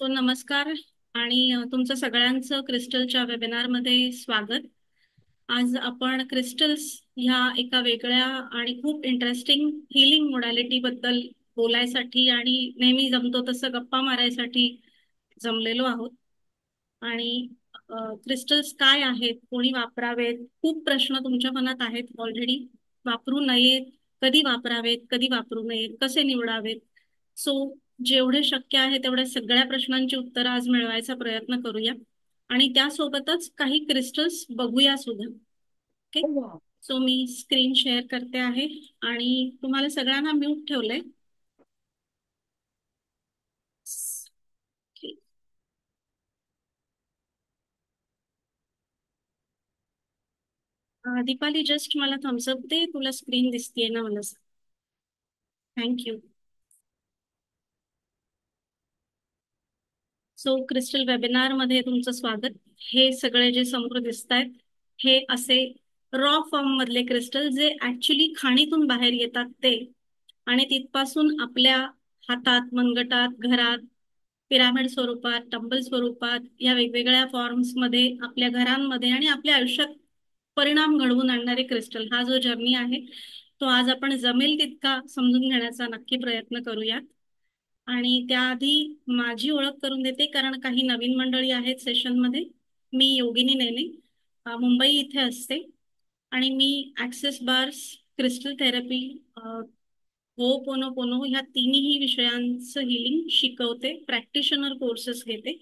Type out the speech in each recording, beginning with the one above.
नमस्कार आणि तुमचं सगळ्यांचं क्रिस्टलच्या वेबिनारमध्ये स्वागत. आज आपण क्रिस्टल्स ह्या एका वेगळ्या आणि खूप इंटरेस्टिंग हिलिंग मोडॅलिटी बद्दल बोलायसाठी आणि नेहमी जमतो तसं गप्पा मारायसाठी जमलेलो आहोत. आणि क्रिस्टल्स काय आहेत, कोणी वापरावेत, खूप प्रश्न तुमच्या मनात आहेत ऑलरेडी. वापरू नयेत, कधी वापरावेत, कधी वापरू नयेत, कसे निवडावेत. सो जेवढे शक्य आहे तेवढ्या सगळ्या प्रश्नांची उत्तरं आज मिळवायचा प्रयत्न करूया आणि त्यासोबतच काही क्रिस्टल्स बघूया सुद्धा. ओके. सो मी स्क्रीन शेअर करते आहे आणि तुम्हाला सगळ्यांना म्यूट ठेवलंय. दीपाली, जस्ट मला थम्सअप दे, तुला स्क्रीन दिसतीये ना मला. थँक्यू. सो क्रिस्टल वेबिनार मध्ये तुमचं स्वागत. हे सगळे जे समोर दिसत आहेत हे असे रॉ फॉर्म मधले क्रिस्टल जे ऍक्च्युली खाणीतून बाहेर येतात ते, आणि तिथपासून आपल्या हातात, मनगटात, घरात, पिरामिड स्वरूपात, टंबल स्वरूपात या वेगवेगळ्या फॉर्म्स मध्ये आपल्या घरांमध्ये आणि आपल्या आयुष्यात परिणाम घडवून आणणारे क्रिस्टल, हा जो जर्नी आहे तो आज आपण जमेल तितका समजून घेण्याचा नक्की प्रयत्न करूयात. आणि त्याआधी माझी ओळख करून देते, कारण काही नवीन मंडळी आहेत सेशनमध्ये. मी योगिनी नेने, मुंबई इथे असते आणि मी ऍक्सेस बार्स, क्रिस्टल थेरपी, होओपोनोपोनो ह्या तिन्ही विषयांचं हिलिंग शिकवते, प्रॅक्टिशनर कोर्सेस घेते.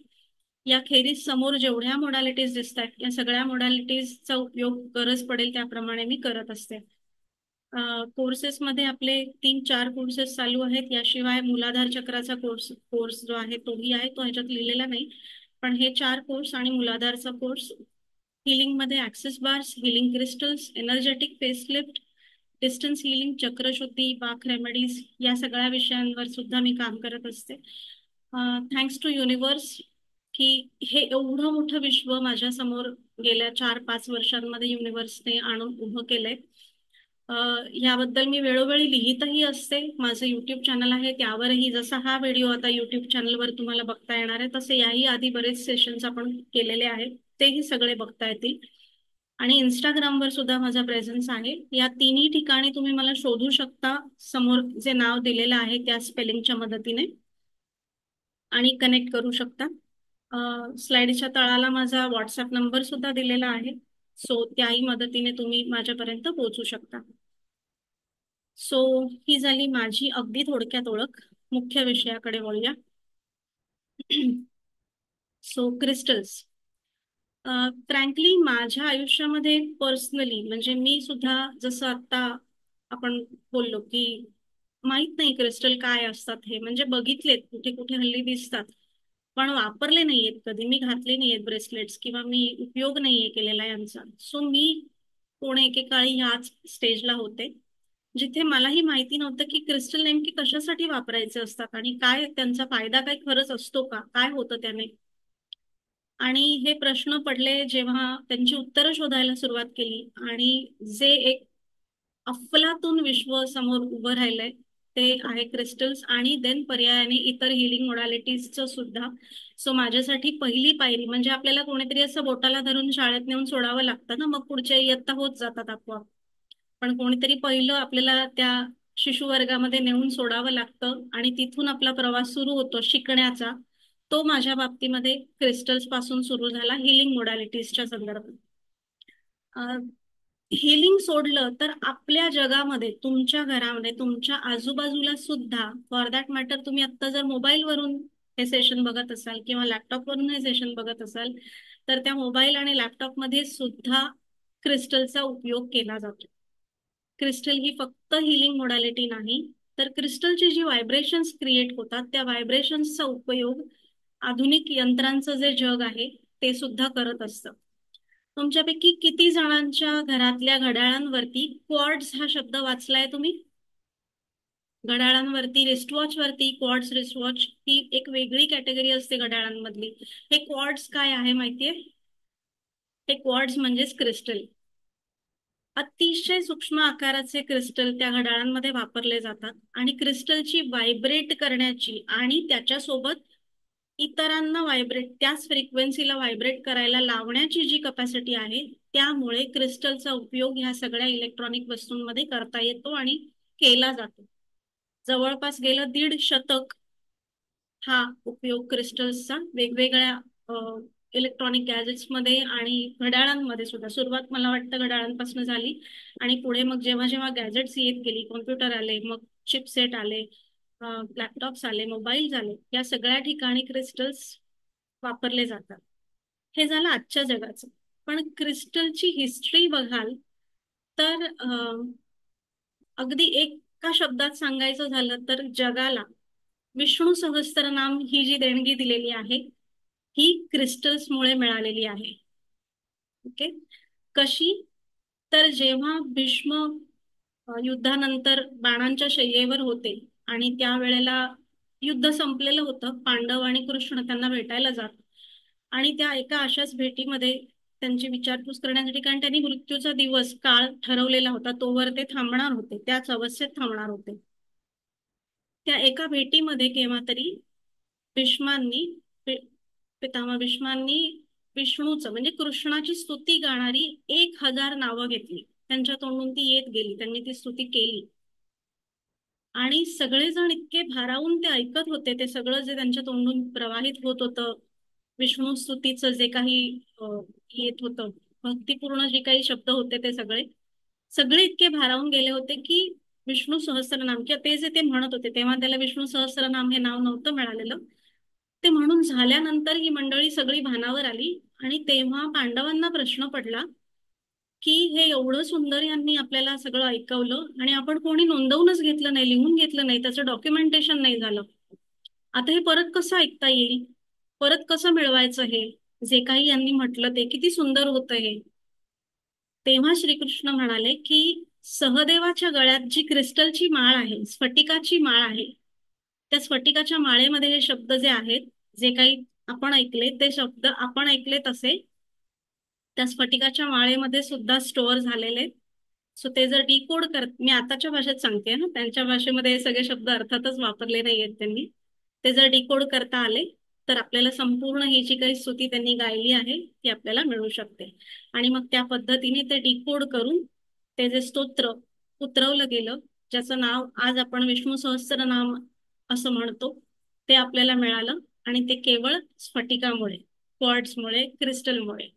याखेरीज समोर जेवढ्या मोडॅलिटीज दिसतात या सगळ्या मोडॅलिटीजचा उपयोग गरज पडेल त्याप्रमाणे मी करत असते. कोर्सेसमध्ये आपले 3-4 कोर्सेस चालू आहेत. याशिवाय मूलाधार चक्राचा कोर्स जो आहे तोही आहे, तो ह्याच्यात लिहिलेला नाही. पण हे 4 कोर्स आणि मूलाधारचा कोर्स, हिलिंग मध्ये access bars, healing crystals, energetic facelift, distance healing, चक्रशुद्धी, बाक रेमेडीज या सगळ्या विषयांवर सुद्धा मी काम करत असते. थँक्स टू युनिव्हर्स की हे एवढं मोठं विश्व माझ्या समोर गेल्या 4-5 वर्षांमध्ये युनिव्हर्सने आणून उभं केलंय. याबद्दल मी वेळोवेळी लिहितही असते. माझं युट्यूब चॅनल आहे त्यावरही, जसा हा व्हिडिओ आता युट्यूब चॅनलवर तुम्हाला बघता येणार आहे तसे याही आधी बरेच सेशन्स आपण केलेले आहेत, तेही सगळे बघता येतील. आणि इंस्टाग्रामवर सुद्धा माझा प्रेझेन्स आहे. या तिन्ही ठिकाणी तुम्ही मला शोधू शकता, समोर जे नाव दिलेलं आहे त्या स्पेलिंगच्या मदतीने, आणि कनेक्ट करू शकता. स्लाइडच्या तळाला माझा व्हॉट्सअप नंबर सुद्धा दिलेला आहे, सो त्याही मदतीने तुम्ही माझ्यापर्यंत पोहोचू शकता. सो ही झाली माझी अगदी थोडक्यात ओळख. मुख्य विषयाकडे वळूया. सो क्रिस्टल्स, फ्रँकली माझ्या आयुष्यामध्ये पर्सनली, म्हणजे मी सुद्धा जसं आता आपण बोललो की माहित नाही क्रिस्टल काय असतात, हे म्हणजे बघितलेत कुठे कुठे हल्ली दिसतात, पण वापरले नाहीयेत कधी, मी घातले नाहीयेत ब्रेसलेट्स किंवा मी उपयोग नाहीये केलेला यांचा. सो मी कोण एकेकाळी ह्याच स्टेजला होते जिथे मलाही माहिती नव्हतं की क्रिस्टल नेमकी कशासाठी वापरायचे असतात आणि काय त्यांचा फायदा, काय खरंच असतो का, काय होतं त्याने. आणि हे प्रश्न पडले जेव्हा त्यांची उत्तरं शोधायला सुरुवात केली आणि जे एक अफलातून विश्व समोर उभं राहिलंय ते आहे क्रिस्टल्स, आणि देन पर्यायाने इतर हिलिंग मोडॅलिटीजचं सुद्धा. सो माझ्यासाठी पहिली पायरी म्हणजे आपल्याला कोणीतरी असं बोटाला धरून शाळेत नेऊन सोडावं लागतं ना, मग पुढच्या इयत्ता होत जातात आपोआप. पण कोणीतरी पहिलं आपल्याला त्या शिशुवर्गामध्ये नेऊन सोडावं लागतं आणि तिथून आपला प्रवास सुरू होतो शिकण्याचा. तो माझ्या बाबतीमध्ये क्रिस्टल्स पासून सुरू झाला हिलिंग मोडॅलिटीजच्या संदर्भात. हिलिंग सोडलं तर आपल्या जगामध्ये, तुमच्या घरामध्ये, तुमच्या आजूबाजूला सुद्धा, फॉर दॅट मॅटर तुम्ही आता जर मोबाईल वरून हे सेशन बघत असाल किंवा लॅपटॉप वरून हे सेशन बघत असाल तर त्या मोबाईल आणि लॅपटॉप मध्ये सुद्धा क्रिस्टलचा उपयोग केला जातो. क्रिस्टल ही फक्त हिलिंग मोडॅलिटी नाही, तर क्रिस्टलची जी व्हायब्रेशन्स क्रिएट होतात त्या व्हायब्रेशन्सचा उपयोग आधुनिक यंत्रांचं जे जग आहे ते सुद्धा करत असतं. तुमच्यापैकी किती जणांच्या घरातल्या घड्याळांवरती क्वार्ट्ज हा शब्द वाचलाय तुम्ही? घड्याळांवरती, रिस्टवॉच वरती क्वार्ट्ज रिस्टवॉच ही एक वेगळी कॅटेगरी असते घड्याळांमधली. हे क्वार्ट्ज काय आहे माहितीये? हे क्वार्ट्ज म्हणजेच क्रिस्टल. अतिशय सूक्ष्म आकाराचे क्रिस्टल त्या घड्याळांमध्ये वापरले जातात आणि क्रिस्टलची व्हायब्रेट करण्याची आणि त्याच्यासोबत इतरांना व्हायब्रेट, त्याच फ्रिक्वेन्सीला व्हायब्रेट करायला लावण्याची जी कपॅसिटी आहे, त्यामुळे क्रिस्टलचा उपयोग ह्या सगळ्या इलेक्ट्रॉनिक वस्तूंमध्ये करता येतो आणि केला जातो. जवळपास गेलं 1.5 शतक हा उपयोग क्रिस्टल्सचा वेगवेगळ्या इलेक्ट्रॉनिक गॅजेट्समध्ये आणि घड्याळांमध्ये सुद्धा, सुरुवात मला वाटतं घड्याळांपासून झाली आणि पुढे मग जेव्हा जेव्हा गॅजेट्स येत गेली, कॉम्प्युटर आले, मग चिपसेट आले, लॅपटॉप्स आले, मोबाईल आले, या सगळ्या ठिकाणी क्रिस्टल्स वापरले जातात. हे झालं आजच्या जगाचं. पण क्रिस्टलची हिस्ट्री बघाल तर अगदी एका शब्दात सांगायचं झालं तर जगाला विष्णू सहस्त्रनाम ही जी देणगी दिलेली आहे, ही क्रिस्टल्समुळे मिळालेली आहे. ओके. कशी? तर जेव्हा भीष्म युद्धानंतर बाणांच्या शय्येवर होते आणि त्यावेळेला युद्ध संपलेलं होतं, पांडव आणि कृष्ण त्यांना भेटायला जात आणि त्या एका अशाच भेटीमध्ये त्यांची विचारपूस करण्यासाठी, कारण त्यांनी मृत्यूचा दिवस काळ ठरवलेला होता, तोवर ते थांबणार होते, त्याच अवस्थेत थांबणार होते. त्या एका भेटीमध्ये केव्हा तरी भीष्मांनी पितामह भीष्मांनी विष्णूचं म्हणजे कृष्णाची स्तुती गाणारी 1000 नावं घेतली, त्यांच्या तोंडून ती येत गेली, त्यांनी ती स्तुती केली आणि सगळेजण इतके भारावून ते ऐकत होते, ते सगळं जे त्यांच्या तोंडून प्रवाहित होत होतं, विष्णू स्तुतीचं जे काही येत होतं, भक्तिपूर्ण जे काही शब्द होते, ते सगळे सगळे इतके भारावून गेले होते की विष्णू सहस्त्रनाम किंवा ते जे ते म्हणत होते, तेव्हा त्याला विष्णू सहस्त्रनाम हे नाव नव्हतं मिळालेलं, ते म्हणून झाल्यानंतर ही मंडळी सगळी भानावर आली आणि तेव्हा पांडवांना प्रश्न पडला की हे एवढं सुंदर यांनी आपल्याला सगळं ऐकवलं आणि आपण कोणी नोंदवूनच घेतलं नाही, लिहून घेतलं नाही, त्याचं डॉक्युमेंटेशन नाही झालं. आता हे परत कसं ऐकता येईल, परत कसं मिळवायचं, हे जे काही यांनी म्हटलं ते किती सुंदर होतं हे. तेव्हा श्रीकृष्ण म्हणाले की सहदेवाच्या गळ्यात जी क्रिस्टलची माळ आहे, स्फटिकाची माळ आहे, त्या स्फटिकाच्या माळेमध्ये हे शब्द जे आहेत, जे काही आपण ऐकले ते शब्द आपण ऐकले तसे त्या स्फटिकाच्या माळेमध्ये सुद्धा स्टोअर झालेले. सो ते जर डिकोड मी आताच्या भाषेत सांगते ना, त्यांच्या भाषेमध्ये हे सगळे शब्द अर्थातच वापरले नाहीयेत त्यांनी, ते जर डिकोड करता आले तर आपल्याला संपूर्ण ही जी काही स्तुती त्यांनी गायली आहे ती आपल्याला मिळू शकते. आणि मग त्या पद्धतीने ते डिकोड करून ते जे स्तोत्र उतरवलं गेलं, ज्याचं नाव आज आपण विष्णू सहस्त्रनाम असं म्हणतो, ते आपल्याला मिळालं आणि ते केवळ स्फटिकामुळे, क्वार्ट्समुळे, क्रिस्टलमुळे.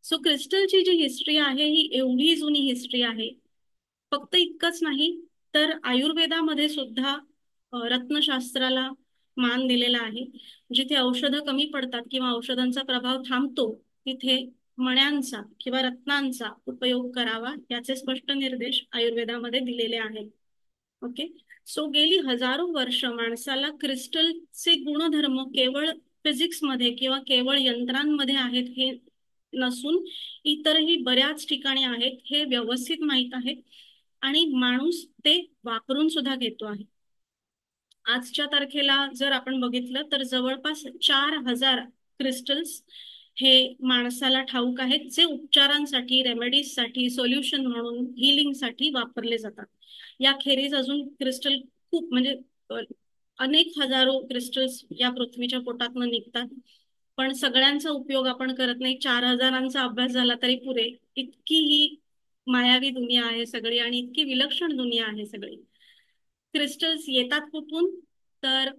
सो क्रिस्टलची जी हिस्ट्री आहे ही एवढी जुनी हिस्ट्री आहे. फक्त इतकंच नाही तर आयुर्वेदामध्ये सुद्धा रत्नशास्त्राला मान दिलेला आहे. जिथे औषधं कमी पडतात किंवा औषधांचा प्रभाव थांबतो, तिथे मण्यांचा किंवा रत्नांचा उपयोग करावा, याचे स्पष्ट निर्देश आयुर्वेदामध्ये दिलेले आहेत. ओके. सो गेली हजारो वर्ष माणसाला क्रिस्टलचे गुणधर्म केवळ फिजिक्समध्ये किंवा केवळ यंत्रांमध्ये आहेत हे नसून इतरही बऱ्याच ठिकाणी आहेत हे व्यवस्थित माहीत आहे आणि माणूस ते वापरून सुद्धा घेतो आहे. आजच्या तारखेला जर आपण बघितलं तर जवळपास 4000 क्रिस्टल्स हे माणसाला ठाऊक आहेत, जे उपचारांसाठी, रेमेडीजसाठी, सोल्युशन म्हणून, हिलिंगसाठी वापरले जातात. याखेरीज अजून क्रिस्टल खूप म्हणजे अनेक हजारो क्रिस्टल्स या पृथ्वीच्या पोटातनं निघतात, पण सगळ्यांचा उपयोग आपण करत नाही. 4000चा अभ्यास झाला तरी पुरे. इतकी ही मायावी दुनिया आहे सगळी आणि इतकी विलक्षण दुनिया आहे सगळी. क्रिस्टल्स येतात कुठून? तर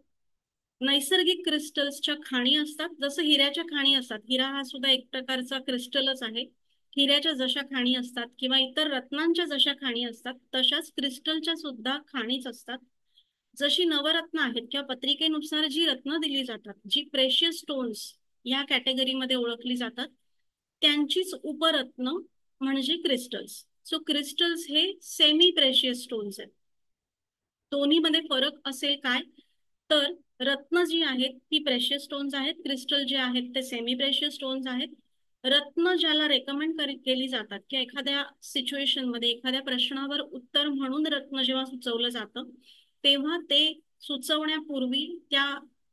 नैसर्गिक क्रिस्टल्सच्या खाणी असतात, जसं हिऱ्याच्या खाणी असतात. हिरा हा सुद्धा एक प्रकारचा क्रिस्टलच आहे. हिऱ्याच्या जशा खाणी असतात किंवा इतर रत्नांच्या जशा खाणी असतात, तशाच क्रिस्टलच्या सुद्धा खाणीच असतात. जशी नवरत्न आहेत किंवा पत्रिकेनुसार जी रत्न दिली जातात, जी प्रेशियस स्टोन्स या कॅटेगरीमध्ये ओळखली जातात, त्यांचीच उपरत्न म्हणजे क्रिस्टल्स. सो क्रिस्टल्स हे सेमी प्रेशियस स्टोन्स आहेत. दोन्हीमध्ये फरक असेल काय? तर रत्न जी आहेत ती प्रेशियस स्टोन्स आहेत, क्रिस्टल जे आहेत ते सेमी प्रेशियस स्टोन्स आहेत. रत्न ज्याला रेकमेंड केली जातात की एखाद्या सिच्युएशन मध्ये, एखाद्या प्रश्नावर उत्तर म्हणून रत्न जेव्हा सुचवलं जातं, तेव्हा ते सुचवण्यापूर्वी त्या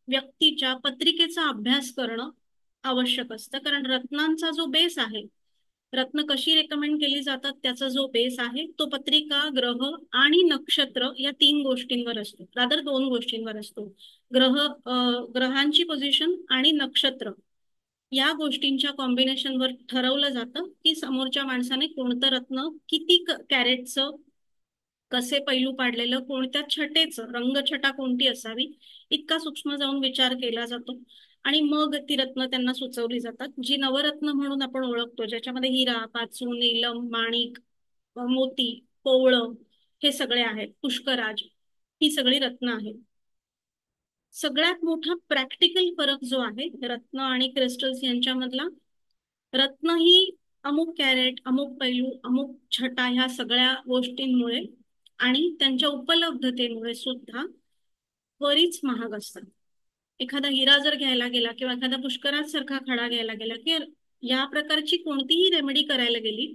व्यक्तीच्या पत्रिकेचा अभ्यास करणं आवश्यक असतं, कारण रत्नांचा जो बेस आहे रत्न कशी रेकमेंड केली जातात त्याचा जो बेस आहे तो पत्रिका, ग्रह आणि नक्षत्र या 3 गोष्टींवर असतो, रादर 2 गोष्टींवर असतो. ग्रहांची पोझिशन आणि नक्षत्र या गोष्टींच्या कॉम्बिनेशनवर ठरवलं जातं की समोरच्या माणसाने कोणतं रत्न, किती कॅरेटचं, कसे पैलू पाडलेलं, कोणत्या छटेचं, रंगछटा कोणती असावी, इतका सूक्ष्म जाऊन विचार केला जातो. आणि मग ती रत्न त्यांना सुचवली जातात, जी नवरत्न म्हणून आपण ओळखतो, ज्याच्यामध्ये हिरा, पाचू, नीलम, माणिक, मोती, कोवळं हे सगळे आहेत, पुष्कराज, ही सगळी रत्न आहेत. सगळ्यात मोठा प्रॅक्टिकल फरक जो आहे रत्न आणि क्रिस्टल्स यांच्यामधला, रत्न ही अमुक कॅरेट, अमुक पैलू, अमुक छटा ह्या सगळ्या गोष्टींमुळे आणि त्यांच्या उपलब्धतेमुळे सुद्धा बरीच महाग असतात. एखादा हिरा जर घ्यायला गेला किंवा एखादा पुष्कराज सारखा खडा घ्यायला गेला की या प्रकारची कोणतीही रेमेडी करायला गेली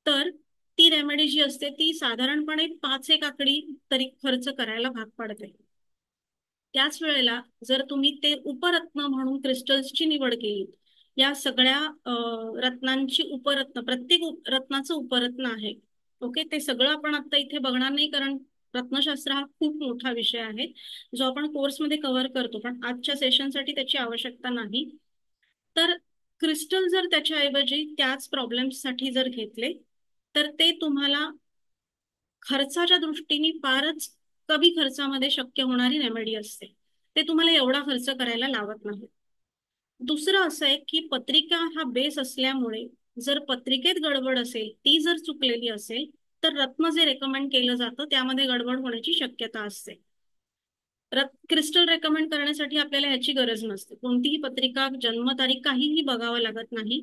तर ती रेमेडी जी असते ती साधारणपणे 5 आकडी तरी खर्च करायला भाग पडते. त्याच वेळेला जर तुम्ही ते उपरत्न म्हणून क्रिस्टल्सची निवड केली, या सगळ्या रत्नांची उपरत्न, प्रत्येक रत्नाचं उपरत्न आहे. ओके, ते सगळं आपण आता इथे बघणार नाही कारण रत्नशास्त्र हा खूप मोठा विषय आहे जो आपण कोर्समध्ये कव्हर करतो, पण आजच्या सेशनसाठी त्याची आवश्यकता नाही. तर क्रिस्टल जर त्याच्याऐवजी त्याच प्रॉब्लेम्ससाठी जर घेतले तर ते तुम्हाला खर्चाच्या दृष्टीने फारच कमी खर्चामध्ये शक्य होणारी रेमेडी असते. ते तुम्हाला एवढा खर्च करायला लावत नाही. दुसरं असं आहे की पत्रिका हा बेस असल्यामुळे जर पत्रिकेत गडबड असेल, ती जर चुकलेली असेल, तर रत्न जे रेकमेंड केलं जातं त्यामध्ये गडबड होण्याची शक्यता असते. क्रिस्टल रेकमेंड करण्यासाठी आपल्याला ह्याची गरज नसते. कोणतीही पत्रिका, जन्मतारीख काहीही बघावं लागत नाही.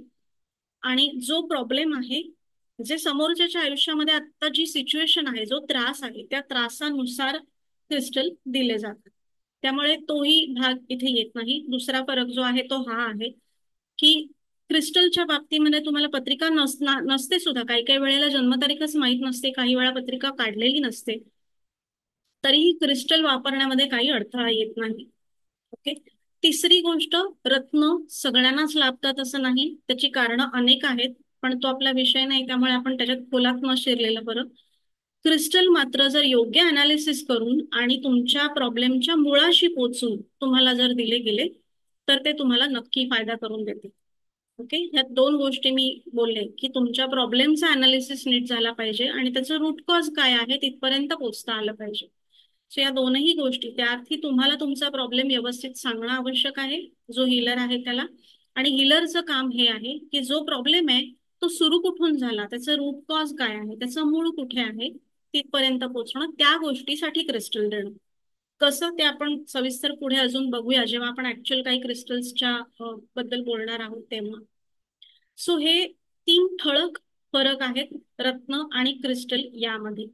आणि जो प्रॉब्लेम आहे, जे समोरच्याच्या आयुष्यामध्ये आता जी सिच्युएशन आहे, जो त्रास आहे, त्या त्रासानुसार क्रिस्टल दिले जातात. त्यामुळे तोही भाग इथे येत नाही. दुसरा फरक जो आहे तो हा आहे की क्रिस्टलच्या बाबतीमध्ये तुम्हाला पत्रिका नसते सुद्धा, काही काही वेळेला जन्मतारीखच माहीत नसते, काही वेळा पत्रिका काढलेली नसते, तरीही क्रिस्टल वापरण्यामध्ये काही अडथळा येत नाही. ओके. तिसरी गोष्ट, रत्न सगळ्यांनाच लाभतात असं नाही, त्याची कारणं अनेक आहेत, पण तो आपला विषय नाही त्यामुळे आपण त्याच्यात खोलात न शिरलेलं बरं. क्रिस्टल मात्र जर योग्य अनालिसिस करून आणि तुमच्या प्रॉब्लेमच्या मुळाशी पोचून तुम्हाला जर दिले गेले तर ते तुम्हाला नक्की फायदा करून देते. ओके, ह्या 2 गोष्टी मी बोलले की तुमच्या प्रॉब्लेमचा अनालिसिस नीट झाला पाहिजे आणि त्याचं रूट कॉज काय आहे तिथपर्यंत पोहोचता आलं पाहिजे. सो या दोनही गोष्टी, त्यार्थी तुम्हाला तुमचा प्रॉब्लेम व्यवस्थित सांगणं आवश्यक आहे, जो हिलर आहे त्याला. आणि हिलरचं काम हे आहे की जो प्रॉब्लेम आहे तो सुरू कुठून झाला, त्याचं रूट कॉज काय आहे, त्याचं मूळ कुठे आहे, तिथपर्यंत पोहोचणं, त्या गोष्टीसाठी क्रिस्टल देणं. कसं ते आपण सविस्तर पुढे अजून बघूया जेव्हा आपण ऍक्च्युअल काही क्रिस्टल्सच्या बद्दल बोलणार आहोत तेव्हा. सो हे 3 ठळक फरक आहेत रत्न आणि क्रिस्टल यामध्ये.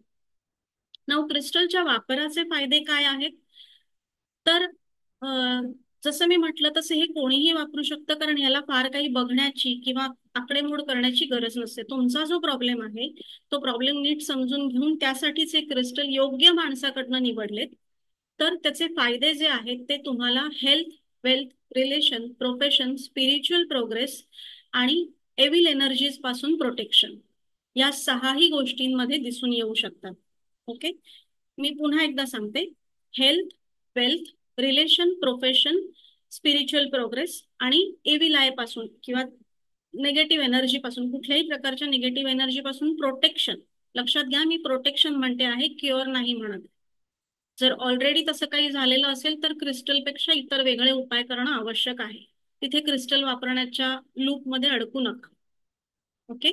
नाव क्रिस्टलच्या वापराचे फायदे काय आहेत, तर जसं मी म्हटलं तसं हे कोणीही वापरू शकतं कारण याला फार काही बघण्याची किंवा आकडेमोड करण्याची गरज नसते. तुमचा जो प्रॉब्लेम आहे तो प्रॉब्लेम नीट समजून घेऊन त्यासाठीच हे क्रिस्टल योग्य माणसाकडनं निवडलेत तर त्याचे फायदे जे आहेत ते तुम्हाला health, wealth, relation, profession, spiritual progress आणि एव्हिल एनर्जीज पासून प्रोटेक्शन, या 6ही गोष्टींमध्ये दिसून येऊ शकतात. ओके, मी पुन्हा एकदा सांगते. Health, wealth, relation, profession, spiritual progress आणि एव्हिल आय पासून किंवा निगेटिव्ह एनर्जी पासून, कुठल्याही प्रकारच्या निगेटिव्ह एनर्जी पासून प्रोटेक्शन. लक्षात घ्या, मी प्रोटेक्शन म्हणते आहे, क्युअर नाही म्हणत. जर ऑलरेडी तसं काही झालेलं असेल तर क्रिस्टलपेक्षा इतर वेगळे उपाय करणं आवश्यक आहे. तिथे क्रिस्टल वापरण्याच्या लूपमध्ये अडकू नका. ओके,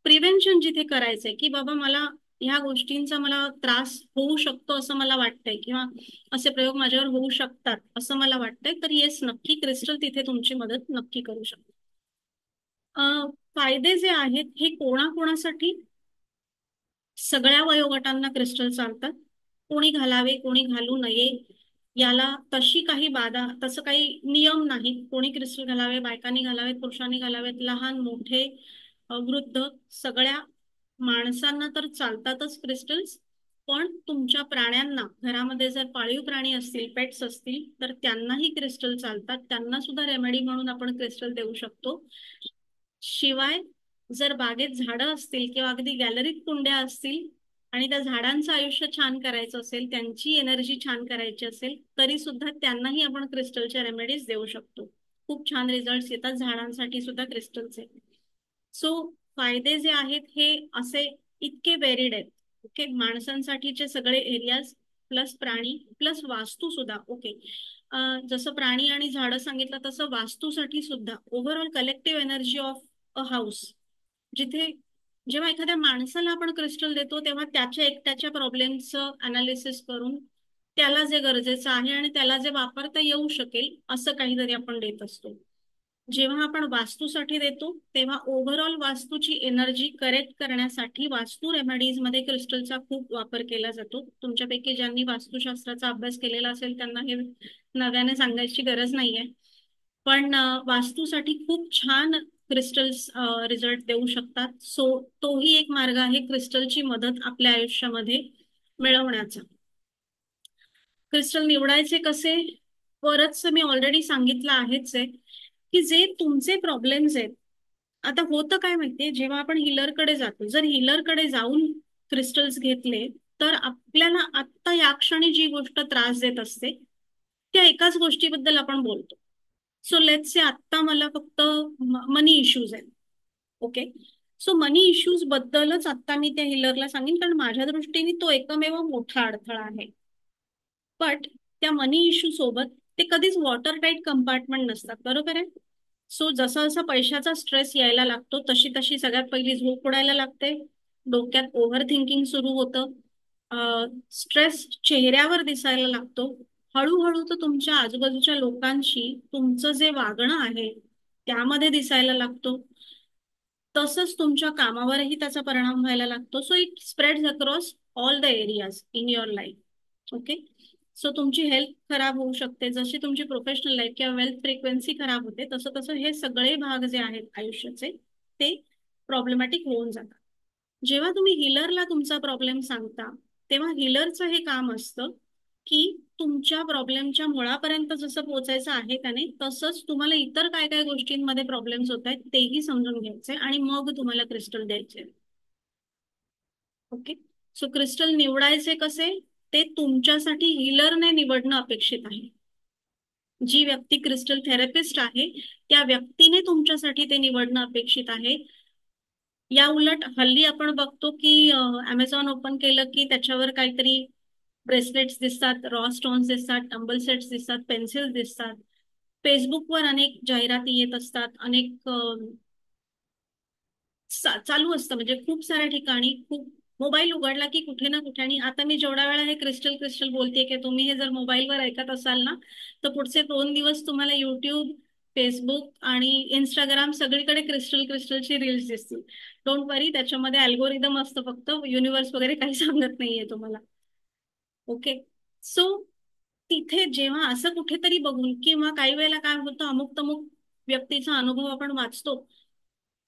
प्रिव्हेन्शन जिथे करायचंय की बाबा मला ह्या गोष्टींचा मला त्रास होऊ शकतो असं मला वाटतंय किंवा असे प्रयोग माझ्यावर होऊ शकतात असं मला वाटतंय, तर येस, नक्की क्रिस्टल तिथे तुमची मदत नक्की करू शकतो. फायदे जे आहेत हे कोणाकोणासाठी, सगळ्या वयोगटांना क्रिस्टल चालतात. कोणी घालावे, कोणी घालू नये, याला तशी काही बाधा, तसं काही नियम नाही. कोणी क्रिस्टल घालावे, बायकांनी घालावेत, पुरुषांनी घालावेत, लहान मोठे, वृद्ध, सगळ्या माणसांना तर चालतातच क्रिस्टल्स. पण तुमच्या प्राण्यांना, घरामध्ये जर पाळीव प्राणी असतील, पेट्स असतील, तर त्यांनाही क्रिस्टल चालतात. त्यांना सुद्धा रेमेडी म्हणून आपण क्रिस्टल देऊ शकतो. शिवाय जर बागेत झाडं असतील किंवा अगदी गॅलरीत कुंड्या असतील आणि त्या झाडांचं आयुष्य छान करायचं असेल, त्यांची एनर्जी छान करायची असेल, तरी सुद्धा त्यांनाही आपण क्रिस्टलच्या रेमेडीज देऊ शकतो. खूप छान रिझल्ट येतात झाडांसाठी सुद्धा क्रिस्टलचे. सो फायदे जे आहेत हे असे इतके व्हेरिड आहेत. ओके, माणसांसाठीचे सगळे एरियाज प्लस प्राणी प्लस वास्तू सुद्धा. ओके, जसं प्राणी आणि झाडं सांगितलं तसं वास्तूसाठी सुद्धा overall collective energy of a house, जिथे जेव्हा एखाद्या माणसाला आपण क्रिस्टल देतो तेव्हा त्याच्या एकट्याच्या प्रॉब्लेमचं अनालिसिस करून त्याला जे गरजेचं आहे आणि त्याला जे वापरता येऊ शकेल असं काहीतरी आपण देत असतो. जेव्हा आपण वास्तूसाठी देतो तेव्हा ओव्हरऑल वास्तूची एनर्जी करेक्ट करण्यासाठी वास्तू रेमेडीज मध्ये क्रिस्टलचा खूप वापर केला जातो. तुमच्यापैकी ज्यांनी वास्तुशास्त्राचा अभ्यास केलेला असेल त्यांना हे नव्याने सांगायची गरज नाहीये, पण वास्तूसाठी खूप छान क्रिस्टल्स रिझल्ट देऊ शकतात. सो तोही एक मार्ग आहे क्रिस्टलची मदत आपल्या आयुष्यामध्ये मिळवण्याचा. क्रिस्टल निवडायचे कसे? बरंच मी ऑलरेडी सांगितलं आहेच आहे की जे तुमचे प्रॉब्लेम्स आहेत. आता होतं काय माहितीये, जेव्हा आपण हिलरकडे जातो, जर हिलरकडे जाऊन क्रिस्टल्स घेतले तर आपल्याला आत्ता या क्षणी जी गोष्ट त्रास देत असते त्या एकाच गोष्टीबद्दल आपण बोलतो. सो लेट्स से आत्ता मला फक्त मनी इश्यूज आहेत. ओके, सो मनी इश्यूज बद्दलच आता मी त्या हिलरला सांगेन, कारण माझ्या दृष्टीने तो एकमेव मोठा अडथळा आहे. बट त्या मनी इश्यू सोबत ते कधीच वॉटर टाईट कंपार्टमेंट नसतात, बरोबर आहे. सो जसा जसा पैशाचा स्ट्रेस यायला लागतो तशी तशी सगळ्यात पहिली झोप उडायला लागते, डोक्यात ओव्हर थिंकिंग सुरू होतं, स्ट्रेस चेहऱ्यावर दिसायला लागतो. हळूहळू तर तुमच्या आजूबाजूच्या लोकांशी तुमचं जे वागणं आहे त्यामध्ये दिसायला लागतो. तसंच तुमच्या कामावरही त्याचा परिणाम व्हायला लागतो. So it spreads across all the areas in your life. Okay, so तुमची हेल्थ खराब होऊ शकते, जशी तुमची प्रोफेशनल लाईफ किंवा वेल्थ फ्रिक्वेन्सी खराब होते तसं तसं हे सगळे भाग जे आहेत आयुष्याचे ते प्रॉब्लेमॅटिक होऊन जातात. जेव्हा तुम्ही हिलरला तुमचा प्रॉब्लेम सांगता तेव्हा हिलरचं हे काम असतं की तुमच्या प्रॉब्लेमच्या मुळापर्यंत जसं पोहोचायचं आहे त्याने, तसंच तुम्हाला इतर काय काय गोष्टींमध्ये प्रॉब्लेम्स होत आहेत तेही समजून घ्यायचे आणि मग तुम्हाला क्रिस्टल द्यायचे. ओके, सो क्रिस्टल निवडायचे कसे ते तुमच्यासाठी हिलरने निवडणं अपेक्षित आहे. जी व्यक्ती क्रिस्टल थेरपिस्ट आहे त्या व्यक्तीने तुमच्यासाठी ते निवडणं अपेक्षित आहे. या उलट हल्ली आपण बघतो की अमेझॉन ओपन केलं की त्याच्यावर काहीतरी ब्रेसलेट्स दिसतात, रॉ स्टोन्स दिसतात, टंबल सेट्स दिसतात, पेन्सिल्स दिसतात. फेसबुकवर अनेक जाहिराती येत असतात, अनेक चालू असतं, म्हणजे खूप साऱ्या ठिकाणी खूप मोबाईल उघडला की कुठे ना कुठे. आणि आता मी जेवढ्या वेळा हे क्रिस्टल क्रिस्टल बोलते की तुम्ही हे जर मोबाईलवर ऐकत असाल ना तर पुढचे 2 दिवस तुम्हाला युट्यूब, फेसबुक आणि इंस्टाग्राम सगळीकडे क्रिस्टल क्रिस्टलची रील्स दिसतील. डोंट वरी, त्याच्यामध्ये अल्गोरिदम असतं, फक्त युनिव्हर्स वगैरे काही सांगत नाहीये तुम्हाला. ओके, सो तिथे जेव्हा असं कुठेतरी बघून किंवा काही वेळेला काय होतं, अमुक तमुक व्यक्तीचा अनुभव आपण वाचतो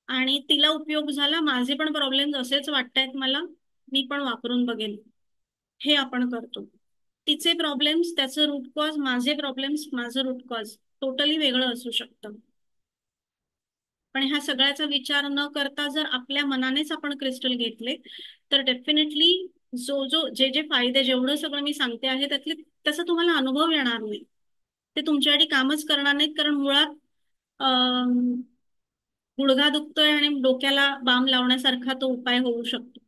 आणि तिला उपयोग झाला, माझे पण प्रॉब्लेम असेच वाटतायत मला, मी पण वापरून बघेन, हे आपण करतो. तिचे प्रॉब्लेम्स त्याचं रूट कॉज, माझे प्रॉब्लेम्स माझं रूट कॉज टोटली वेगळं असू शकतं. पण ह्या सगळ्याचा विचार न करता जर आपल्या मनानेच आपण क्रिस्टल घेतले तर डेफिनेटली जो जो जे जे फायदे, जेवढं सगळं मी सांगते आहे त्यातले त्याचा तुम्हाला अनुभव येणार नाही. ते तुमच्यासाठी कामच करणार नाहीत, कारण मुळात गुडघा दुखतोय आणि डोक्याला बाम लावण्यासारखा तो उपाय होऊ शकतो.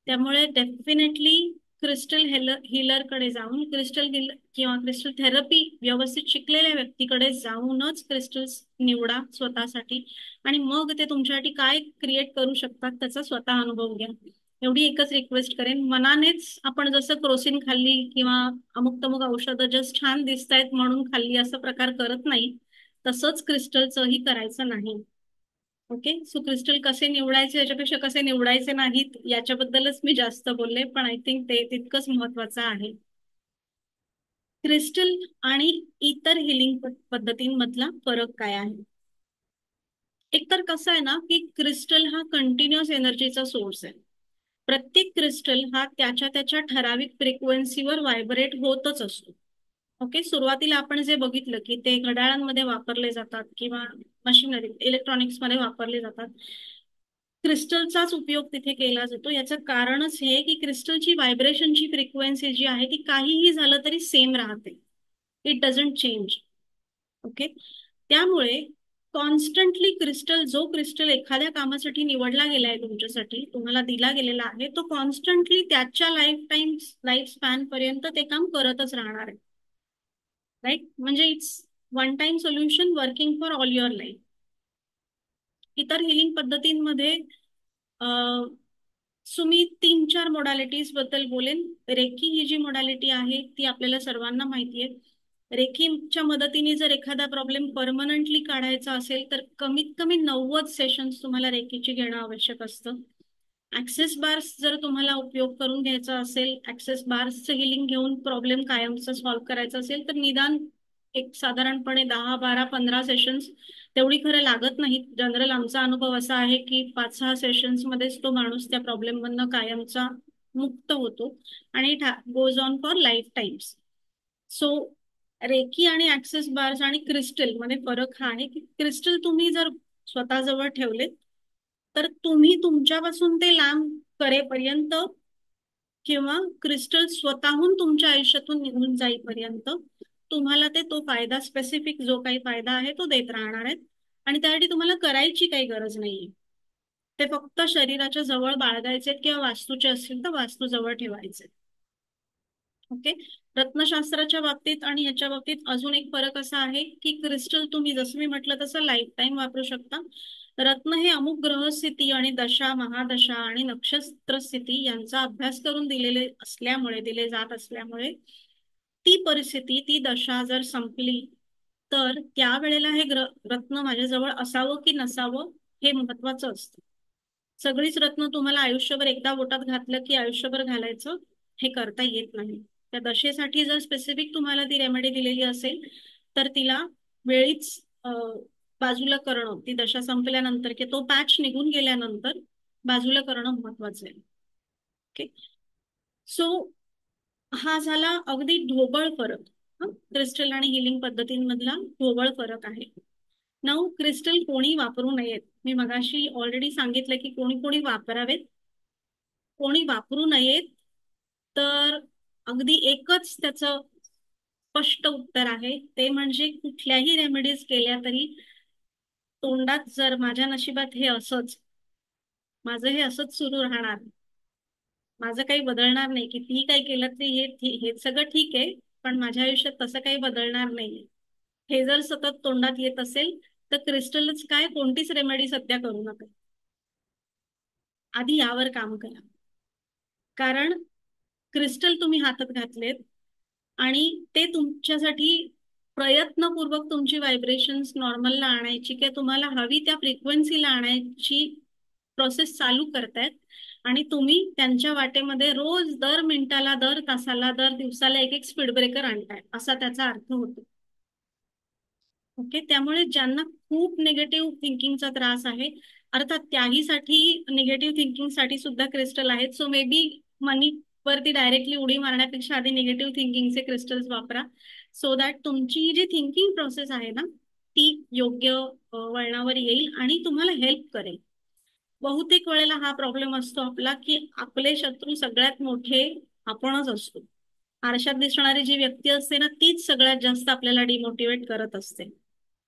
त्यामुळे डेफिनेटली क्रिस्टल हिलरकडे जाऊन, क्रिस्टल हिलर किंवा क्रिस्टल थेरपी व्यवस्थित शिकलेल्या व्यक्तीकडे जाऊनच क्रिस्टल्स निवडा स्वतःसाठी आणि मग ते तुमच्यासाठी काय क्रिएट करू शकतात त्याचा स्वतः अनुभव घ्या. एवढी एकच रिक्वेस्ट करेन. मनानेच आपण जसं क्रोसिन खाल्ली किंवा अमुक तमुक औषधं जस्ट छान दिसतायत म्हणून खाल्ली असं प्रकार करत नाही, तसंच क्रिस्टलचंही करायचं नाही. ओके, सो क्रिस्टल कसे निवडायचे याच्यापेक्षा कसे निवडायचे नाहीत याच्याबद्दलच मी जास्त बोलले, पण आय थिंक ते तितकंच महत्वाचं आहे. क्रिस्टल आणि इतर हिलिंग पद्धतींमधला फरक काय आहे? एकतर कसं आहे ना की क्रिस्टल हा कंटिन्युअस एनर्जीचा सोर्स आहे. प्रत्येक क्रिस्टल हा त्याच्या त्याच्या ठराविक फ्रिक्वेन्सीवर व्हायब्रेट होतच असतो. ओके, सुरुवातीला आपण जे बघितलं की ते घड्याळांमध्ये वापरले जातात किंवा मशिनरी इलेक्ट्रॉनिक्स मध्ये वापरले जातात, क्रिस्टलचाच उपयोग तिथे केला जातो. याचं कारणच हे की क्रिस्टलची व्हायब्रेशनची फ्रिक्वेन्सी जी आहे ती काहीही झालं तरी सेम राहते. It doesn't change. ओके. त्यामुळे कॉन्स्टंटली जो क्रिस्टल एखाद्या कामासाठी निवडला गेलाय तुमच्यासाठी, तुम्हाला दिला गेलेला आहे, तो कॉन्स्टंटली त्याच्या लाईफ स्पॅन पर्यंत ते काम करतच राहणार आहे. राईट. म्हणजे it's one time solution working for all your life. इतर हिलिंग पद्धतींमध्ये सो मी 3-4 मोडॅलिटीज बद्दल बोलेन. रेकी ही जी मोडॅलिटी आहे ती आपल्याला सर्वांना माहिती आहे. रेकीच्या मदतीने जर एखादा प्रॉब्लेम परमनंटली काढायचा असेल तर कमीत कमी 90 सेशन्स तुम्हाला रेकीची घेणं आवश्यक असतं. ऍक्सेस बार्स जर तुम्हाला उपयोग करून घ्यायचा असेल, ऍक्सेस बार्सचं हिलिंग घेऊन प्रॉब्लेम कायमचा सॉल्व्ह करायचा असेल तर निदान एक साधारणपणे 10, 12, 15 सेशन्स तेवढी खरं लागत नाहीत. जनरल आमचा अनुभव असा आहे की 5-6 सेशन्स मध्येच तो माणूस त्या प्रॉब्लेम मधनं कायमचा मुक्त होतो आणि goes on for life times. So Reiki आणि ऍक्सेस बार्स आणि क्रिस्टल मध्ये फरक हा आहे की क्रिस्टल तुम्ही जर स्वतःजवळ ठेवले तर तुम्ही तुमच्यापासून ते लांब करेपर्यंत किंवा क्रिस्टल स्वतःहून तुमच्या आयुष्यातून निघून जाईपर्यंत तुम्हाला ते तो फायदा, स्पेसिफिक जो काही फायदा आहे तो देत राहणार आहेत. आणि त्यासाठी तुम्हाला करायची काही गरज नाहीये. ते फक्त शरीराच्या जवळ बाळगायचे किंवा वास्तूचे असतील तर वास्तू जवळ ठेवायचे. ओके. रत्नशास्त्राच्या बाबतीत आणि ह्याच्या बाबतीत अजून एक फरक असा आहे की क्रिस्टल तुम्ही जसं मी म्हटलं तसं लाईफ टाईम वापरू शकता. रत्न हे अमुक ग्रहस्थिती आणि दशा, महादशा आणि नक्षत्र स्थिती यांचा अभ्यास करून दिले जात असल्यामुळे ती परिस्थिती, ती दशा जर संपली तर त्यावेळेला हे रत्न माझ्याजवळ असावं की नसावं हे महत्वाचं असतं. सगळीच रत्न तुम्हाला आयुष्यभर एकदा बोटात घातलं की आयुष्यभर घालायचं हे करता येत नाही. त्या दशेसाठी जर स्पेसिफिक तुम्हाला ती रेमेडी दिलेली असेल तर तिला वेळीच बाजूला करणं, ती दशा संपल्यानंतर की तो पॅच निघून गेल्यानंतर बाजूला करणं महत्वाचं आहे. ओके. सो हा झाला अगदी ढोबळ फरक. क्रिस्टल आणि हिलिंग पद्धतींमधला ढोबळ फरक आहे. नाऊ क्रिस्टल कोणी वापरू नयेत. मी मगाशी ऑलरेडी सांगितलं की कोणी कोणी वापरावेत, कोणी वापरू नयेत. तर अगदी एकच त्याचं स्पष्ट उत्तर आहे, ते म्हणजे कुठल्याही रेमेडीज केल्या तरी तोंडात जर माझ्या नशिबात हे असंच, माझं हे असंच सुरू राहणार, माझं काही बदलणार नाही, कितीही काही केलं तरी हे सगळं ठीक आहे पण माझ्या आयुष्यात तसं काही बदलणार नाही, हे जर सतत तोंडात येत असेल तर क्रिस्टलच काय, कोणतीच रेमेडी सध्या करू नका. आधी यावर काम करा. कारण क्रिस्टल तुम्ही हातात घातलेत आणि ते तुमच्यासाठी प्रयत्नपूर्वक तुमची व्हायब्रेशन्स नॉर्मलला आणायची किंवा तुम्हाला हवी त्या फ्रिक्वेन्सीला आणायची प्रोसेस चालू करतायत आणि तुम्ही त्यांच्या वाटेमध्ये रोज दर मिनिटाला, दर तासाला, दर दिवसाला एक एक स्पीड ब्रेकर आणताय असा त्याचा अर्थ होतो. ओके. त्यामुळे ज्यांना खूप निगेटिव्ह थिंकिंगचा त्रास आहे, अर्थात त्याहीसाठी निगेटिव्ह थिंकिंगसाठी सुद्धा क्रिस्टल आहेत. सो मे बी मनी वरती डायरेक्टली उडी मारण्यापेक्षा आधी निगेटिव्ह थिंकिंगचे क्रिस्टल्स वापरा. सो दॅट तुमची ही जी थिंकिंग प्रोसेस आहे ना ती योग्य वळणावर येईल आणि तुम्हाला हेल्प करेल. बहुतेक वेळेला हा प्रॉब्लेम असतो आपला की आपले शत्रू सगळ्यात मोठे आपणच असतो. आरशात दिसणारी जी व्यक्ती असते ना तीच सगळ्यात जास्त आपल्याला डिमोटिवेट करत असते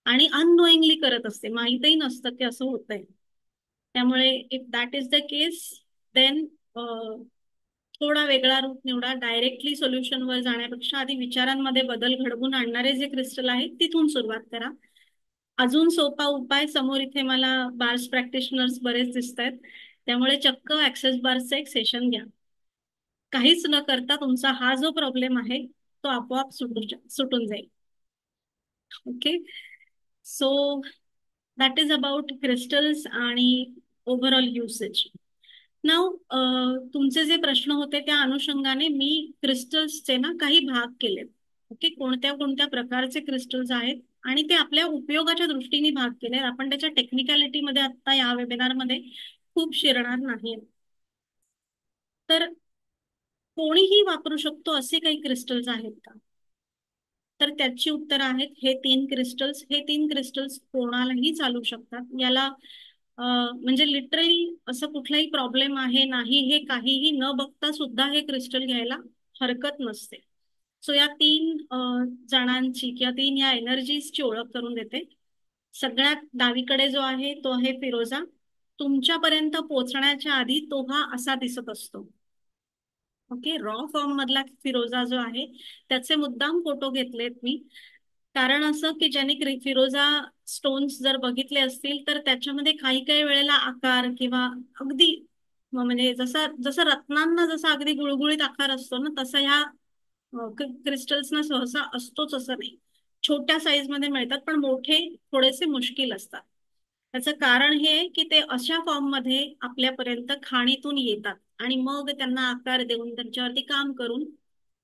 आणि अननोईंगली करत असते, माहितही नसतं की असं होतंय. त्यामुळे if that is the case then थोडा वेगळा रूट निवडा. डायरेक्टली सोल्युशनवर जाण्यापेक्षा आधी विचारांमध्ये बदल घडवून आणणारे जे क्रिस्टल आहेत तिथून सुरुवात करा. अजून सोपा उपाय समोर इथे मला बार्स प्रॅक्टिशनर्स बरेच दिसत आहेत, त्यामुळे चक्क ऍक्सेस बार्सचं एक सेशन घ्या. काहीच न करता तुमचा हा जो प्रॉब्लेम आहे तो आपोआप सुटून जाईल. Okay. So that is about crystals आणि ओव्हरऑल युसेज. नाव तुमचे जे प्रश्न होते त्या अनुषंगाने मी क्रिस्टल्सचे ना काही भाग केलेत. ओके. कोणत्या कोणत्या प्रकारचे क्रिस्टल्स आहेत आणि ते आपल्या उपयोगाच्या दृष्टीने भाग केले. आपण त्याच्या टेक्निकॅलिटीमध्ये आता या वेबिनारमध्ये खूप शिरणार नाही. तर कोणीही वापरू शकतो असे काही क्रिस्टल्स आहेत का, तर त्याची उत्तर आहेत हे 3 क्रिस्टल्स. हे 3 क्रिस्टल्स कोणालाही चालू शकतात. याला म्हणजे लिटरली असं कुठलाही प्रॉब्लेम आहे नाही हे काहीही न बघता सुद्धा हे क्रिस्टल घ्यायला हरकत नसते. सो या तीन जणांची किंवा तीन या एनर्जीजची ओळख करून देते. सगळ्यात डावीकडे जो आहे तो आहे फिरोजा. तुमच्यापर्यंत पोहोचण्याच्या आधी तो हा असा दिसत असतो. ओके, रॉ फॉर्म मधला फिरोजा जो आहे त्याचे मुद्दाम फोटो घेतलेत मी. कारण असं की ज्यांनी फिरोजा स्टोन्स जर बघितले असतील तर त्याच्यामध्ये काही काही वेळेला आकार किंवा अगदी म्हणजे जसं जसं रत्नांना जसा अगदी गुळगुळीत आकार असतो ना तसा ह्या क्रिस्टल्सना सहसा असतोच असं नाही. छोट्या साईज मध्ये मिळतात पण मोठे थोडेसे मुश्किल असतात. त्याचं कारण हे आहे की ते अशा फॉर्म मध्ये आपल्यापर्यंत खाणीतून येतात आणि मग त्यांना आकार देऊन त्यांच्यावरती काम करून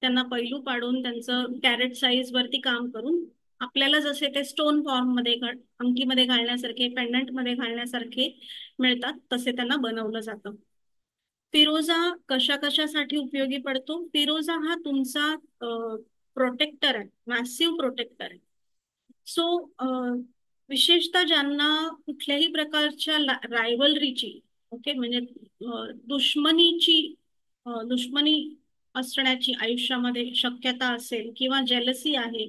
त्यांना पैलू पाडून त्यांचं कॅरेट साईज वरती काम करून आपल्याला जसे ते स्टोन फॉर्म मध्ये अंगठीमध्ये घालण्यासारखे पेंडंट मध्ये घालण्यासारखे मिळतात तसे त्यांना बनवलं जातं. फिरोजा कशा कशासाठी उपयोगी पडतो? फिरोजा हा तुमचा प्रोटेक्टर आहे, मॅसिव्ह प्रोटेक्टर आहे. सो विशेषतः ज्यांना कुठल्याही प्रकारच्या रायव्हलरीची, ओके म्हणजे दुश्मनीची दुश्मनी असण्याची आयुष्यामध्ये शक्यता असेल किंवा जेलसी आहे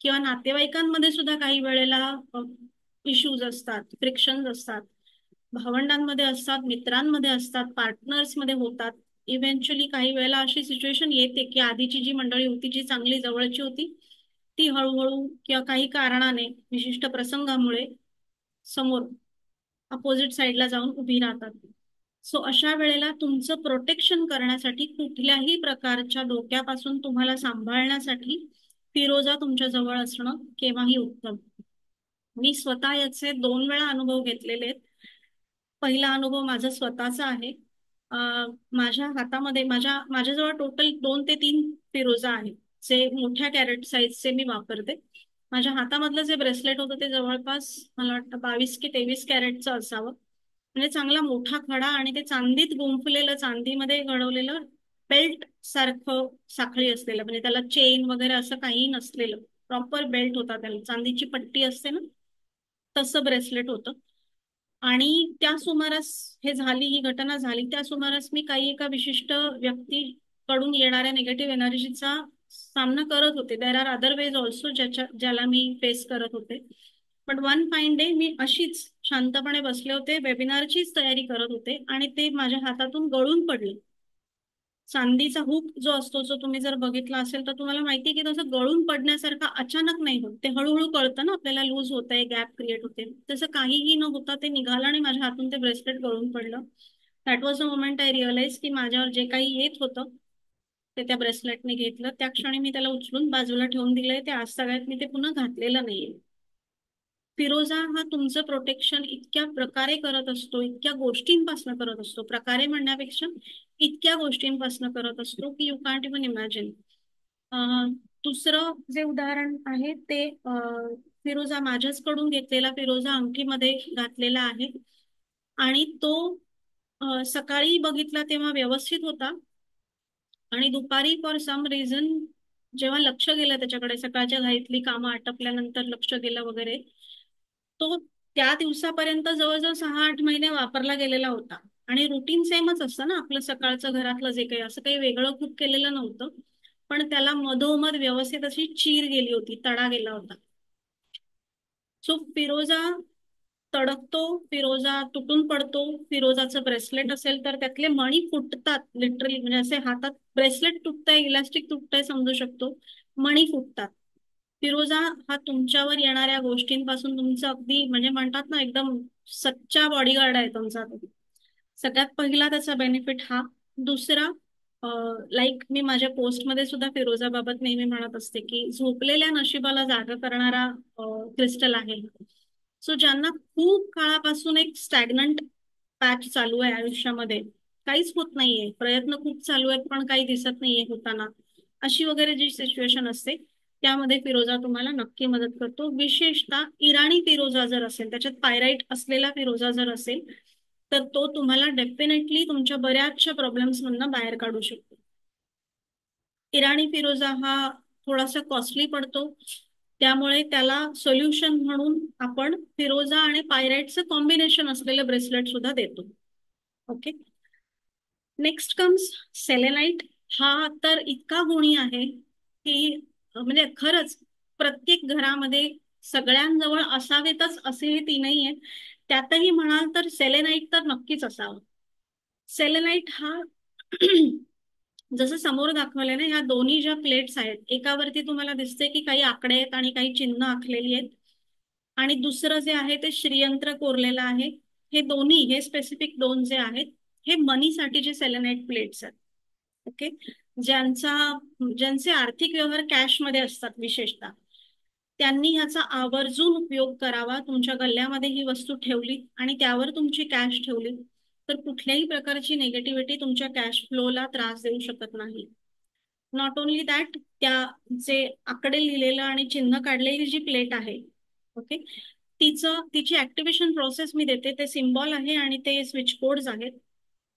किंवा नातेवाईकांमध्ये सुद्धा काही वेळेला इश्यूज असतात, फ्रिक्शन्स असतात, भावंडांमध्ये असतात, मित्रांमध्ये असतात, पार्टनर्स मध्ये होतात. इव्हेंच्युअली काही वेळेला अशी सिच्युएशन येते की आधीची जी मंडळी होती जी चांगली जवळची होती ती हळूहळू किंवा काही कारणाने विशिष्ट प्रसंगामुळे समोर अपोजिट साईडला जाऊन उभी राहतात. सो अशा वेळेला तुमचं प्रोटेक्शन करण्यासाठी कुठल्याही प्रकारच्या धोक्यापासून तुम्हाला सांभाळण्यासाठी फिरोजा तुमच्या जवळ असणं केव्हाही उत्तम. मी स्वतः याचे 2 वेळा अनुभव घेतलेले आहेत. पहिला अनुभव माझा स्वतःचा आहे. माझ्या हातामध्ये माझ्याजवळ टोटल 2 ते 3 फिरोजा आहेत जे मोठ्या कॅरेट साईजचे मी वापरते. माझ्या हातामधलं जे ब्रेसलेट होतं ते जवळपास मला वाटतं 22 की 23 कॅरेटचं असावं. म्हणजे चांगला मोठा खडा आणि ते चांदीत गुंफलेलं, चांदीमध्ये घडवलेलं बेल्ट सारखं साखळी असलेलं, म्हणजे त्याला चेन वगैरे असं काही नसलेलं प्रॉपर बेल्ट होता. त्याला चांदीची पट्टी असते ना तसं ब्रेसलेट होतं. आणि त्या सुमारास हे झाली, ही घटना झाली त्या सुमारास मी काही एका विशिष्ट व्यक्तीकडून येणाऱ्या निगेटिव्ह एनर्जीचा सामना करत होते. There are other ways also ज्याला मी फेस करत होते. पण वन फाईन डे मी अशीच शांतपणे बसले होते, वेबिनारचीच तयारी करत होते आणि ते माझ्या हातातून गळून पडले. चांदीचा हुक जो असतो जो तुम्ही जर बघितला असेल तर तुम्हाला माहिती की तसं गळून पडण्यासारखं अचानक नाही होत. ते हळूहळू कळतं ना आपल्याला, लूज होत आहे, गॅप क्रिएट होते. तसं काहीही न होता ते निघालं आणि माझ्या हातून ते ब्रेसलेट गळून पडलं. That was a moment I realise की माझ्यावर जे काही येत होतं ते त्या ब्रेसलेटने घेतलं. त्या क्षणी मी त्याला उचलून बाजूला ठेवून दिलंय. ते आज सगळ्यात मी ते पुन्हा घातलेलं नाहीये. फिरोजा हा तुमचं प्रोटेक्शन इतक्या प्रकारे करत असतो, इतक्या गोष्टींपासून करत असतो, प्रकारे म्हणण्यापेक्षा इतक्या गोष्टींपासून करत असतो की यू कांट इव्हन इमॅजिन. दुसरं जे उदाहरण आहे ते फिरोजा माझ्याचकडून घेतलेला फिरोजा अंगठीमध्ये घातलेला आहे आणि तो सकाळी बघितला तेव्हा व्यवस्थित होता आणि दुपारी फॉर सम रिझन जेव्हा लक्ष गेलं त्याच्याकडे, सकाळच्या घाईतली कामं आटपल्यानंतर लक्ष गेलं वगैरे, तो त्या दिवसापर्यंत जवळजवळ 6-8 महिने वापरला गेलेला होता. आणि रुटीन सेमच असतं ना आपलं, सकाळचं घरातलं जे काही, असं काही वेगळं खूप केलेलं नव्हतं. पण त्याला मधोमध व्यवस्थित अशी चीर गेली होती, तडा गेला होता. सो फिरोजा तडकतो, फिरोजा तुटून पडतो. फिरोजाचं ब्रेसलेट असेल तर त्यातले मणी फुटतात लिटरली, म्हणजे असे हातात ब्रेसलेट तुटतंय, इलास्टिक तुटतंय समजू शकतो, मणी फुटतात. फिरोजा हा तुमच्यावर येणाऱ्या गोष्टींपासून तुमचं अगदी म्हणजे म्हणतात ना एकदम सच्चा बॉडीगार्ड आहे तुमचा तो. सगळ्यात पहिला त्याचा बेनिफिट हा. दुसरा, लाईक मी माझ्या पोस्टमध्ये सुद्धा फिरोजाबाबत नेहमी म्हणत असते की झोपलेल्या नशिबाला जागा करणारा क्रिस्टल आहे. सो ज्यांना खूप काळापासून एक स्टॅग्नंट पॅच चालू आहे आयुष्यामध्ये, काहीच होत नाहीये, प्रयत्न खूप चालू आहेत पण काही दिसत नाहीये होताना, अशी वगैरे जी सिच्युएशन असते त्यामध्ये फिरोजा तुम्हाला नक्की मदत करतो. विशेषतः इराणी फिरोजा जर असेल, त्याच्यात पायराईट असलेला फिरोजा जर असेल तर तो तुम्हाला डेफिनेटली तुमच्या बऱ्याचशा प्रॉब्लेम्स मधनं बाहेर काढू शकतो. इराणी फिरोजा हा थोडासा कॉस्टली पडतो. त्यामुळे त्याला सोल्युशन म्हणून आपण फिरोजा आणि पायराइटचं कॉम्बिनेशन असलेलं ब्रेसलेट सुद्धा देतो. ओके. Next comes selenite. हा तर इतका गुणी आहे की म्हणजे खरंच प्रत्येक घरामध्ये सगळ्यांजवळ असावेतच असे ती नाहीये. त्यातही म्हणाल तर सेलेनाइट तर नक्कीच असावं. सेलेनाइट हा जसं समोर दाखवलंय ना, ह्या दोन्ही ज्या प्लेट्स आहेत, एकावरती तुम्हाला दिसते की काही आकडे आहेत आणि काही चिन्ह आखलेली आहेत, आणि दुसरं जे आहे ते श्रीयंत्र कोरलेलं आहे. हे दोन्ही, हे स्पेसिफिक दोन जे आहेत, हे मनीसाठीचे सेलेनाइट प्लेट्स आहेत. ओके. ज्यांचा ज्यांचे आर्थिक व्यवहार कॅश मध्ये असतात विशेषतः, त्यांनी ह्याचा आवर्जून उपयोग करावा. तुमच्या गल्ल्यामध्ये ही वस्तू ठेवली आणि त्यावर तुमची कॅश ठेवली तर कुठल्याही प्रकारची निगेटिव्हिटी तुमच्या कॅश फ्लोला त्रास देऊ शकत नाही. नॉट ओनली दॅट, त्या जे आकडे लिहिलेलं आणि चिन्ह काढलेली जी प्लेट आहे, ओके, तिची ऍक्टिव्हेशन प्रोसेस मी देते. ते सिम्बॉल आहे आणि ते स्विच कोड्स आहेत.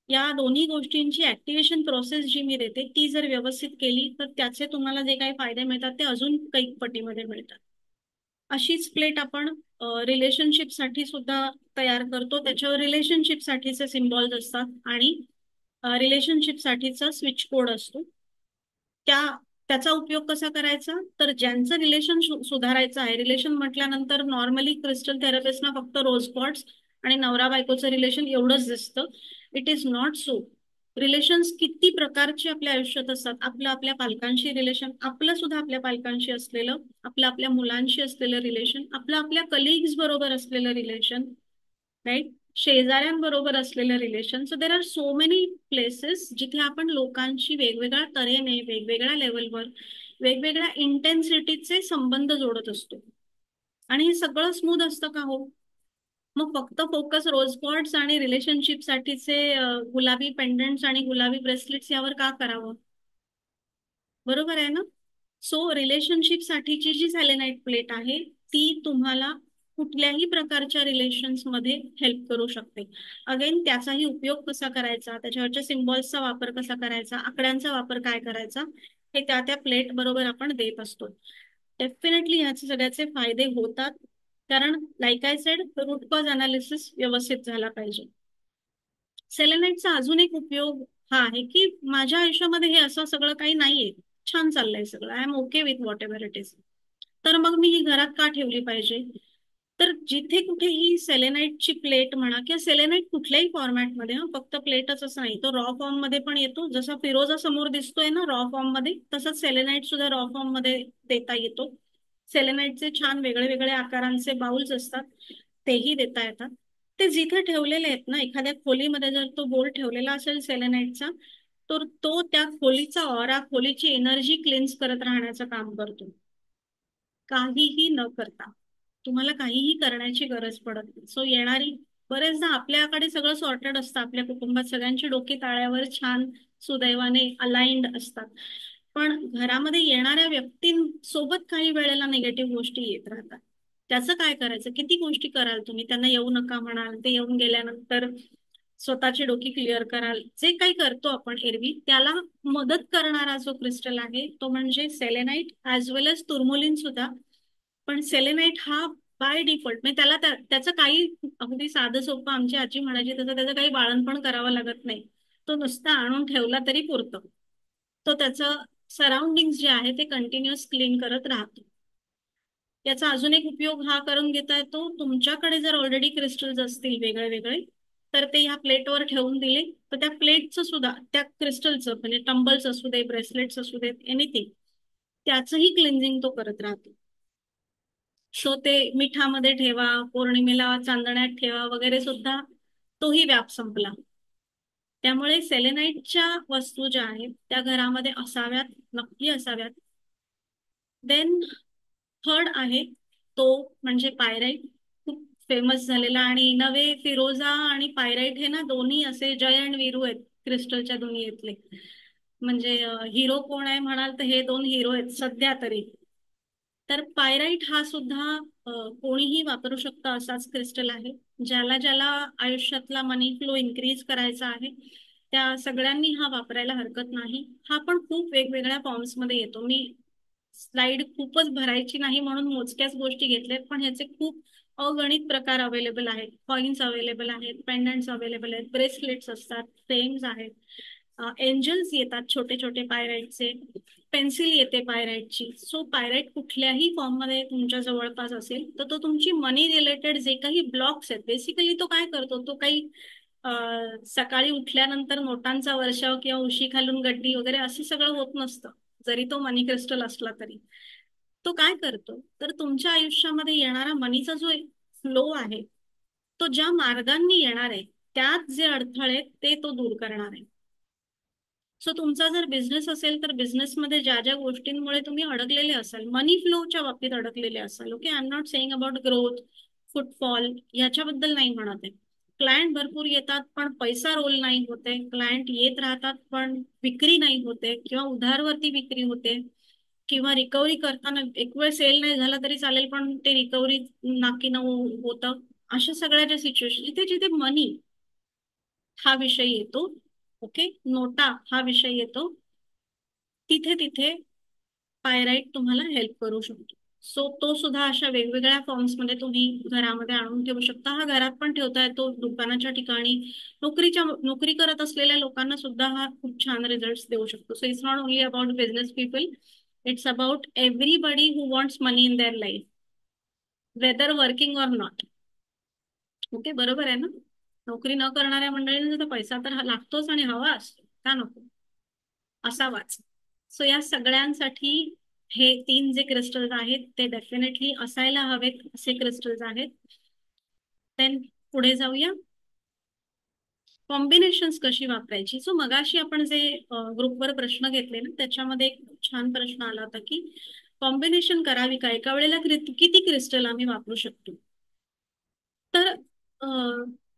या दोन्ही गोष्टींची ऍक्टिव्हेशन प्रोसेस जी मी देते ती जर व्यवस्थित केली तर त्याचे तुम्हाला जे काही फायदे मिळतात ते अजून काही पटीमध्ये मिळतात. अशीच प्लेट आपण रिलेशनशिप साठी सुद्धा तयार करतो. त्याच्यावर रिलेशनशिप साठीचे सिम्बॉल्स असतात आणि रिलेशनशिप साठीचा स्विच कोड असतो. त्या त्याचा उपयोग कसा करायचा, तर ज्यांचं रिलेशन सुधारायचं आहे, रिलेशन म्हटल्यानंतर नॉर्मली क्रिस्टल थेरपिस्टना फक्त रोज कॉर्ड्स आणि नवरा बायकोचं रिलेशन एवढंच दिसतं. It is not so. Relations किती प्रकारचे आपल्या आयुष्यात असतात. आपलं आपल्या पालकांशी रिलेशन, आपलं सुद्धा आपल्या पालकांशी असलेलं, आपलं आपल्या मुलांशी असलेलं रिलेशन, आपलं आपल्या कलिग्स बरोबर असलेलं रिलेशन, राईट, शेजाऱ्यांबरोबर असलेलं relation. So there are so many places जिथे आपण लोकांशी वेगवेगळ्या तऱ्हेने, वेगवेगळ्या लेवलवर, वेगवेगळ्या इंटेन्सिटीचे संबंध जोडत असतो. आणि हे सगळं स्मूथ असतं का हो? मग फक्त फोकस रोज कॉर्ड्स आणि रिलेशनशिप साठीचे गुलाबी पेंडंट्स आणि गुलाबी ब्रेसलेट्स यावर का करावं? बरोबर आहे ना? सो रिलेशनशिप साठीची जी सेलेनाइट प्लेट आहे ती तुम्हाला कुठल्याही प्रकारच्या रिलेशन्स मध्ये हेल्प करू शकते. अगेन त्याचाही उपयोग कसा करायचा, त्याच्यावरच्या सिम्बॉल्सचा वापर कसा करायचा, आकड्यांचा वापर काय करायचा, हे त्या त्या प्लेट बरोबर आपण देत असतो. डेफिनेटली ह्याचे सगळ्याचे फायदे होतात, कारण like I said, root cause analysis व्यवस्थित झाला पाहिजे. सेलेनाइटचा अजून एक उपयोग हा आहे की माझ्या आयुष्यामध्ये हे असं सगळं काही नाहीये, छान चाललंय सगळं, I am okay with whatever it is, तर मग मी ही घरात का ठेवली पाहिजे? तर जिथे कुठेही सेलेनाइटची प्लेट म्हणा, किंवा सेलेनाइट कुठल्याही फॉर्मॅटमध्ये, फक्त प्लेटच असं नाही, तो रॉ फॉर्म मध्ये पण येतो. जसा फिरोजा समोर दिसतोय ना रॉ फॉर्म मध्ये, तसंच सेलेनाइट सुद्धा रॉ फॉर्म मध्ये देता येतो. सेलेनाइटचे छान वेगळे वेगळे आकारांचे बाउल्स असतात, तेही देता येतात. ते जिथे ठेवलेले आहेत ना, एखाद्या खोलीमध्ये जर तो बोल ठेवलेला असेल सेलेनाइटचा, तर तो त्या खोलीचा ऑरा, खोलीची एनर्जी क्लिन्स करत राहण्याचं काम करतो. काहीही न करता तुम्हाला काहीही करण्याची गरज पडत नाही. सो येणारी, बरेचदा आपल्याकडे सगळं सॉर्टेड असतं, आपल्या कुटुंबात सगळ्यांची डोकी ताळ्यावर छान सुदैवाने अलाइंड असतात, पण घरामध्ये येणाऱ्या व्यक्तींसोबत काही वेळेला निगेटिव्ह गोष्टी येत राहतात. त्याचं काय करायचं? किती गोष्टी कराल तुम्ही? त्यांना येऊ नका म्हणाल, ते येऊन गेल्यानंतर स्वतःची डोकी क्लिअर कराल, जे काही करतो आपण एरवी, त्याला मदत करणारा जो क्रिस्टल आहे तो म्हणजे सेलेनाइट, ऍज वेल एज तुर्मोलिन सुद्धा. पण सेलेनाइट हा बाय डिफॉल्ट, म्हणजे त्याला त्याचं काही, अगदी साधं सोपं आमची आजी म्हणायची तसं, त्याचं काही बाळणपण करावं लागत नाही. तो नुसता आणून ठेवला तरी पुरतं. तो त्याचं सराउंडिंग जे आहे ते कंटिन्युअस क्लीन करत राहतो. याचा अजून एक उपयोग हा करून घेता येतो, तुमच्याकडे जर ऑलरेडी क्रिस्टल्स असतील वेगळे वेगळे, तर ते ह्या प्लेटवर ठेवून दिले तर त्या प्लेटचं सुद्धा, त्या क्रिस्टलचं म्हणजे टंबल्स असू दे, ब्रेसलेट्स असू देत, एनिथिंग, त्याचंही क्लिन्झिंग तो करत राहतो. सो ते मिठामध्ये ठेवा, पौर्णिमेला चांदण्यात ठेवा वगैरे सुद्धा तोही व्याप संपला. त्यामुळे सेलेनाइटच्या वस्तू ज्या आहेत त्या घरामध्ये असाव्यात, नक्की असाव्यात. देन थर्ड आहे तो म्हणजे पायराइट, खूप फेमस झालेला आणि नवे फिरोजा आणि पायराइट हे ना दोन्ही असे जय आणि वीरू आहेत क्रिस्टलच्या दुनियेतले. म्हणजे हिरो कोण आहे म्हणाल तर हे दोन हिरो आहेत सध्या तरी. तर पायराइट हा सुद्धा कोणीही वापरू शकतं असाच क्रिस्टल आहे. ज्याला ज्याला आयुष्यातला मनी फ्लो इन्क्रीज करायचा आहे त्या सगळ्यांनी हा वापरायला हरकत नाही. हा पण खूप वेगवेगळ्या फॉर्म्स मध्ये येतो. मी स्लाइड खूपच भरायची नाही म्हणून मोजक्याच गोष्टी घेतल्यात, पण ह्याचे खूप अगणित प्रकार अवेलेबल आहेत. कॉइन्स अवेलेबल आहेत, पेंडंट्स अवेलेबल आहेत, ब्रेसलेट्स असतात, फ्रेम्स आहेत, एंजल्स येतात छोटे छोटे पायराईटचे, पेन्सिल येते पायराईटची. सो पायराईट कुठल्याही फॉर्म मध्ये तुमच्या जवळपास असेल तर तो तुमची मनी रिलेटेड जे काही ब्लॉक्स आहेत, बेसिकली तो काय करतो, तो काही सकाळी उठल्यानंतर नोटांचा वर्षाव किंवा उशी खालून गड्डी वगैरे असं सगळं होत नसतं, जरी तो मनी क्रिस्टल असला तरी. तो काय करतो तर तुमच्या आयुष्यामध्ये येणारा मनीचा जो फ्लो आहे तो ज्या मार्गांनी येणार आहे त्यात जे अडथळे आहेत, ते तो दूर करणार आहे. सो तुमचा जर बिझनेस असेल तर बिझनेसमध्ये ज्या ज्या गोष्टींमुळे तुम्ही अडकलेले असाल, मनी फ्लोच्या बाबतीत अडकलेले असाल, okay, I am not saying about growth, footfall याच्याबद्दल नाही म्हणत आहे. क्लायंट भरपूर येतात पण पैसा रोल नाही होते, क्लायंट येत राहतात पण विक्री नाही होते, किंवा उधारवरती विक्री होते, किंवा रिकव्हरी करताना एक वेळ सेल नाही झाला तरी चालेल पण ते रिकव्हरी नाकी नऊ होतं. अशा सगळ्या ज्या सिच्युएशन जिथे जिथे मनी हा विषय येतो, ओके, नोटा हा विषय येतो, तिथे तिथे पायराईट तुम्हाला हेल्प करू शकतो. सो तो सुद्धा अशा वेगवेगळ्या फॉर्म्स मध्ये तुम्ही घरामध्ये आणून ठेवू शकता. हा घरात पण ठेवता येतो, दुकानाच्या ठिकाणी, नोकरी करत असलेल्या लोकांना सुद्धा हा खूप छान रिझल्ट देऊ शकतो. So it's not only about business people, it's about everybody who wants money in their life, whether working or not. Okay, बरोबर आहे ना? नोकरी न करणाऱ्या मंडळींना तर पैसा तर लागतोच आणि हवा असतो, का नको, असावाच. सो या सगळ्यांसाठी हे तीन जे क्रिस्टल्स आहेत ते डेफिनेटली असायला हवेत असे क्रिस्टल्स आहेत. देन पुढे जाऊया, कॉम्बिनेशन्स कशी वापरायची. सो मगाशी आपण जे ग्रुपवर प्रश्न घेतले ना त्याच्यामध्ये एक छान प्रश्न आला होता की कॉम्बिनेशन करावी का, एका वेळेला किती क्रिस्टल आम्ही वापरू शकतो. तर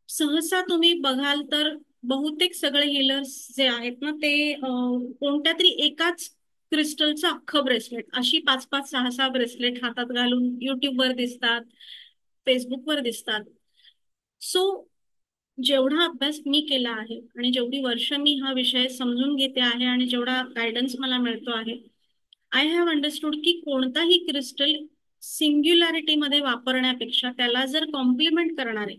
सहसा तुम्ही बघाल तर बहुतेक सगळे हिलर्स जे आहेत ना ते कोणत्या तरी एकाच क्रिस्टलचं अख्खं ब्रेसलेट, अशी पाच पाच सहा सहा ब्रेसलेट हातात घालून युट्यूबवर दिसतात, फेसबुकवर दिसतात. सो जेवढा अभ्यास मी केला आहे आणि जेवढी वर्ष मी हा विषय समजून घेते आहे आणि जेवढा गायडन्स मला मिळतो आहे, आय हॅव अंडरस्टूड की कोणताही क्रिस्टल सिंग्युलॅरिटी मध्ये वापरण्यापेक्षा त्याला जर कॉम्प्लिमेंट करणारे,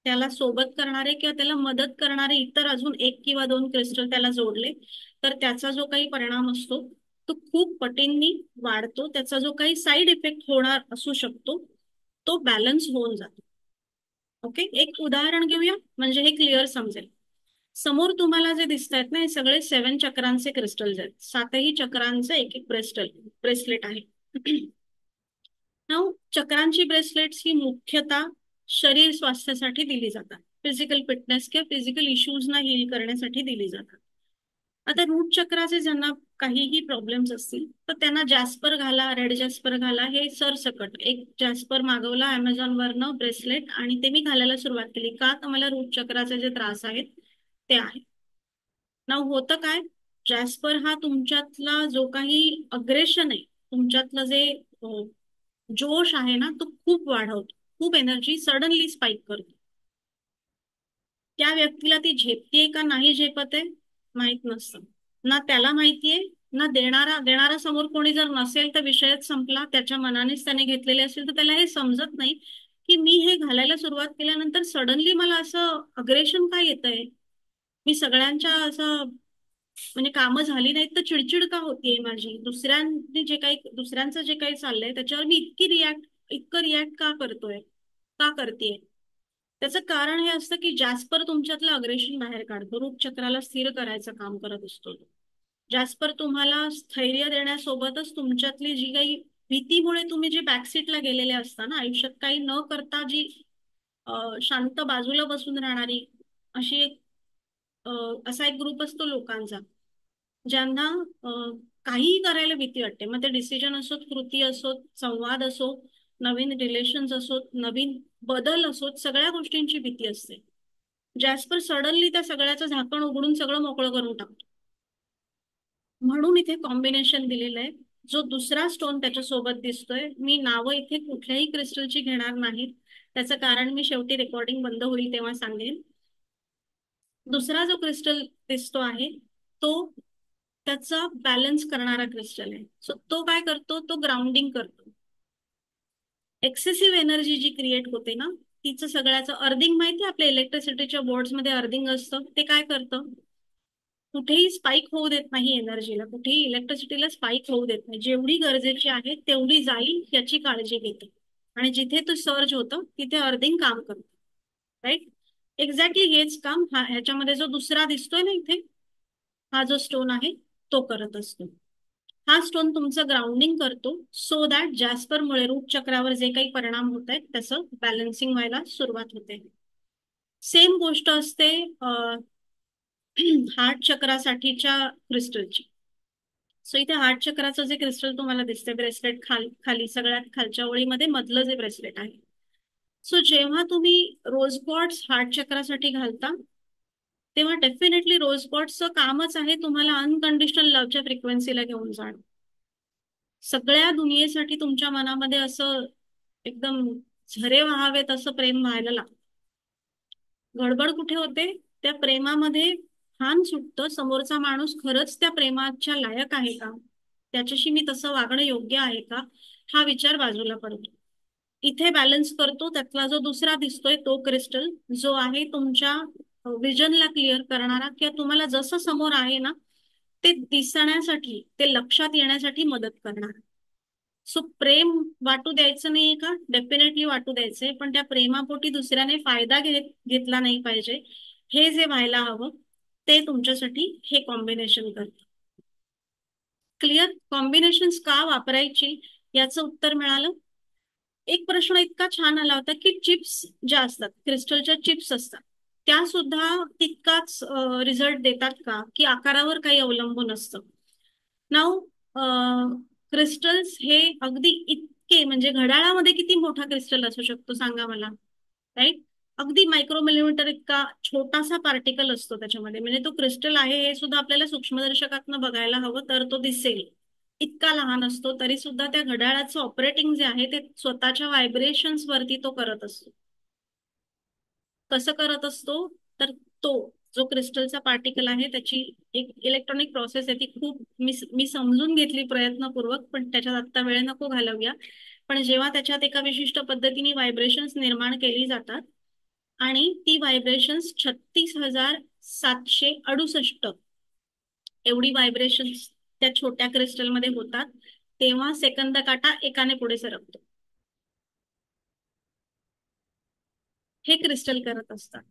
त्याला सोबत करणारे किंवा त्याला मदत करणारे इतर अजून एक किंवा दोन क्रिस्टल त्याला जोडले तर त्याचा जो काही परिणाम असतो तो खूप पटींनी वाढतो. त्याचा जो काही साईड इफेक्ट होणार असू शकतो तो बॅलन्स होऊन जातो. ओके, एक उदाहरण घेऊया म्हणजे हे क्लिअर समजेल. समोर तुम्हाला जे दिसत आहेत ना हे सगळे 7 चक्रांचे क्रिस्टल्स आहेत, 7ही चक्रांचे एक एक ब्रेसलेट आहे. नाऊ चक्रांची ब्रेसलेट्स ही मुख्यतः शरीर स्वास्थ्यासाठी दिली जातात, फिजिकल फिटनेस किंवा फिजिकल इश्यूजना हील करण्यासाठी दिली जातात. आता रूट चक्राचे ज्यांना काहीही प्रॉब्लेम्स असतील तर त्यांना जॅस्पर घाला, रेड जॅस्पर घाला, हे सरसकट एक जॅस्पर मागवला अमेझॉन वरनं ब्रेसलेट आणि ते मी घालायला सुरुवात केली. का तर मला रूट चक्राचे जे त्रास आहेत ते आहेत. ना होतं काय, जॅस्पर हा तुमच्यातला जो काही अग्रेशन आहे, तुमच्यातलं जे जोश आहे ना तो खूप वाढवतो, खूप एनर्जी सडनली स्पाइक करतो. त्या व्यक्तीला ती झेपतीये का नाही झेपत आहे माहित नसतं, ना त्याला माहितीये ना देणारा समोर कोणी जर नसेल तर विषयच संपला, त्याच्या मनानेच त्याने घेतलेले असेल तर त्याला हे समजत नाही की मी हे घालायला सुरुवात केल्यानंतर सडनली मला असं अग्रेशन काय येतंय, मी सगळ्यांच्या असं म्हणजे कामं झाली नाहीत तर चिडचिड का होतीये माझी, दुसऱ्यांचं जे काही चाललंय त्याच्यावर मी इतकं रिॲक्ट का करतोय, का करतेय. त्याचं कारण हे असतं की जॅस्पर तुमच्यातलं अग्रेशन बाहेर काढतो, रूट चक्राला स्थिर करायचं काम करत असतो. जॅस्पर तुम्हाला स्थैर्य देण्यासोबतच तुमच्यातली जी काही भीतीमुळे तुम्ही जे बॅकसीटला गेलेले असता ना आयुष्यात, काही न करता जी शांत बाजूला बसून राहणारी अशी एक असा एक ग्रुप असतो लोकांचा ज्यांना काहीही करायला भीती वाटते, मग ते डिसिजन असोत, कृती असोत, संवाद असो, नवीन रिलेशन्स असोत, नवीन बदल असोत, सगळ्या गोष्टींची भीती असते. जॅस्पर सडनली त्या सगळ्याचं झाकण उघडून सगळं मोकळं करून टाकतो. म्हणून इथे कॉम्बिनेशन दिलेलं आहे. जो दुसरा स्टोन त्याच्या सोबत दिसतोय, मी नावं इथे कुठल्याही क्रिस्टलची घेणार नाही, त्याचं कारण मी शेवटी रेकॉर्डिंग बंद होईल तेव्हा सांगेन. दुसरा जो क्रिस्टल दिसतो आहे तो त्याचा बॅलन्स करणारा क्रिस्टल आहे. सो तो काय करतो, तो ग्राउंडिंग करतो. एक्सेसिव्ह एनर्जी जी क्रिएट होते ना, तिचं सगळ्याचं अर्थिंग माहिती, आपल्या इलेक्ट्रिसिटीच्या बोर्ड्समध्ये अर्थिंग असतं, ते काय करतं, कुठेही स्पाइक होऊ देत नाही एनर्जीला, कुठेही इलेक्ट्रिसिटीला स्पाइक होऊ देत नाही. जेवढी गरजेची आहे तेवढी जाईल याची काळजी घेते. आणि जिथे तो सर्ज होतं तिथे अर्थिंग काम करतं. राईट. एक्झॅक्टली हेच काम ह्याच्यामध्ये जो दुसरा दिसतोय ना इथे, हा जो स्टोन आहे तो करत असतो. हा स्टोन तुमचं ग्राउंडिंग करतो, सो दॅट जॅस्परमुळे रूट चक्रावर जे काही परिणाम होत आहेत त्याचं बॅलन्सिंग व्हायला सुरुवात होते. सेम गोष्ट असते हार्ट चक्रासाठीच्या क्रिस्टलची. सो इथे हार्ट चक्राचं जे क्रिस्टल तुम्हाला दिसतंय ब्रेसलेट खाली सगळ्यात खालच्या ओळीमध्ये मधलं जे ब्रेसलेट आहे, सो जेव्हा तुम्ही रोज क्वार्ट्स हार्ट चक्रासाठी घालता, तेव्हा डेफिनेटली रोज क्वार्ट्सचं कामच आहे तुम्हाला अनकंडिशनल लव्हच्या फ्रिक्वेन्सीला घेऊन जाणं. सगळ्या दुनियेसाठी तुमच्या मनामध्ये असं एकदम झरे व्हावेत असं प्रेम व्हायला लागतं. गडबड कुठे होते, त्या प्रेमामध्ये भान सुटतं, समोरचा माणूस खरंच त्या प्रेमाच्या लायक आहे का, त्याच्याशी मी तसं वागणं योग्य आहे का, हा विचार बाजूला पडतो. इथे बॅलन्स करतो त्यातला जो दुसरा दिसतोय तो क्रिस्टल, जो आहे तुमच्या विजनला क्लिअर करणारा, किंवा तुम्हाला जसं समोर आहे ना ते दिसण्यासाठी, ते लक्षात येण्यासाठी मदत करणार. सो प्रेम वाटू द्यायचं नाहीये का, डेफिनेटली वाटू द्यायचंय, पण त्या प्रेमापोटी दुसऱ्याने फायदा घेतला नाही पाहिजे. हे जे व्हायला हवं ते तुमच्यासाठी हे कॉम्बिनेशन करतं. क्लिअर. कॉम्बिनेशन्स का वापरायची याचं उत्तर मिळालं. एक प्रश्न इतका छान आला होता की चिप्स ज्या असतात, क्रिस्टलच्या चिप्स असतात, त्या सुद्धा तितकाच रिझल्ट देतात का, की आकारावर काही अवलंबून असतं. नाव क्रिस्टल्स हे अगदी इतके, म्हणजे घड्याळामध्ये किती मोठा क्रिस्टल असू शकतो सांगा मला. राईट. अगदी मायक्रो मिलीमीटर इतका छोटासा पार्टिकल असतो त्याच्यामध्ये, म्हणजे तो क्रिस्टल आहे हे सुद्धा आपल्याला सूक्ष्मदर्शकातनं बघायला हवं तर तो दिसेल, इतका लहान असतो. तरी सुद्धा त्या घड्याळाचं ऑपरेटिंग जे आहे ते स्वतःच्या व्हायब्रेशन्स वरती तो करत असतो. कसं करत असतो, तर तो जो क्रिस्टलचा पार्टिकल आहे त्याची एक इलेक्ट्रॉनिक प्रोसेस आहे, ती खूप मी समजून घेतली प्रयत्नपूर्वक, पण त्याच्यात आता वेळ नको घालवूया. पण जेव्हा त्याच्यात एका विशिष्ट पद्धतीने व्हायब्रेशन्स निर्माण केली जातात आणि ती व्हायब्रेशन्स 36,768 एवढी व्हायब्रेशन्स त्या छोट्या क्रिस्टलमध्ये होतात, तेव्हा सेकंद काटा एकाने पुढे सरकतो. हे क्रिस्टल करत असतात.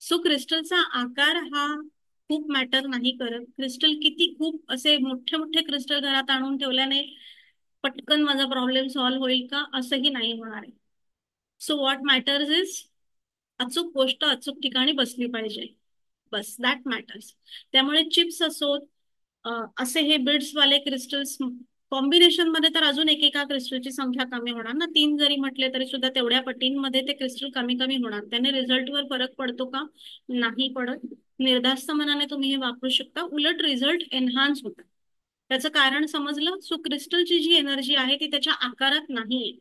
सो क्रिस्टलचा आकार हा खूप मॅटर नाही करत. क्रिस्टल किती खूप असे मोठे मोठे क्रिस्टल घरात आणून ठेवल्याने पटकन माझा प्रॉब्लेम सॉल्व्ह होईल का, असंही नाही होणार आहे. सो व्हॉट मॅटर्स इज अचूक गोष्ट अचूक ठिकाणी बसली पाहिजे, बस दॅट मॅटर्स. त्यामुळे चिप्स असोत, असे हे बिड्स वाले क्रिस्टल्स कॉम्बिनेशन मध्ये तर अजून एकेका क्रिस्टलची संख्या कमी होणार ना, 3 जरी म्हटले तरी सुद्धा तेवढ्या पटींमध्ये ते क्रिस्टल कमी कमी होणार. त्याने रिझल्टवर फरक पडतो का, नाही पडत. निर्धास्त मनाने तुम्ही हे वापरू शकता, उलट रिझल्ट एनहान्स होतात. त्याचं कारण समजलं. सो क्रिस्टलची जी एनर्जी आहे ती त्याच्या आकारात नाहीये.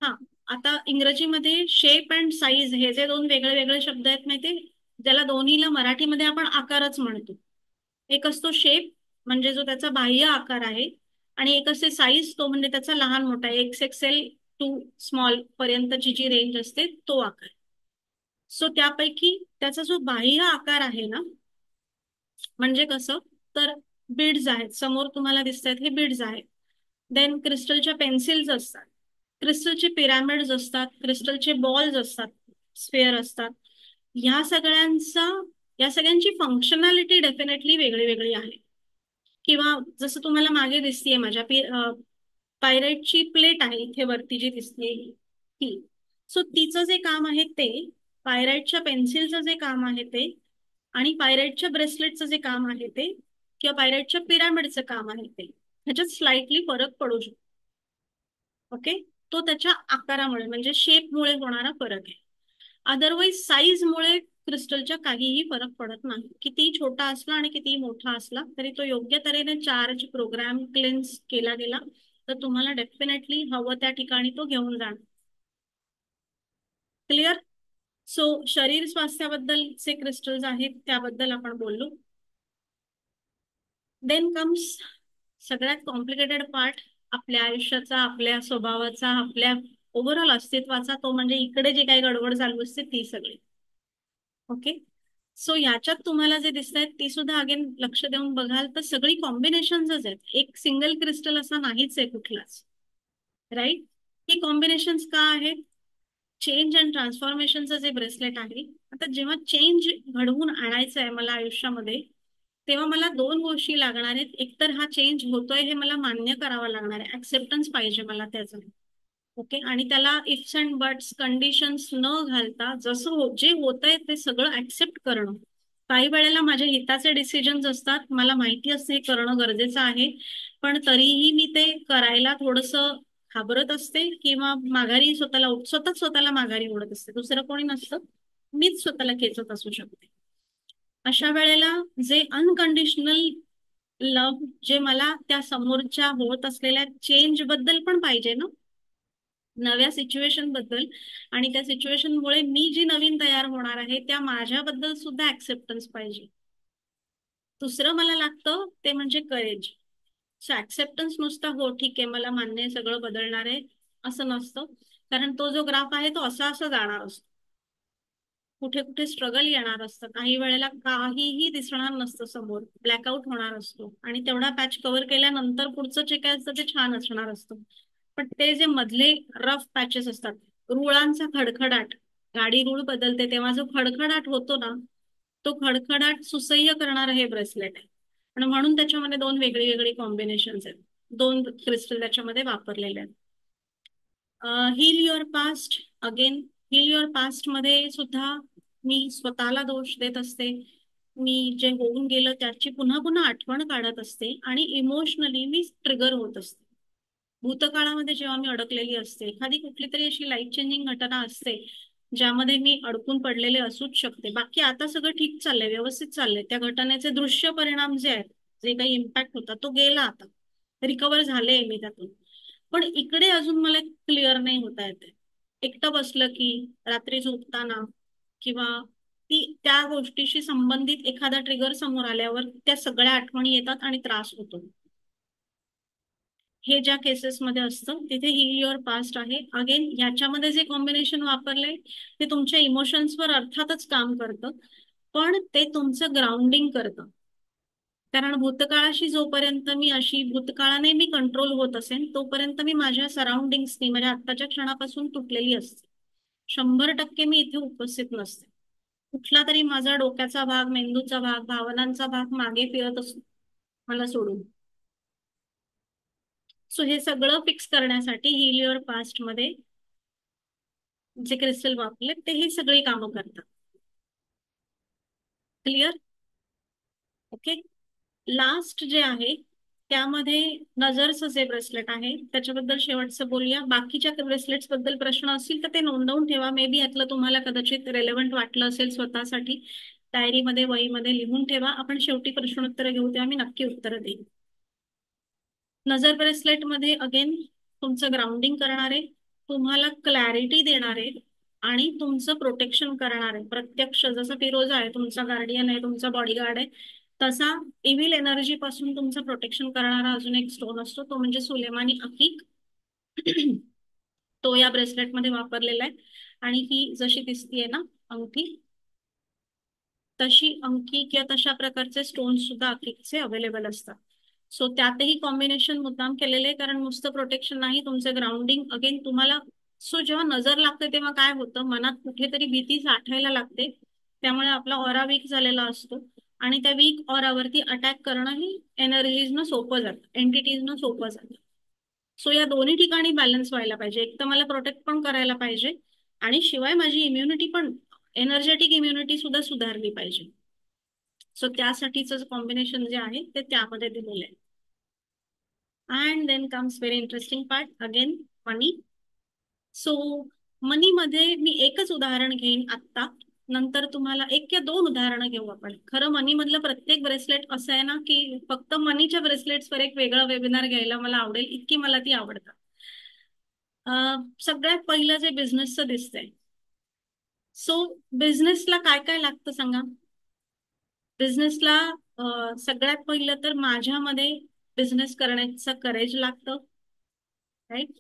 हा, आता इंग्रजीमध्ये शेप अँड साईज हे जे दोन वेगळे वेगळे शब्द आहेत माहिती, ज्याला दोन्हीला मराठीमध्ये आपण आकारच म्हणतो. एक असतो शेप, म्हणजे जो त्याचा बाह्य आकार आहे, आणि एक असते साईज, तो म्हणजे त्याचा लहान मोठा XXL टू स्मॉल पर्यंतची जी रेंज असते तो आकार. सो त्यापैकी त्याचा जो बाह्य आकार आहे ना, म्हणजे कसं, तर बीड्स आहेत समोर तुम्हाला दिसत आहेत, हे बीड्स आहेत. देन क्रिस्टलच्या पेन्सिल्स असतात, क्रिस्टलचे पिरॅमिड्स असतात, क्रिस्टलचे बॉल्स असतात, स्फेअर असतात. ह्या सगळ्यांचा या सगळ्यांची फंक्शनॅलिटी डेफिनेटली वेगळी वेगळी आहे. किंवा जसं तुम्हाला मागे दिसतीये माझ्या पायराइटची प्लेट आहे इथे वरती जी दिसतीये ती. सो तिचं जे काम आहे ते, पायराइटच्या पेन्सिलचं जे काम आहे ते, आणि पायराइटच्या ब्रेसलेटचं जे काम आहे ते, किंवा पायराइटच्या पिरॅमिडचं काम आहे ते, ह्याच्यात स्लाइटली फरक पडू शकतो. ओके. तो त्याच्या आकारामुळे म्हणजे शेपमुळे होणारा फरक आहे. अदरवाईज साईजमुळे क्रिस्टलच्या काहीही फरक पडत नाही. कितीही छोटा असला आणि कितीही मोठा असला तरी तो योग्य तऱ्हेने चार्ज प्रोग्राम क्लेन्स केला गेला तर तुम्हाला डेफिनेटली हवं त्या ठिकाणी तो घेऊन जाणार. क्लिअर. सो शरीर स्वास्थ्याबद्दलचे क्रिस्टल्स आहेत त्याबद्दल आपण बोललो. देन कम्स सगळ्यात कॉम्प्लिकेटेड पार्ट आपल्या आयुष्याचा, आपल्या स्वभावाचा, आपल्या ओव्हरऑल अस्तित्वाचा, तो म्हणजे इकडे जी काही गडबड चालू असते ती सगळी. ओके. सो याच्यात तुम्हाला जे दिसत आहेत ती सुद्धा अगेन लक्ष देऊन बघाल तर सगळी कॉम्बिनेशन्सच आहेत, एक सिंगल क्रिस्टल असा नाहीच आहे कुठलाच. राईट. ही कॉम्बिनेशन्स का आहेत? चेंज अँड ट्रान्सफॉर्मेशनचं जे ब्रेसलेट आहे, आता जेव्हा चेंज घडवून आणायचं आहे मला आयुष्यामध्ये, तेव्हा मला दोन गोष्टी लागणार आहेत. एकतर हा चेंज होतोय हे मला मान्य करावं लागणार आहे, ऍक्सेप्टन्स पाहिजे मला त्याचं. ओके. आणि त्याला इफ्स अँड बट्स कंडिशन्स न घालता जसं जे होतंय ते सगळं ऍक्सेप्ट करणं. काही वेळेला माझ्या हिताचे डिसिजन्स असतात, मला माहिती असते हे करणं गरजेचं आहे, पण तरीही मी ते करायला थोडस घाबरत असते किंवा माघारी स्वतःच स्वतःला माघारी ओढत असते, दुसरं कोणी नसतं, मीच स्वतःला खेचत असू शकते. अशा वेळेला जे अनकंडिशनल लव्ह, जे मला त्या समोरच्या होत असलेल्या चेंज बद्दल पण पाहिजे ना, नव्या सिच्युएशन बद्दल, आणि त्या सिच्युएशनमुळे मी जी नवीन तयार होणार आहे त्या माझ्याबद्दल सुद्धा ऍक्सेप्टन्स पाहिजे. दुसरं मला लागतं ते म्हणजे करेज. सो ऍक्सेप्टन्स नुसतं हो ठीक आहे मला मान्य आहे सगळं बदलणार आहे असं नसतं, कारण तो जो ग्राफ आहे तो असा असा जाणार असतो, कुठे कुठे स्ट्रगल येणार असतं, काही वेळेला काहीही दिसणार नसतं समोर, ब्लॅकआउट होणार असतो, आणि तेवढा पॅच कव्हर केल्यानंतर पुढचं जे काय असतं ते छान असणार असतं. पण ते जे मधले रफ पॅचेस असतात, रुळांचा खडखडाट, गाडी रूळ बदलते तेव्हा जो खडखडाट होतो ना, तो खडखडाट सुसह्य करणारं हे ब्रेसलेट आहे. आणि म्हणून त्याच्यामध्ये दोन वेगळी वेगळी कॉम्बिनेशन्स आहेत, दोन क्रिस्टल त्याच्यामध्ये वापरलेले आहेत. Heal your past. Again heal your past मध्ये सुद्धा मी स्वतःला दोष देत असते, मी जे होऊन गेलं त्याची पुन्हा पुन्हा आठवण काढत असते आणि इमोशनली मी ट्रिगर होत असते. भूतकाळामध्ये जेव्हा मी अडकलेली असते, एखादी कुठली तरी अशी लाईफ चेंजिंग घटना असते ज्यामध्ये मी अडकून पडलेले असूच शकते, बाकी आता सगळं ठीक चाललंय, व्यवस्थित चाललंय, त्या घटनेचे दृश्य परिणाम जे आहेत, जे काही इम्पॅक्ट होता तो गेला, आता रिकवर झाले मी त्यातून. पण इकडे अजून मला क्लिअर नाही होता येते. एकटं बसलं की, रात्री झोपताना, किंवा ती त्या गोष्टीशी संबंधित एखादा ट्रिगर समोर आल्यावर त्या सगळ्या आठवणी येतात आणि त्रास होतो. हे ज्या केसेसमध्ये असतं तिथे हील युअर पास्ट आहे. अगेन ह्याच्यामध्ये जे कॉम्बिनेशन वापरलंय ते तुमच्या इमोशन्सवर अर्थातच काम करतं, पण ते तुमचं ग्राउंडिंग करतं. कारण भूतकाळाशी जोपर्यंत मी अशी भूतकाळाने मी कंट्रोल होत असेल तोपर्यंत मी माझ्या सराउंडिंग्सनी, माझ्या आत्ताच्या क्षणापासून तुटलेली असते. 100% मी इथे उपस्थित नसते. कुठला तरी माझा डोक्याचा भाग, मेंदूचा भाग, भावनांचा भाग मागे फिरत असतो मला सोडून. सो हे सगळं फिक्स करण्यासाठी हील युअर पास्ट मध्ये जे क्रिस्टल वापरले ते ही सगळी कामं करतात. क्लिअर? ओके. लास्ट जे आहे त्यामध्ये नजरचं जे ब्रेसलेट आहे त्याच्याबद्दल शेवटचं बोलूया. बाकीच्या ब्रेसलेट्स बद्दल प्रश्न असतील तर ते नोंदवून ठेवा, मे बी यातलं तुम्हाला कदाचित रेलेव्हंट वाटलं असेल स्वतःसाठी. डायरीमध्ये, वहीमध्ये लिहून ठेवा. आपण शेवटी प्रश्नोत्तर घेऊ तेव्हा मी नक्की उत्तरं देईन. नजर ब्रेसलेट मध्ये अगेन तुमचं ग्राउंडिंग करणारे, तुम्हाला क्लॅरिटी देणारे आणि तुमचं प्रोटेक्शन करणारे, प्रत्यक्ष जसं फिरोजा आहे तुमचा गार्डियन आहे, तुमचा बॉडीगार्ड आहे, तसा इव्हिल एनर्जी पासून तुमचं प्रोटेक्शन करणारा अजून एक स्टोन असतो, तो म्हणजे सुलेमानी अकीक. तो या ब्रेसलेट मध्ये वापरलेला आहे. आणि ही जशी दिसतीये ना अंगठी, तशी अंगठी किंवा तशा प्रकारचे स्टोन्स सुद्धा अकीकचे अवेलेबल असतात. सो त्यातही कॉम्बिनेशन मुद्दाम केलेले आहे, कारण नुसतं प्रोटेक्शन नाही, तुमचं ग्राउंडिंग अगेन तुम्हाला. सो जेव्हा नजर लागते तेव्हा काय होतं, मनात कुठेतरी भीती साठायला लागते, त्यामुळे आपला ऑरा वीक झालेला असतो, आणि त्या वीक ऑरावरती अटॅक करणं ही एनर्जीजनं सोपं जातं, एंटिटीजनं सोपं जातं. सो या दोन्ही ठिकाणी बॅलन्स व्हायला पाहिजे, एक तर मला प्रोटेक्ट पण करायला पाहिजे आणि शिवाय माझी इम्युनिटी पण, एनर्जेटिक इम्युनिटी सुद्धा सुधारली पाहिजे. सो त्यासाठीचं कॉम्बिनेशन जे आहे ते त्यामध्ये दिलेलं आहे. And then comes very interesting part again, money. So money मध्ये मी एकच उदाहरण घेईन आत्ता, नंतर तुम्हाला एक किंवा दोन उदाहरणं घेऊ आपण. खरं मनी मधलं प्रत्येक ब्रेसलेट असं आहे ना की फक्त मनीच्या ब्रेसलेट्सवर एक वेगळा वेबिनार घ्यायला मला आवडेल, इतकी मला ती आवडतात. सगळ्यात पहिलं जे बिझनेसचं दिसतंय, सो बिझनेसला काय काय लागतं सांगा? बिझनेसला सगळ्यात पहिलं तर माझ्यामध्ये बिझनेस करण्याचं करेज लागतं. राईट.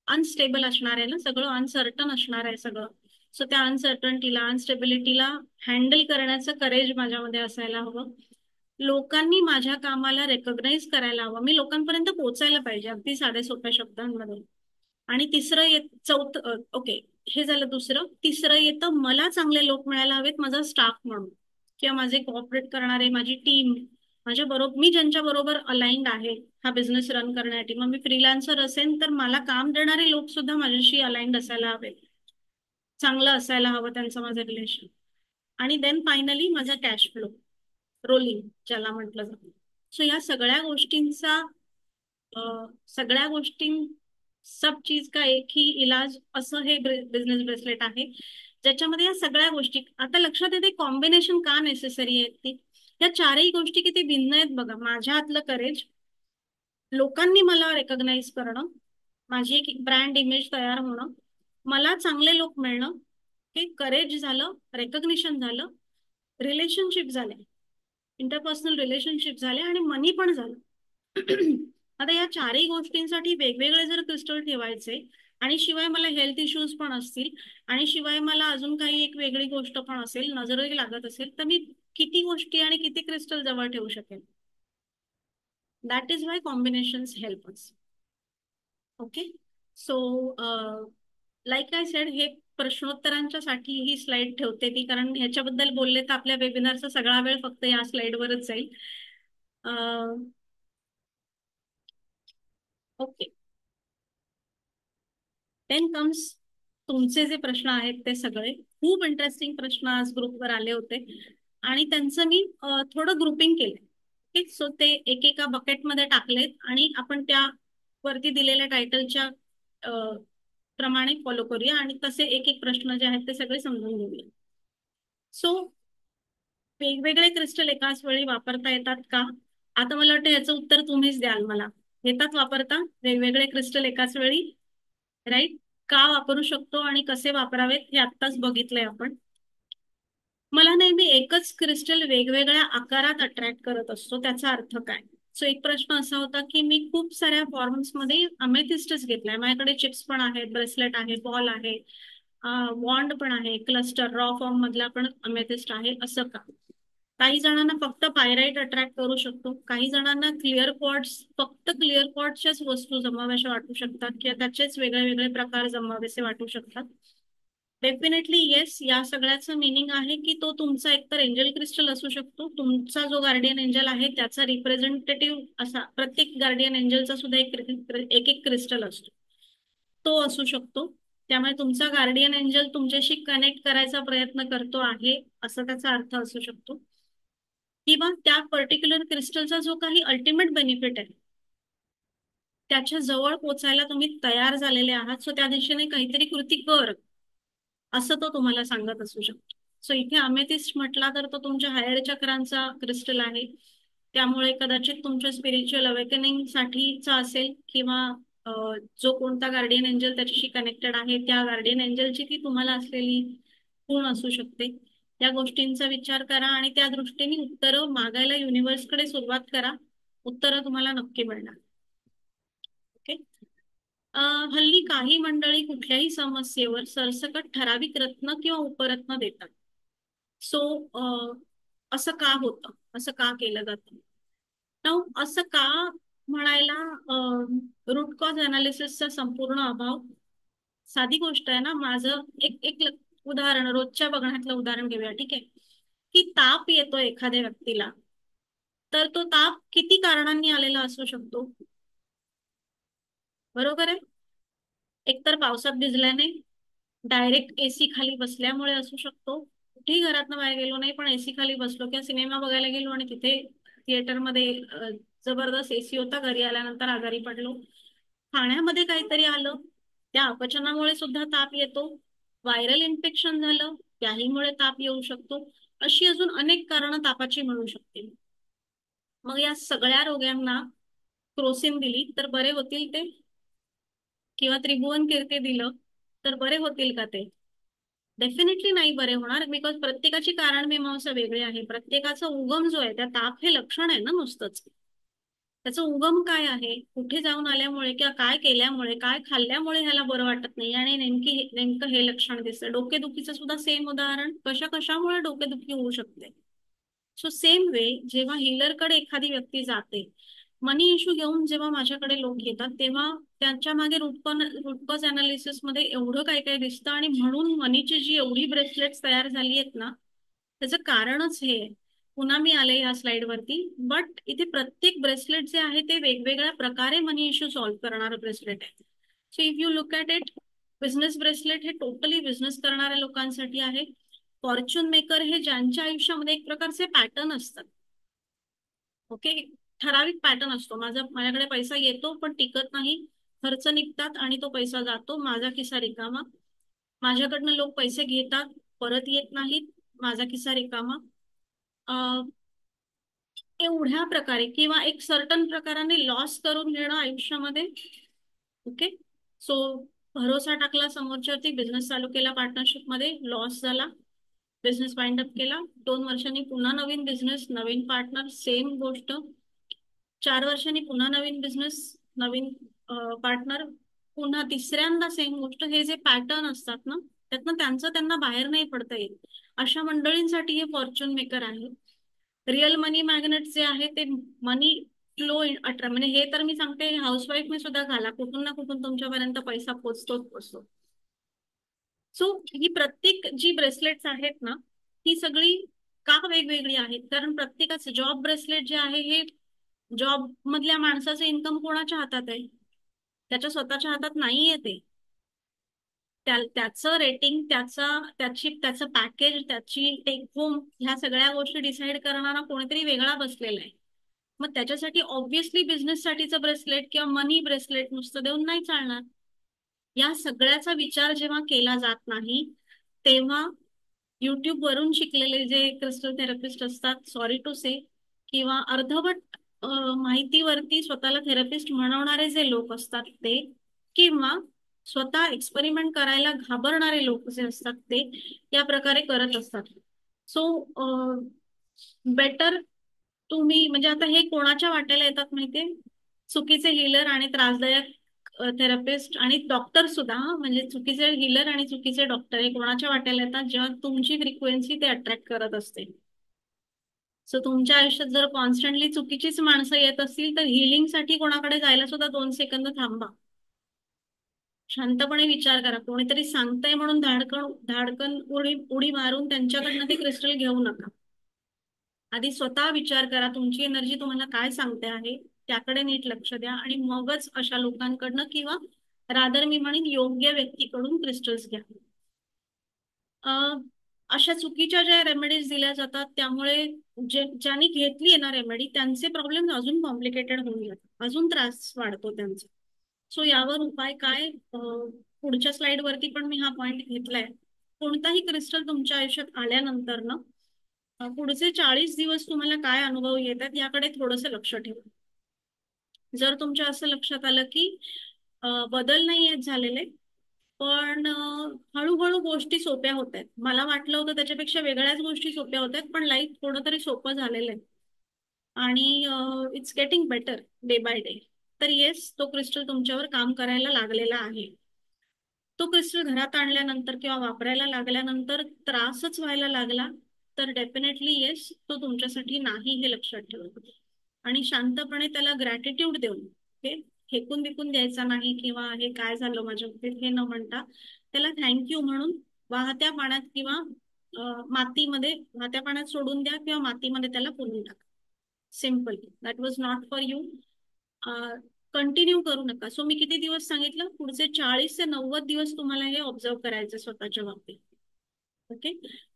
अनस्टेबल असणार आहे ना सगळं, अनसर्टन असणार आहे सगळं. सो त्या अनसर्टनिटीला, अनस्टेबिलिटीला हँडल करण्याचं करेज माझ्यामध्ये असायला हवं. लोकांनी माझ्या कामाला रेकॉग्नाइज करायला हवं, मी लोकांपर्यंत पोहोचायला पाहिजे, अगदी साध्या सोप्या शब्दांमध्ये. आणि तिसरं येत चौथं, ओके, हे झालं दुसरं. तिसरं येतं, मला चांगले लोक मिळायला हवेत माझा स्टाफ म्हणून, किंवा माझे कॉपरेट करणारे, माझी टीम, माझ्या बरोबर, मी ज्यांच्या बरोबर अलाइंड आहे हा बिझनेस रन करण्यासाठी. मग मी फ्रीलान्सर असेल तर मला काम देणारे लोक सुद्धा माझ्याशी अलाइंड असायला हवेत, चांगलं असायला हवं त्यांचं माझं रिलेशन. आणि देन फायनली माझा कॅश फ्लो, रोलिंग ज्याला म्हटलं जातं. सो या सगळ्या गोष्टींचा, सगळ्या गोष्टी, सब चीज का एक ही इलाज, असं हे बिझनेस ब्रेसलेट आहे, ज्याच्यामध्ये या सगळ्या गोष्टी आता लक्षात येते. कॉम्बिनेशन का नेसेसरी आहे ती, या चारही गोष्टी किती भिन्न आहेत बघा. माझ्या हातलं करेज, लोकांनी मला रेकॉग्नाइज करणं, माझी एक ब्रँड इमेज तयार होणं, मला चांगले लोक मिळणं, हे करेज झालं, रेकॉग्निशन झालं, रिलेशनशिप झाले, इंटरपर्सनल रिलेशनशिप झाले, आणि मनी पण झालं. आता या चारही गोष्टींसाठी वेगवेगळे जर क्रिस्टल ठेवायचे, आणि शिवाय मला हेल्थ इश्यूज पण असतील, आणि शिवाय मला अजून काही एक वेगळी गोष्ट पण असेल, नजरही लागत असेल, तर मी किती गोष्टी आणि किती क्रिस्टल जवळ ठेवू शकेल. That is why combinations help us. Okay. So like I sed, हे प्रश्नोत्तरांच्या साठी ही स्लाइड ठेवते ती, कारण ह्याच्याबद्दल बोलले तर आपल्या वेबिनारचा सगळा वेळ फक्त या स्लाइडवरच जाईल. ओके. देन कम्स तुमचे जे प्रश्न आहेत ते सगळे खूप इंटरेस्टिंग प्रश्न आज ग्रुपवर आले होते, आणि त्यांचं मी थोडं ग्रुपिंग केलं. ओके. सो ते एकेका बकेटमध्ये टाकलेत, आणि आपण त्या वरती दिलेल्या टायटलच्या प्रमाणे फॉलो करूया, आणि तसे एक एक प्रश्न जे आहेत ते सगळे समजून घेऊया. सो वेगवेगळे क्रिस्टल एकाच वेळी वापरता येतात का? आता मला वाटतं याचं उत्तर तुम्हीच द्याल मला. येतात वापरता वेगवेगळे क्रिस्टल एकाच वेळी, राईट? का वापरू शकतो आणि कसे वापरावेत हे आत्ताच बघितलंय आपण. मला नेहमी एकच क्रिस्टल वेगवेगळ्या आकारात अट्रॅक्ट करत असतो, त्याचा अर्थ काय? सो एक प्रश्न असा होता की मी खूप साऱ्या फॉर्म्स मध्ये अमेथिस्टच घेतलाय, माझ्याकडे चिप्स पण आहेत, ब्रेसलेट आहे, बॉल आहे, वॉन्ड पण आहे, क्लस्टर रॉ फॉर्म मधला पण अमेथिस्ट आहे, असं का? काही जणांना फक्त पायराइट अट्रॅक्ट करू शकतो, काही जणांना क्लिअर क्वार्ट्स, फक्त क्लिअर क्वार्ट्सच्याच वस्तू जमाव्याशा वाटू शकतात, किंवा त्याचेच वेगळे वेगळे प्रकार जमावेसे वाटू शकतात. डेफिनेटली येस, या सगळ्याचं मिनिंग आहे की तो तुमचा एकतर एंजल क्रिस्टल असू शकतो, तुमचा जो गार्डियन एंजल आहे त्याचा रिप्रेझेंटेटिव्ह असा, प्रत्येक गार्डियन एंजलचा सुद्धा एक एक क्रिस्टल असतो, तो असू शकतो. त्यामुळे तुमचा गार्डियन एंजल तुमच्याशी कनेक्ट करायचा प्रयत्न करतो आहे, असं त्याचा अर्थ असू शकतो. किंवा त्या पर्टिक्युलर क्रिस्टलचा जो काही अल्टिमेट बेनिफिट आहे, त्याच्या जवळ पोचायला तुम्ही तयार झालेले आहात, सो त्या दिशेने काहीतरी कृती कर, असं तो तुम्हाला सांगत असू शकतो. सो इथे अमेथिस्ट म्हटला तर तो तुमच्या हायर चक्रांचा क्रिस्टल आहे, त्यामुळे कदाचित तुमच्या स्पिरिच्युअल अवेकनिंग साठीचा असेल, किंवा जो कोणता गार्डियन एंजल त्याच्याशी कनेक्टेड आहे त्या गार्डियन एंजलची ती तुम्हाला असलेली खूण असू शकते. या गोष्टींचा विचार करा, आणि त्या दृष्टीने उत्तरं मागायला युनिव्हर्सकडे सुरुवात करा, उत्तरं तुम्हाला नक्की मिळणार. ओके. हल्ली काही मंडळी कुठल्याही समस्येवर सरसकट ठराविक रत्न किंवा उपरत्न देतात. सो असं का होतं, असं का केलं जातं? असं का म्हणायला, रूट कॉज अनालिसिसचा संपूर्ण अभाव. साधी गोष्ट आहे ना, माझं एक एक उदाहरण, रोजच्या बघण्यातलं उदाहरण घेऊया, ठीक आहे? की ताप येतो एखाद्या व्यक्तीला, तर तो ताप किती कारणांनी आलेला असू शकतो, बरोबर आहे? एकतर पावसात भिजल्याने, डायरेक्ट एसी खाली बसल्यामुळे असू शकतो, कुठेही घरातनं बाहेर गेलो नाही पण एसी खाली बसलो, किंवा सिनेमा बघायला गेलो आणि तिथे थिएटरमध्ये जबरदस्त एसी होता, घरी आल्यानंतर आजारी पडलो, खाण्यामध्ये काहीतरी आलं, त्या अपचनामुळे सुद्धा ताप येतो, व्हायरल इन्फेक्शन झालं त्याहीमुळे ताप येऊ शकतो, अशी अजून अनेक कारणं तापाची मिळू शकतील. मग या सगळ्या रोग्यांना क्रोसिन दिली तर बरे होतील ते, किंवा त्रिभुवन कीर्ती दिलं तर बरे होतील का ते? डेफिनेटली नाही बरे होणार, बिकॉज प्रत्येकाची कारण मीमांसा वेगळी आहे. प्रत्येकाचा उगम जो आहे, त्या ताप हे लक्षण आहे ना नुसतंच. त्याचा उगम काय आहे, कुठे जाऊन आल्यामुळे किंवा काय केल्यामुळे, काय खाल्ल्यामुळे ह्याला बरं वाटत नाही, आणि नेमकं हे लक्षण दिसतं. डोकेदुखीचं सुद्धा सेम उदाहरण, कशामुळे डोकेदुखी होऊ शकते. सो सेम वे, जेव्हा कडे एखादी व्यक्ती जाते, मनी इश्यू घेऊन जेव्हा माझ्याकडे लोक येतात, तेव्हा त्यांच्या मागे रूट कॉज अनालिसिस मध्ये एवढं काय काय दिसतं, आणि म्हणून मनीची जी एवढी ब्रेसलेट्स तयार झाली आहेत ना, त्याचं कारणच हे आहे. पुन्हा मी आले या स्लाइड वरती, बट इथे प्रत्येक ब्रेसलेट जे आहे ते वेगवेगळ्या प्रकारे मनी इश्यू सॉल्व्ह करणारं ब्रेसलेट आहे. So if you look at it, business bracelet हे टोटली बिझनेस करणाऱ्या लोकांसाठी आहे. फॉर्च्यून मेकर हे ज्यांच्या आयुष्यामध्ये एक प्रकारचे पॅटर्न असतात. ओके, ठराविक पॅटर्न असतो. माझ्याकडे पैसा येतो पण टिकत नाही, खर्च निघतात आणि तो पैसा जातो, माझा खिसा रिकामा. माझ्याकडनं लोक पैसे घेतात, परत येत नाहीत, माझा खिसा रिकामा. एवढ्या प्रकारे किंवा एक सर्टन प्रकाराने लॉस करून घेणं आयुष्यामध्ये. ओके, सो भरोसा टाकला समोरच्यावरती, बिझनेस चालू केला पार्टनरशिप मध्ये, लॉस झाला, बिझनेस वाइंड अप केला, 2 वर्षांनी पुन्हा नवीन बिझनेस, नवीन पार्टनर, सेम गोष्ट, 4 वर्षांनी पुन्हा नवीन बिझनेस, नवीन पार्टनर, पुन्हा तिसऱ्यांदा सेम गोष्ट. हे जे पॅटर्न असतात ना, त्यातनं त्यांना बाहेर नाही पडता येत. अशा मंडळींसाठी हे फॉर्च्यून मेकर आहे. रिअल मनी मॅग्नेट जे आहे ते मनी फ्लो अट्रॅक्ट, म्हणजे हे तर मी सांगते, हाऊसवाईफने सुद्धा घाला, कुठून ना कुठून तुमच्यापर्यंत पैसा पोचतोच पोचतो. सो ही प्रत्येक जी ब्रेसलेट्स आहेत ना, ही सगळी का वेगवेगळी आहेत, कारण प्रत्येकाचं जॉब ब्रेसलेट जे आहे हे जॉब मधल्या माणसाचं इन्कम कोणाच्या हातात आहे, त्याच्या स्वतःच्या हातात नाहीये ते. त्याचं रेटिंग, त्याचं पॅकेज, त्याची टेक होम, ह्या सगळ्या गोष्टी डिसाईड करणारा कोणीतरी वेगळा बसलेला आहे. मग त्याच्यासाठी ऑब्व्हियसली बिझनेस साठीचं ब्रेसलेट किंवा मनी ब्रेसलेट नुसतं देऊन नाही चालणार. या सगळ्याचा विचार जेव्हा केला जात नाही, तेव्हा युट्यूब वरून शिकलेले जे क्रिस्टल थेरपिस्ट असतात, सॉरी टू से, किंवा अर्धवट माहितीवरती स्वतःला थेरपिस्ट म्हणवणारे जे लोक असतात ते, किंवा स्वतः एक्सपेरिमेंट करायला घाबरणारे लोक जे असतात ते, या प्रकारे करत असतात. सो बेटर तुम्ही, म्हणजे आता हे कोणाच्या वाट्याला येतात माहितीये, चुकीचे हिलर आणि त्रासदायक थेरपिस्ट आणि डॉक्टर सुद्धा, म्हणजे चुकीचे हिलर आणि चुकीचे डॉक्टर हे कोणाच्या वाट्याला येतात, जेव्हा तुमची फ्रिक्वेन्सी ते अट्रॅक्ट करत असते. सो तुमच्या आयुष्यात जर कॉन्स्टंटली चुकीचीच माणसं येत असतील, तर हिलिंग साठी कोणाकडे जायला सुद्धा 2 सेकंद थांबा, शांतपणे विचार करा. कोणीतरी सांगतंय म्हणून धाडकन धाडकन उडी मारून त्यांच्याकडनं ते क्रिस्टल घेऊ नका. आधी स्वतः विचार करा, तुमची एनर्जी तुम्हाला काय सांगते आहे, त्याकडे नीट लक्ष द्या, आणि मगच अशा लोकांकडनं किंवा रादर मी म्हणेन योग्य व्यक्तीकडून क्रिस्टल्स घ्या. अशा चुकीच्या ज्या रेमेडीज दिल्या जातात, त्यामुळे ज्यांनी घेतली आहे ना रेमेडी, त्यांचे प्रॉब्लेम अजून कॉम्प्लिकेटेड होऊन जातात, अजून त्रास वाढतो त्यांचा. सो यावर उपाय काय, पुढच्या स्लाइड वरती पण मी हा पॉइंट घेतलाय. कोणताही क्रिस्टल तुमच्या आयुष्यात आल्यानंतर ना, पुढचे 40 दिवस तुम्हाला काय अनुभव येतात याकडे थोडंसं लक्ष ठेवा. जर तुमच्या असं लक्षात आलं की बदल नाही आहेत झालेले, पण हळूहळू गोष्टी सोप्या होत आहेत, मला वाटलं होतं त्याच्यापेक्षा वेगळ्याच गोष्टी सोप्या होत आहेत, पण लाईफ थोडं तरी सोपं झालेलं आहे, आणि it's getting better day by day, तर येस, तो क्रिस्टल तुमच्यावर काम करायला लागलेला आहे. तो क्रिस्टल घरात आणल्यानंतर किंवा वापरायला लागल्यानंतर त्रासच व्हायला लागला, तर डेफिनेटली येस, तो तुमच्यासाठी नाही हे लक्षात ठेवा, आणि शांतपणे त्याला ग्रॅटिट्यूड देऊन, ओके, फेकून बिकून द्यायचा नाही, किंवा हे काय झालं माझ्या बाबतीत हे न म्हणता, त्याला थँक्यू म्हणून वाहत्या पाण्यात किंवा मातीमध्ये, वाहत्या पाण्यात सोडून द्या किंवा मातीमध्ये त्याला पुरून टाका. Simple, that was not for you. Continue करू नका. सो मी किती दिवस सांगितलं, पुढचे 40 ते 90 दिवस तुम्हाला हे ऑब्झर्व करायचं स्वतःच्या बाबतीत. ओके,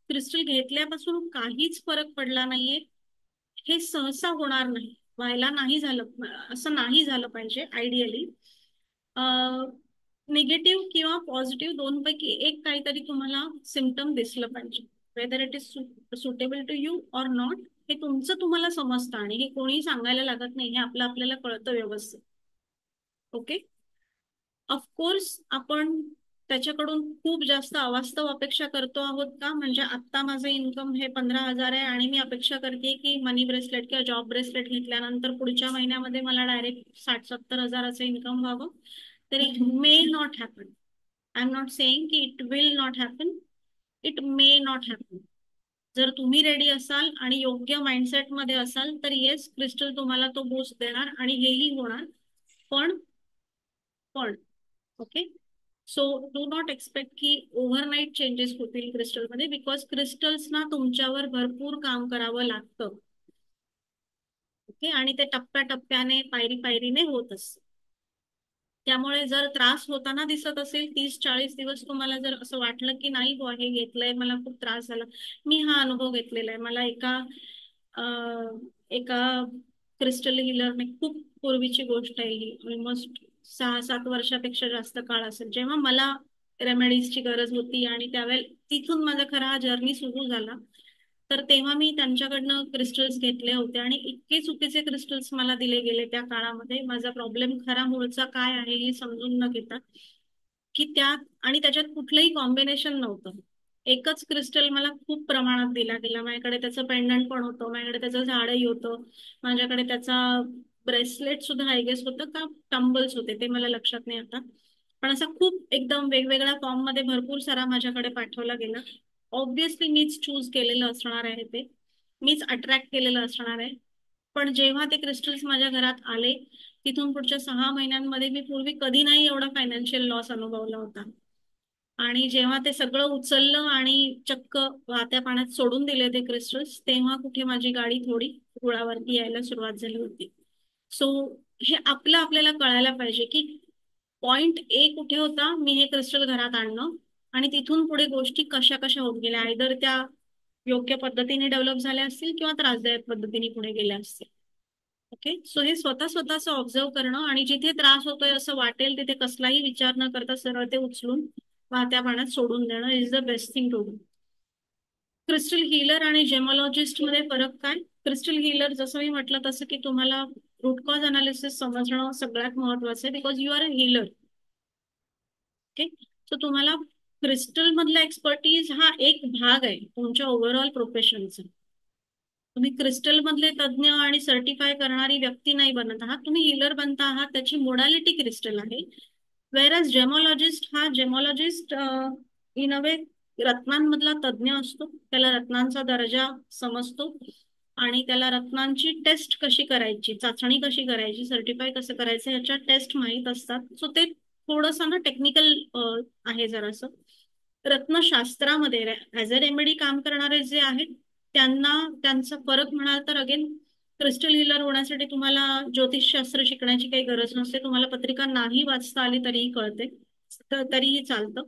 क्रिस्टल घेतल्यापासून काहीच फरक पडला नाहीये, हे सहसा होणार नाही, व्हायला नाही झालं, असं नाही झालं पाहिजे आयडियली. निगेटिव्ह किंवा पॉझिटिव्ह दोनपैकी एक काहीतरी तुम्हाला सिम्पटम दिसलं पाहिजे, whether it is suitable to you or not, हे तुमचं तुम्हाला समजतं, आणि हे कोणीही सांगायला लागत नाही, हे आपल्याला कळतं व्यवस्थित. ओके, ऑफकोर्स आपण त्याच्याकडून खूप जास्त अवास्तव अपेक्षा करतो आहोत का? म्हणजे आता माझं इन्कम हे 15,000 आहे आणि मी अपेक्षा करते की मनी ब्रेसलेट किंवा जॉब ब्रेसलेट घेतल्यानंतर पुढच्या महिन्यामध्ये मला डायरेक्ट 60-70 हजाराचं इन्कम व्हावं. तर it may not happen. I am not saying की it will not happen. It may not happen. जर तुम्ही रेडी असाल आणि योग्य माइंडसेट मध्ये असाल तर येस, क्रिस्टल तुम्हाला तो बूस्ट देणार आणि हेही होणार. पण पण okay, so do not expect की ओव्हरनाईट चेंजेस होतील क्रिस्टलमध्ये, बिकॉज क्रिस्टल्सना तुमच्यावर भरपूर काम करावं लागतं. ओके, आणि ते टप्प्याटप्प्याने पायरी पायरीने होत असतं. त्यामुळे जर त्रास होताना दिसत असेल 30-40 दिवस, तुम्हाला जर असं वाटलं की नाही बुवा हे घेतलंय मला खूप त्रास झाला, मी हा अनुभव घेतलेला आहे. मला एका क्रिस्टल हिलरने, खूप पूर्वीची गोष्ट आहे ही, ऑलमोस्ट 6-7 वर्षापेक्षा जास्त काळ असेल, जेव्हा मला रेमेडीजची गरज होती आणि त्यावेळेला तिथून माझा खरा हा जर्नी सुरू झाला. तर तेव्हा मी त्यांच्याकडनं क्रिस्टल्स घेतले होते आणि इतके चुकीचे क्रिस्टल्स मला दिले गेले त्या काळामध्ये. माझा प्रॉब्लेम खरा मूळचा काय आहे हे समजून न घेता, की त्यात आणि त्याच्यात कुठलंही कॉम्बिनेशन नव्हतं. एकच क्रिस्टल मला खूप प्रमाणात दिला गेला. माझ्याकडे त्याचं पेंडंट पण होतं, माझ्याकडे त्याचं झाडही होतं, माझ्याकडे त्याचा ब्रेसलेट सुद्धा आय गेस होतं का टंबल्स होते ते मला लक्षात नाही आता. पण असा खूप एकदम वेगवेगळ्या फॉर्म मध्ये भरपूर सारा माझ्याकडे पाठवला गेला. ऑब्विसली मीच चूज केलेलं असणार आहे, ते मीच अट्रॅक्ट केलेलं असणार आहे. पण जेव्हा ते क्रिस्टल्स माझ्या घरात आले, तिथून पुढच्या 6 महिन्यांमध्ये मी पूर्वी कधी नाही एवढा फायनान्शियल लॉस अनुभवला होता. आणि जेव्हा ते सगळं उचललं आणि चक्क वाहत्या पाण्यात सोडून दिले ते क्रिस्टल्स, तेव्हा कुठे माझी गाडी थोडी रुळावरती यायला सुरुवात झाली होती. सो हे आपल्याला कळायला पाहिजे की पॉइंट ए कुठे होता, मी हे क्रिस्टल घरात आणणं, आणि तिथून पुढे गोष्टी कशा कशा होत गेल्या, आयदर त्या योग्य पद्धतीने डेव्हलप झाल्या असतील किंवा त्रासदायक पद्धतीने पुढे गेल्या असतील. ओके, सो हे स्वतः स्वतःच ऑब्झर्व करणं आणि जिथे त्रास होतोय असं वाटेल तिथे कसलाही विचार न करता सरळ ते उचलून वाहत्या पाण्यात सोडून देणं is the best thing to do. Crystal healer आणि जेमॉलॉजिस्ट मध्ये फरक काय? क्रिस्टल हीलर, जसं मी म्हटलं तसं, की तुम्हाला रूट कॉज अनालिसिस समजणं सगळ्यात महत्वाचं आहे, because you are a healer. Okay, so तुम्हाला क्रिस्टल मधला एक्सपर्टीज हा एक भाग आहे तुमच्या ओव्हरऑल प्रोफेशनचा. तुम्ही क्रिस्टल मधले तज्ज्ञ आणि सर्टिफाय करणारी व्यक्ती नाही बनत आहात, तुम्ही हीलर बनता आहात. त्याची मोडालिटी क्रिस्टल आहे. वेरॅज जेमॉलॉजिस्ट इन अ वे रत्नांमधला तज्ज्ञ असतो, त्याला रत्नांचा दर्जा समजतो आणि त्याला रत्नांची टेस्ट कशी करायची, चाचणी कशी करायची, सर्टिफाय कसं करायचं ह्याच्या टेस्ट माहीत असतात. सो ते थोडंसं ना टेक्निकल आहे जरासं. रत्नशास्त्रामध्ये ऍज अ रेमेडी काम करणारे जे आहेत त्यांना, त्यांचा फरक म्हणाल तर अगेन, क्रिस्टल हिलर होण्यासाठी तुम्हाला ज्योतिषशास्त्र शिकण्याची काही गरज नसते. तुम्हाला पत्रिका नाही वाचता आली तरीही कळते, तरीही चालतं.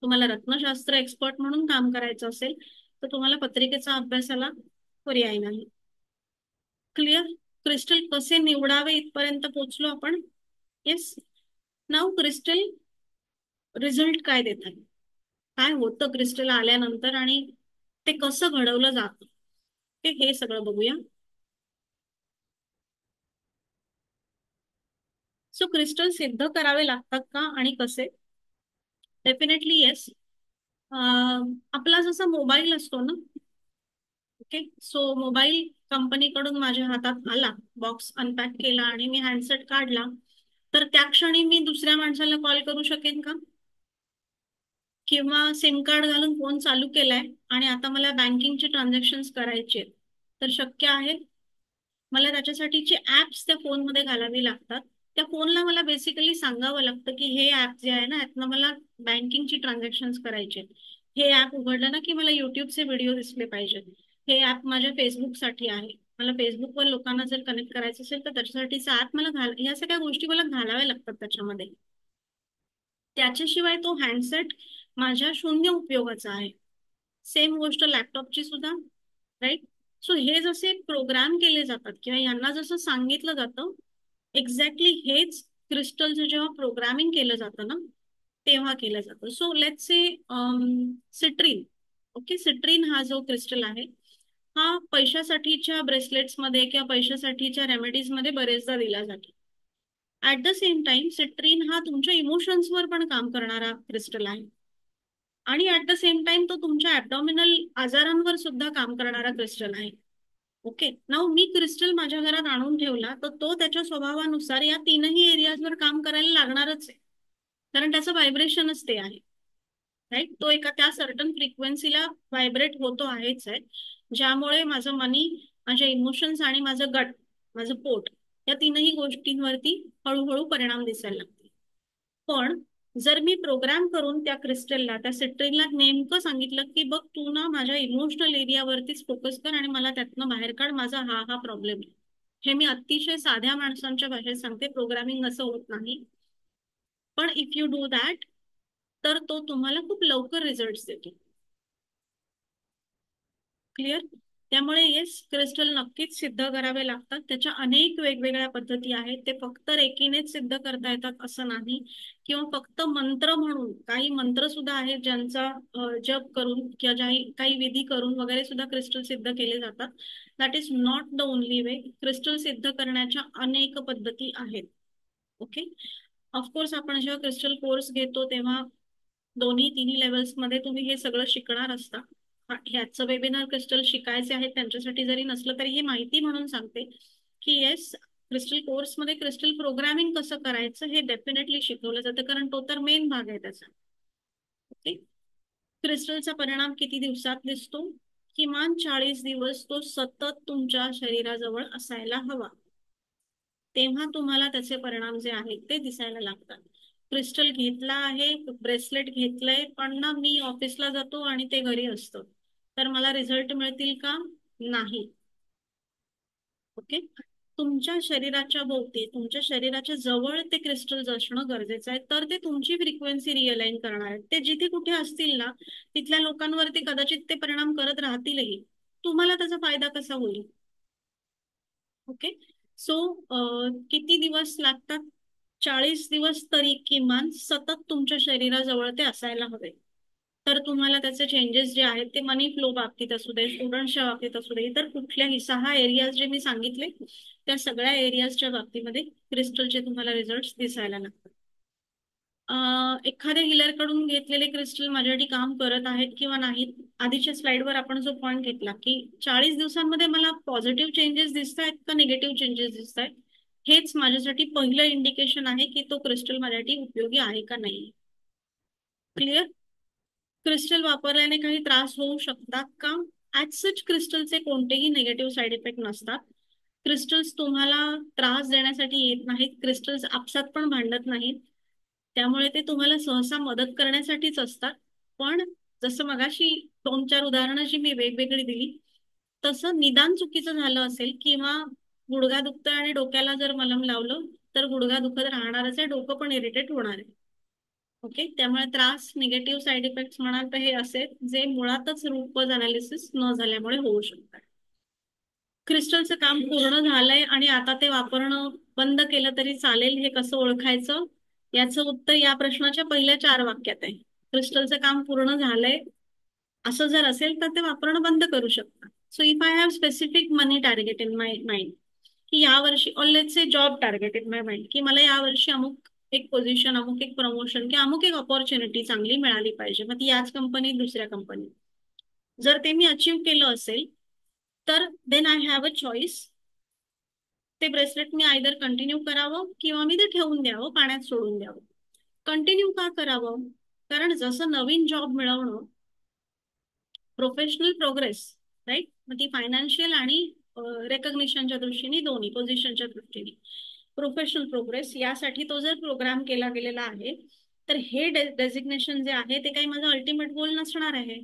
तुम्हाला रत्नशास्त्र एक्सपर्ट म्हणून काम करायचं असेल तर तुम्हाला पत्रिकेचा अभ्यासाला पर्याय नाही. क्लिअर? क्रिस्टल कसे निवडावे इथपर्यंत पोहोचलो आपण. येस, नाव क्रिस्टल रिझल्ट काय देतात, काय होतं क्रिस्टल आल्यानंतर आणि ते कसं घडवलं जातं, हे सगळं बघूया. सो क्रिस्टल सिद्ध करावे लागतात का आणि कसे? Definitely yes. आपला जसा मोबाईल असतो ना, ओके, सो मोबाईल कंपनीकडून माझ्या हातात आला, बॉक्स अनपॅक केला आणि मी हँडसेट काढला, तर त्या क्षणी मी दुसऱ्या माणसाला कॉल करू शकेन का? किंवा सिम कार्ड घालून फोन चालू केलाय आणि आता मला बँकिंगचे ट्रान्झॅक्शन करायचे तर शक्य आहे? मला त्याच्यासाठीचे ऍप्स त्या फोनमध्ये घालावी लागतात. त्या फोनला मला बेसिकली सांगावं लागतं की हे ऍप जे आहे ना, यातनं मला बँकिंगची ट्रान्झॅक्शन करायचे. हे ऍप उघडलं ना की मला युट्यूबचे व्हिडिओ दिसले पाहिजेत. हे ऍप माझ्या फेसबुकसाठी आहे, मला फेसबुकवर लोकांना जर कनेक्ट करायचं असेल तर त्याच्यासाठीचा ऍप मला ह्या सगळ्या गोष्टी मला घालाव्या लागतात त्याच्यामध्ये. त्याच्याशिवाय तो हँडसेट माझ्या शून्य उपयोगाचा आहे. सेम गोष्ट लॅपटॉपची सुद्धा, राईट? सो हे जसे प्रोग्राम केले जातात किंवा यांना जसं सांगितलं जातं, एक्झॅक्टली हेच क्रिस्टलचं जेव्हा प्रोग्रामिंग केलं जातं ना, तेव्हा केलं जातं. So let's say citrine. Okay, citrine हा जो क्रिस्टल आहे हा पैशासाठीच्या ब्रेसलेट्स मध्ये किंवा पैशासाठीच्या रेमेडीज मध्ये बरेचदा दिला जातो. At the same time citrine हा तुमच्या इमोशन्सवर पण काम करणारा क्रिस्टल आहे आणि ऍट द सेम टाइम तो तुमच्या ऍबडॉमिनल आजारांवर सुद्धा काम करणारा क्रिस्टल आहे. ओके, नाव मी क्रिस्टल माझ्या घरात आणून ठेवला तर तो त्याच्या स्वभावानुसार या तीनही एरियाजवर काम करायला लागणारच आहे, कारण त्याचं व्हायब्रेशनच ते आहे. राईट, तो एका त्या सर्टन फ्रिक्वेन्सीला व्हायब्रेट होतो आहेच आहे, ज्यामुळे माझं मनी, माझे इमोशन्स आणि माझं गट, माझं पोट, या तीनही गोष्टींवरती हळूहळू परिणाम दिसायला लागते. पण जर मी प्रोग्राम करून त्या क्रिस्टलला, त्या सिट्रिनला नेमकं सांगितलं की बघ तू ना माझ्या इमोशनल एरियावरतीच फोकस कर आणि मला त्यातनं बाहेर काढ, माझा हा हा प्रॉब्लेम आहे, हे मी अतिशय साध्या माणसांच्या भाषेत सांगते, प्रोग्रामिंग असं होत नाही. पण इफ यू डू दॅट, तर तो तुम्हाला खूप लवकर रिझल्ट देतो. क्लिअर? त्यामुळे येस, क्रिस्टल नक्कीच सिद्ध करावे लागतात. त्याच्या अनेक वेगवेगळ्या पद्धती आहेत. ते फक्त रेकीनेच सिद्ध करता येतात असं नाही, किंवा फक्त मंत्र म्हणून, काही मंत्र सुद्धा आहेत ज्यांचा जप करून किंवा काही विधी करून वगैरे सुद्धा क्रिस्टल सिद्ध केले जातात. That is not the only way. Crystal सिद्ध करण्याच्या अनेक पद्धती आहेत. ओके, ऑफकोर्स आपण जेव्हा क्रिस्टल कोर्स घेतो तेव्हा दोन्ही तिन्ही लेवल्स मध्ये तुम्ही हे सगळं शिकणार असता. ह्याचं वेबिनार क्रिस्टल शिकायचे आहेत त्यांच्यासाठी जरी नसलं तरी ही माहिती म्हणून सांगते की येस, क्रिस्टल कोर्समध्ये क्रिस्टल प्रोग्रामिंग कसं करायचं हे डेफिनेटली शिकवलं जातं, कारण तो तर मेन भाग आहे त्याचा. ओके, क्रिस्टलचा परिणाम किती दिवसात दिसतो? किमान 40 दिवस तो सतत तुमच्या शरीराजवळ असायला हवा, तेव्हा तुम्हाला त्याचे परिणाम जे आहेत ते दिसायला लागतात. क्रिस्टल घेतला आहे, ब्रेसलेट घेतलंय, पण ना मी ऑफिसला जातो आणि ते घरी असतं, तर मला रिझल्ट मिळतील का? नाही. ओके, तुमच्या शरीराच्या भोवती, तुमच्या शरीराच्या जवळ ते क्रिस्टल असणं गरजेचं आहे, तर ते तुमची फ्रिक्वेन्सी रिअलाईन करणार आहेत. ते जिथे कुठे असतील ना, तिथल्या लोकांवरती कदाचित ते परिणाम करत राहतीलही, तुम्हाला त्याचा फायदा कसा होईल? ओके, सो किती दिवस लागतात? 40 दिवस तरी किमान सतत तुमच्या शरीराजवळ ते असायला हवे, तर तुम्हाला त्याचे चेंजेस जे आहेत ते मनी फ्लो बाबतीत असू दे, स्टुडंट्सच्या बाबतीत असू दे, तर कुठल्याही 6 एरियाज जे मी सांगितले त्या सगळ्या एरियाजच्या बाबतीमध्ये क्रिस्टलचे तुम्हाला रिझल्ट दिसायला लागतात. एखाद्या हिलर कडून घेतलेले क्रिस्टल माझ्यासाठी काम करत आहेत किंवा नाहीत, आधीच्या स्लाइडवर आपण जो पॉईंट घेतला की 40 दिवसांमध्ये मला पॉझिटिव्ह चेंजेस दिसत आहेत का निगेटिव्ह चेंजेस दिसत आहेत, हेच माझ्यासाठी पहिलं इंडिकेशन आहे की तो क्रिस्टल माझ्यासाठी उपयोगी आहे का नाही. क्लिअर? क्रिस्टल वापरल्याने काही त्रास होऊ शकतात का? ऍज सच क्रिस्टलचे कोणतेही निगेटिव्ह साईड इफेक्ट नसतात. क्रिस्टल्स तुम्हाला त्रास देण्यासाठी येत नाहीत, क्रिस्टल्स आपसात पण भांडत नाहीत, त्यामुळे ते तुम्हाला सहसा मदत करण्यासाठीच असतात. पण जसं मगाशी 2-4 उदाहरणं जी मी वेगवेगळी दिली, तसं निदान चुकीचं झालं असेल किंवा गुडघा दुखतोय आणि डोक्याला जर मलम लावलं तर गुडघा दुखत राहणारच आहे, डोकं पण इरिटेट होणार आहे. ओके, त्यामुळे त्रास, निगेटिव्ह साईड इफेक्ट्स म्हणाल तर हे असे जे मुळातच रूट कॉज अनालिसिस न झाल्यामुळे होऊ शकतात. क्रिस्टलचं काम पूर्ण झालंय आणि आता ते वापरणं बंद केलं तरी चालेल, हे कसं ओळखायचं? याचं उत्तर या प्रश्नाच्या पहिल्या 4 वाक्यात आहे. क्रिस्टलचं काम पूर्ण झालंय असं जर असेल तर ते वापरणं बंद करू शकता. So if I have specific money target in my mind, की यावर्षी, or let's say job target in my mind, की मला यावर्षी अमुक एक पोझिशन, अमुक एक प्रमोशन किंवा अमुक एक ऑपॉर्च्युनिटी चांगली मिळाली पाहिजे, मग ती याच कंपनीत दुसऱ्या कंपनीत, जर ते मी अचीव केलं असेल तर then I have a choice. ते ब्रेसलेट मी आयदर कंटिन्यू करावं किंवा मी ते ठेवून द्यावं, पाण्यात सोडून द्यावं. कंटिन्यू का करावं? कारण जसं नवीन जॉब मिळवणं, प्रोफेशनल प्रोग्रेस, राईट, मग ती फायनान्शियल आणि रेकग्निशनच्या दृष्टीने, दोन्ही पोझिशनच्या दृष्टीने प्रोफेशनल प्रोग्रेस, यासाठी तो जर प्रोग्राम केला गेलेला आहे तर हे डेझिग्नेशन जे आहे ते काही माझं अल्टिमेट गोल नसणार आहे.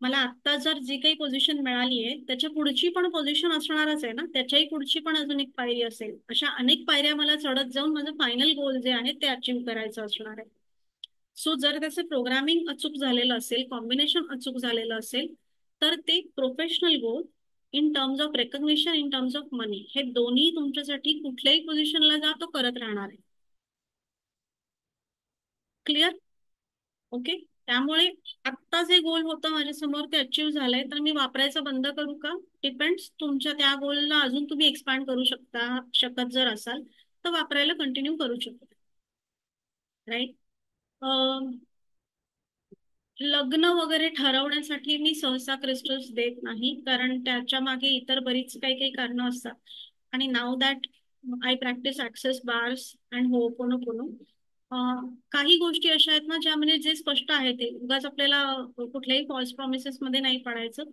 मला आता जर जी काही पोझिशन मिळाली आहे त्याच्या पुढची पण पोझिशन असणारच आहे ना, त्याच्याही पुढची पण अजून एक पायरी असेल, अशा अनेक पायऱ्या मला चढत जाऊन माझं फायनल गोल जे आहे ते अचीव्ह करायचं असणार आहे. सो जर त्याचं प्रोग्रामिंग अचूक झालेलं असेल, कॉम्बिनेशन अचूक झालेलं असेल, तर ते professional goal in terms of recognition, in terms of money, हे दोन्ही तुमच्यासाठी कुठल्याही पोझिशनला जा तो करत राहणार आहे. क्लिअर? ओके, त्यामुळे आत्ता जे गोल होतं माझ्यासमोर ते अचीव्ह झालंय तर मी वापरायचं बंद करू का? डिपेंड्स, तुमच्या त्या गोलला अजून तुम्ही एक्सपांड करू शकता, शकत जर असाल तर वापरायला कंटिन्यू करू शकता. राईट. लग्न वगैरे ठरवण्यासाठी मी सहसा क्रिस्टल्स देत नाही, कारण त्याच्या मागे इतर बरीच काही काही कारणं असतात. आणि now that I practice access bars and ho'oponopono, काही गोष्टी अशा आहेत ना ज्या म्हणजे जे स्पष्ट आहे ते उगाच आपल्याला कुठल्याही फॉल्स प्रॉमिसेस मध्ये नाही पडायचं.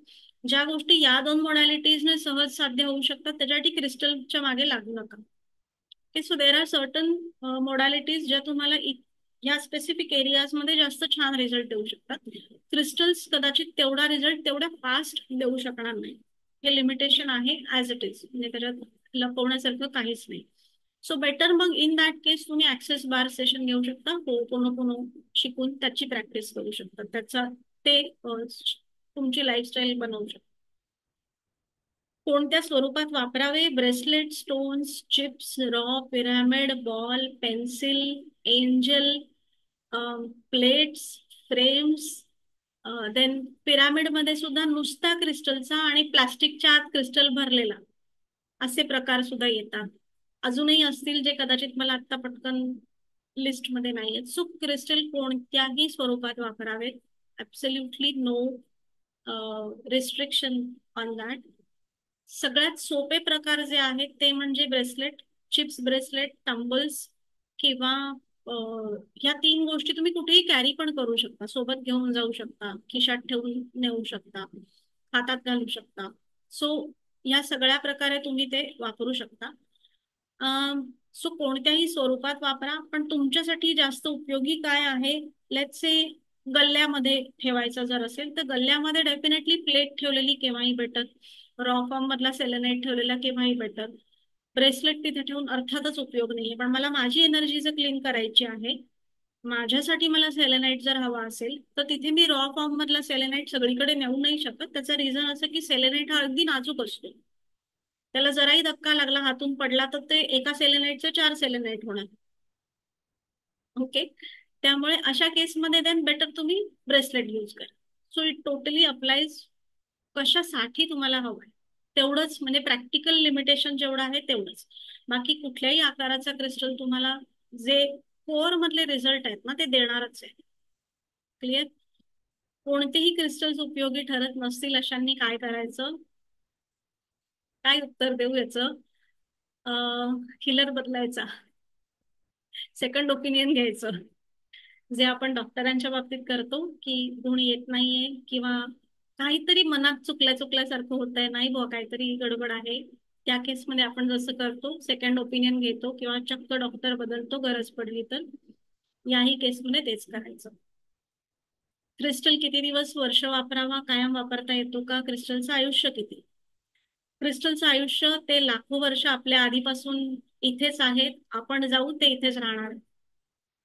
ज्या गोष्टी या दोन मोडॅलिटीजने सहज साध्य होऊ शकतात त्याच्यासाठी क्रिस्टलच्या मागे लागू नका. Okay, so there are certain modalities ज्या तुम्हाला या स्पेसिफिक एरियाज मध्ये जास्त छान रिझल्ट देऊ शकतात. क्रिस्टल्स कदाचित तेवढा रिझल्ट तेवढ्या फास्ट देऊ शकणार नाही. हे लिमिटेशन आहे ऍज इट इज, म्हणजे त्याच्यात लपवण्यासारखं काहीच नाही. सो बेटर मग इन दॅट केस तुम्ही ऍक्सेस बार सेशन घेऊ शकता, पोनो शिकून त्याची प्रॅक्टिस करू शकता. त्याचा ते तुमची लाईफस्टाईल बनवू शकता. कोणत्या स्वरूपात वापरावे? Bracelet, stones, chips, raw, pyramid, ball, pencil, angel, plates, frames. Then pyramid मध्ये सुद्धा नुसता क्रिस्टलचा आणि प्लास्टिकच्या आत क्रिस्टल भरलेला असे प्रकार सुद्धा येतात. अजूनही असतील जे कदाचित मला आता पटकन लिस्ट मध्ये नाही आहेत. सो क्रिस्टल कोणत्याही स्वरूपात वापरावे, absolutely no restriction on that. सगळ्यात सोपे प्रकार जे आहेत ते म्हणजे ब्रेसलेट, चिप्स ब्रेसलेट, टंबल्स किंवा ह्या तीन गोष्टी तुम्ही कुठेही कॅरी पण करू शकता, सोबत घेऊन जाऊ शकता, खिशात ठेवून नेऊ शकता, हातात घालू शकता. सो या सगळ्या प्रकारे तुम्ही ते वापरू शकता. सो कोणत्याही स्वरूपात वापरा, पण तुमच्यासाठी जास्त उपयोगी काय आहे, लेट्स से गल्ल्यामध्ये ठेवायचं जर असेल तर गल्ल्यामध्ये डेफिनेटली प्लेट ठेवलेली केव्हाही बेटर, रॉ फॉर्म मधला सेलेनाइट ठेवलेला केव्हाही बेटर. ब्रेसलेट तिथे ठेवून अर्थातच उपयोग नाहीये, पण मला माझी एनर्जी जर क्लीन करायची आहे, माझ्यासाठी मला सेलेनाइट जर हवा असेल तर तिथे मी रॉ फॉर्म मधला सेलेनाइट सगळीकडे नेऊ नाही शकत. त्याचं रिझन असं की सेलेनाइट हा अगदी नाजूक असतो, त्याला जराही धक्का लागला, हातून पडला तर ते एका सेलेनाइटचे 4 सेलेनाइट होणार. ओके, त्यामुळे अशा केसमध्ये देन बेटर तुम्ही ब्रेसलेट यूज करा. सो इट टोटली अप्लाइज कशासाठी तुम्हाला हवंय तेवढंच, म्हणजे प्रॅक्टिकल लिमिटेशन जेवढं आहे तेवढंच. बाकी कुठल्याही आकाराचा क्रिस्टल तुम्हाला जे कोअर मधले रिझल्ट आहेत ना ते देणारच आहे. क्लिअर. कोणतेही क्रिस्टल्स उपयोगी ठरत नसतील अशांनी काय करायचं, काय उत्तर देऊ याचं? हिलर बदलायचा, सेकंड ओपिनियन घ्यायचं, जे आपण डॉक्टरांच्या बाबतीत करतो की गुण येत नाहीये किंवा काहीतरी मनात चुकल्या चुकल्यासारखं होतंय, नाही बुवा काहीतरी गडबड आहे, त्या केसमध्ये आपण जसं करतो सेकंड ओपिनियन घेतो किंवा चक्क डॉक्टर बदलतो गरज पडली तर. याही केसमध्ये तेच करायचं. क्रिस्टल किती दिवस वर्ष वापरावा, कायम वापरता येतो का, क्रिस्टलचं आयुष्य किती? क्रिस्टलचं आयुष्य ते लाखो वर्ष आपल्या आधीपासून इथेच आहेत, आपण जाऊ ते इथेच राहणार.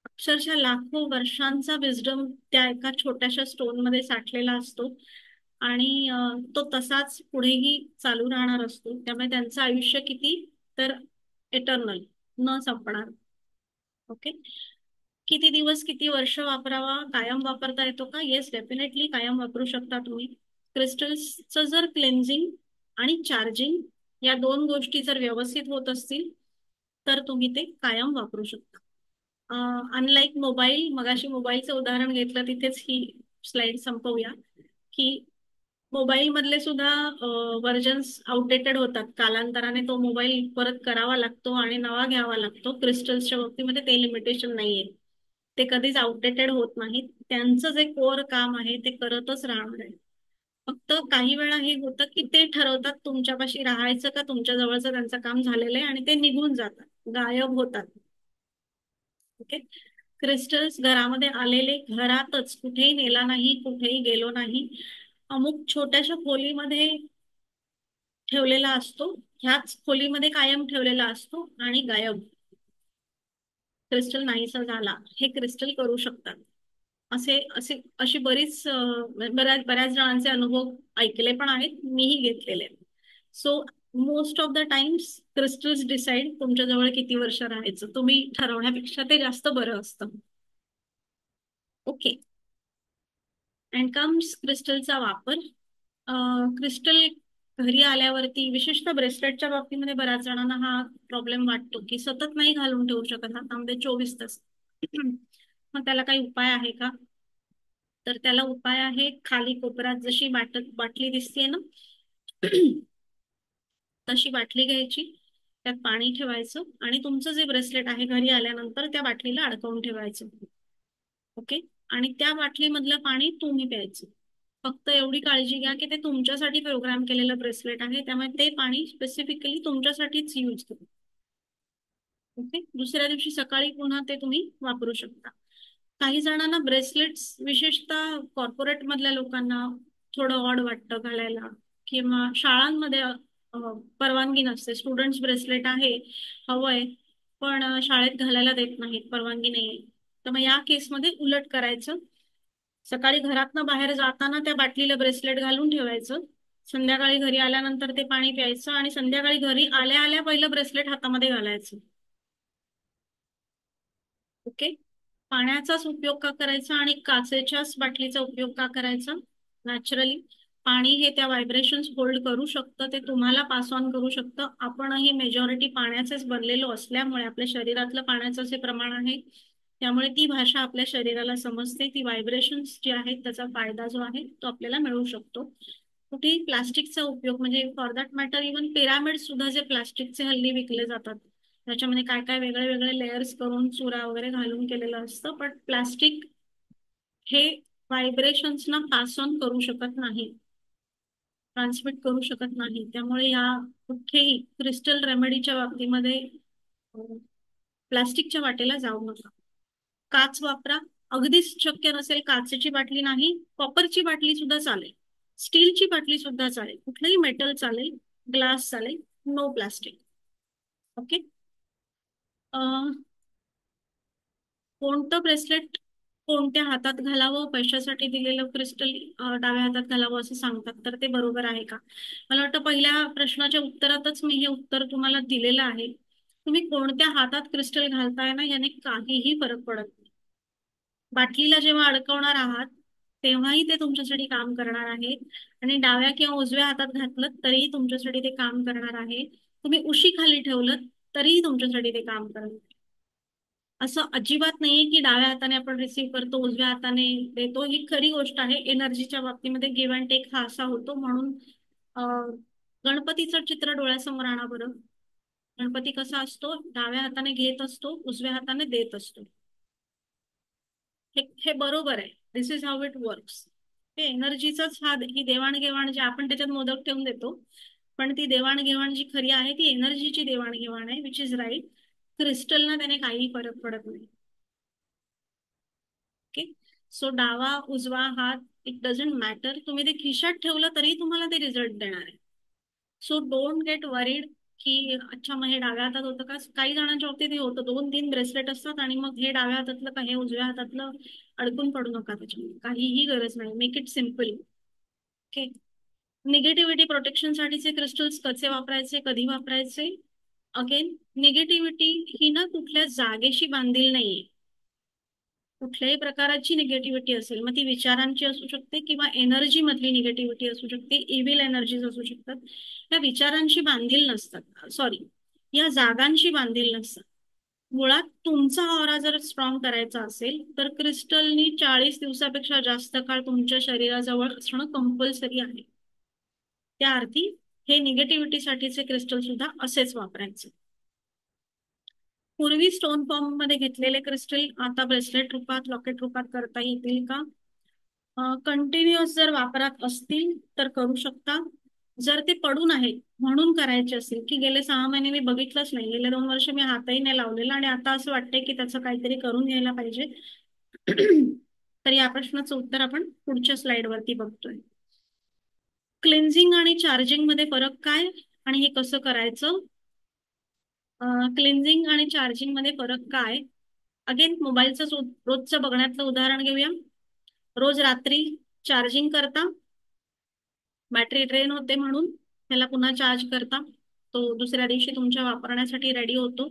अक्षरशः लाखो वर्षांचा विजडम त्या एका छोट्याशा स्टोन मध्ये साठलेला असतो आणि तो तसाच पुढेही चालू राहणार असतो. त्यामुळे त्यांचं आयुष्य किती, तर इटर्नल, न संपणार. ओके. किती दिवस किती वर्ष वापरावा, कायम वापरता येतो का? येस, डेफिनेटली कायम वापरू शकता तुम्ही. क्रिस्टल्सचं जर क्लेन्झिंग आणि चार्जिंग या दोन गोष्टी जर व्यवस्थित होत असतील तर तुम्ही ते कायम वापरू शकता. अनलाईक मोबाईल, मगाशी मोबाईलचं उदाहरण घेतलं तिथेच ही स्लाइड संपवूया की मोबाईल मधले सुद्धा व्हर्जन्स आउटडेटेड होतात. कालांतराने तो मोबाईल परत करावा लागतो आणि नवा घ्यावा लागतो. क्रिस्टल्सच्या बाबतीमध्ये ते लिमिटेशन नाहीये, ते कधीच आउटडेटेड होत नाहीत. त्यांचं जे कोर काम आहे ते करतच राहणार आहे. फक्त काही वेळा हे होतं की ते ठरवतात तुमच्यापाशी राहायचं का तुमच्या जवळचं त्यांचं काम झालेलं आहे आणि ते निघून जातात, गायब होतात. ओके. क्रिस्टल्स घरामध्ये आलेले, घरातच, कुठेही नेला नाही, कुठेही गेलो नाही, अमुक छोट्याशा खोलीमध्ये ठेवलेला असतो, ह्याच खोलीमध्ये कायम ठेवलेला असतो आणि गायब. क्रिस्टल नाहीसा झाला, हे क्रिस्टल करू शकतात. असे असे अशी बऱ्याच बऱ्याच जणांचे अनुभव ऐकले पण आहेत, मीही घेतलेले. So most of the times crystals decide तुमच्या जवळ किती वर्ष राहायचं, तुम्ही ठरवण्यापेक्षा ते जास्त बरं असतं. ओके. अँड कम्स क्रिस्टलचा वापर. क्रिस्टल घरी आल्यावरती विशेषतः ब्रेसलेटच्या बाबतीमध्ये बऱ्याच जणांना हा प्रॉब्लेम वाटतो की सतत नाही घालून ठेवू शकत हातामध्ये 24 तास. मग त्याला काही उपाय आहे का? तर त्याला उपाय आहे, खाली कोपऱ्यात जशी बाटली दिसते ना, तशी बाटली घ्यायची, त्यात पाणी ठेवायचं आणि तुमचं जे ब्रेसलेट आहे घरी आल्यानंतर त्या बाटलीला अडकवून ठेवायचं. ओके. आणि त्या बाटलीमधलं पाणी तुम्ही प्यायचं. फक्त एवढी काळजी घ्या की ते तुमच्यासाठी प्रोग्राम केलेलं ब्रेसलेट आहे, त्यामुळे ते पाणी स्पेसिफिकली तुमच्यासाठीच यूज करा. ओके. दुसऱ्या दिवशी सकाळी पुन्हा ते तुम्ही वापरू शकता. काही जणांना ब्रेसलेट्स, विशेषतः कॉर्पोरेट मधल्या लोकांना थोडं ऑड वाटतं घालायला, किंवा शाळांमध्ये परवानगी नसते. स्टुडंट्स ब्रेसलेट आहे, हवंय, पण शाळेत घालायला देत नाहीत, परवानगी नाहीये. तर मग या केसमध्ये उलट करायचं. सकाळी घरातनं बाहेर जाताना त्या बाटलीला ब्रेसलेट घालून ठेवायचं. संध्याकाळी घरी आल्यानंतर ते पाणी प्यायचं आणि संध्याकाळी घरी आल्या आल्या पहिलं ब्रेसलेट हातामध्ये घालायचं. ओके. पाण्याचाच उपयोग का करायचा आणि काचेच्याच बाटलीचा उपयोग का करायचा? नॅचरली पाणी हे त्या व्हायब्रेशन्स होल्ड करू शकतं, ते तुम्हाला पास ऑन करू शकतं. आपणही मेजॉरिटी पाण्याचेच बनलेलो असल्यामुळे आपल्या शरीरातलं पाण्याचं जे प्रमाण आहे, त्यामुळे ती भाषा आपल्या शरीराला समजते. ती व्हायब्रेशन्स जे आहेत त्याचा फायदा जो आहे तो आपल्याला मिळू शकतो. कुठेही प्लास्टिकचा उपयोग, म्हणजे for that matter even pyramid सुद्धा जे प्लास्टिकचे हल्ली विकले जातात, त्याच्यामध्ये काय काय वेगळे वेगळे लेयर्स करून चुरा वगैरे घालून केलेलं असतं, पण प्लास्टिक हे व्हायब्रेशन्सना पास ऑन करू शकत नाही, ट्रान्समिट करू शकत नाही. त्यामुळे या कुठेही क्रिस्टल रेमेडीच्या बाबतीमध्ये प्लास्टिकच्या वाटेला जाऊ नका. काच वापरा. अगदीच शक्य नसेल काचेची बाटली नाही, कॉपरची बाटली सुद्धा चालेल, स्टीलची बाटली सुद्धा चालेल, कुठलंही मेटल चालेल, ग्लास चालेल, नो प्लास्टिक. ओके. कोणतं ब्रेसलेट कोणत्या हातात घालावं, पैशासाठी दिलेलं क्रिस्टल डाव्या हातात घालावं असं सांगतात, तर ते बरोबर आहे का? मला वाटतं पहिल्या प्रश्नाच्या उत्तरातच मी हे उत्तर तुम्हाला दिलेलं आहे. तुम्ही कोणत्या हातात क्रिस्टल घालताय ना, याने काहीही फरक पडत नाही. बाटलीला जेव्हा अडकवणार आहात तेव्हाही ते तुमच्यासाठी काम करणार आहे, आणि डाव्या किंवा उजव्या हातात घातलं तरीही तुमच्यासाठी ते काम करणार आहे. तुम्ही उशी खाली ठेवलं तरीही तुमच्यासाठी ते काम करणार. असं अजिबात नाहीये की डाव्या हाताने आपण रिसीव्ह करतो, उजव्या हाताने देतो. ही खरी गोष्ट आहे. एनर्जीच्या बाबतीमध्ये गिव्ह अँड टेक हा असा होतो. म्हणून अं, गणपतीचं चित्र डोळ्यासमोर आणा बरं. गणपती कसा असतो? डाव्या हाताने घेत असतो, उजव्या हाताने देत असतो. हे हे बरोबर आहे. दिस इज हाऊ इट वर्क्स. हे एनर्जीचाच ही देवाणघेवाण जे आपण त्याच्यात मोदक ठेवून देतो, पण ती देवाणघेवाण जी खरी आहे ती एनर्जीची देवाणघेवाण आहे, विच इज राईट. क्रिस्टलना त्याने काही फरक पडत नाही. ओके. सो डावा उजवा हात, इट डझंट मॅटर. तुम्ही ते खिशात ठेवलं तरी तुम्हाला ते रिझल्ट देणार आहे. सो डोंट गेट वरीड की अच्छा मग हे डाव्या हातात होतं का. काही जणांच्या बाबतीत हे होतं, 2-3 ब्रेसलेट असतात आणि मग हे डाव्या हातातलं का हे उजव्या हातातलं, अडकून पडू नका त्याच्यामध्ये, काहीही गरज नाही. Make it simple. Okay. Negativity protection साठीचे क्रिस्टल्स कसे वापरायचे, कधी वापरायचे? अगेन, निगेटिव्हिटी ही ना कुठल्या जागेशी बांधील नाहीये. कुठल्याही प्रकाराची निगेटिव्हिटी असेल, मग ती विचारांची असू शकते किंवा एनर्जी मधली निगेटिव्हिटी असू शकते, इव्हिल एनर्जीज असू शकतात, या विचारांशी बांधील नसतात. सॉरी, या जागांशी बांधील नसतात. मुळात तुमचा ऑरा जर स्ट्रॉंग करायचा असेल तर क्रिस्टलनी 40 दिवसापेक्षा जास्त काळ तुमच्या शरीराजवळ असणं कंपल्सरी आहे. त्या अर्थी हे निगेटिव्हिटीसाठीचे क्रिस्टल सुद्धा असेच वापरायचे. पूर्वी स्टोन फॉर्म मध्ये घेतलेले क्रिस्टल आता ब्रेसलेट रूपात, लॉकेट रूपात करता येतील का? कंटिन्युअस जर वापरात असतील तर करू शकता. जर ते पडून आहेत म्हणून करायचे असेल की गेले 6 महिने मी बघितलंच नाही, गेले 2 वर्ष मी हातही नाही लावलेला आणि आता असं वाटतंय की त्याचं काहीतरी करून घ्यायला पाहिजे, तर या प्रश्नाचं उत्तर आपण पुढच्या स्लाइड वरती बघतोय. क्लिन्झिंग आणि चार्जिंग मध्ये फरक काय आणि हे कसं करायचं? क्लिन्झिंग आणि चार्जिंग मध्ये फरक काय? अगेन मोबाईलचं रोजचं बघण्यातलं उदाहरण घेऊया. रोज रात्री चार्जिंग करता, बॅटरी ड्रेन होते म्हणून त्याला पुन्हा चार्ज करता, तो दुसऱ्या दिवशी तुमच्या वापरण्यासाठी रेडी होतो.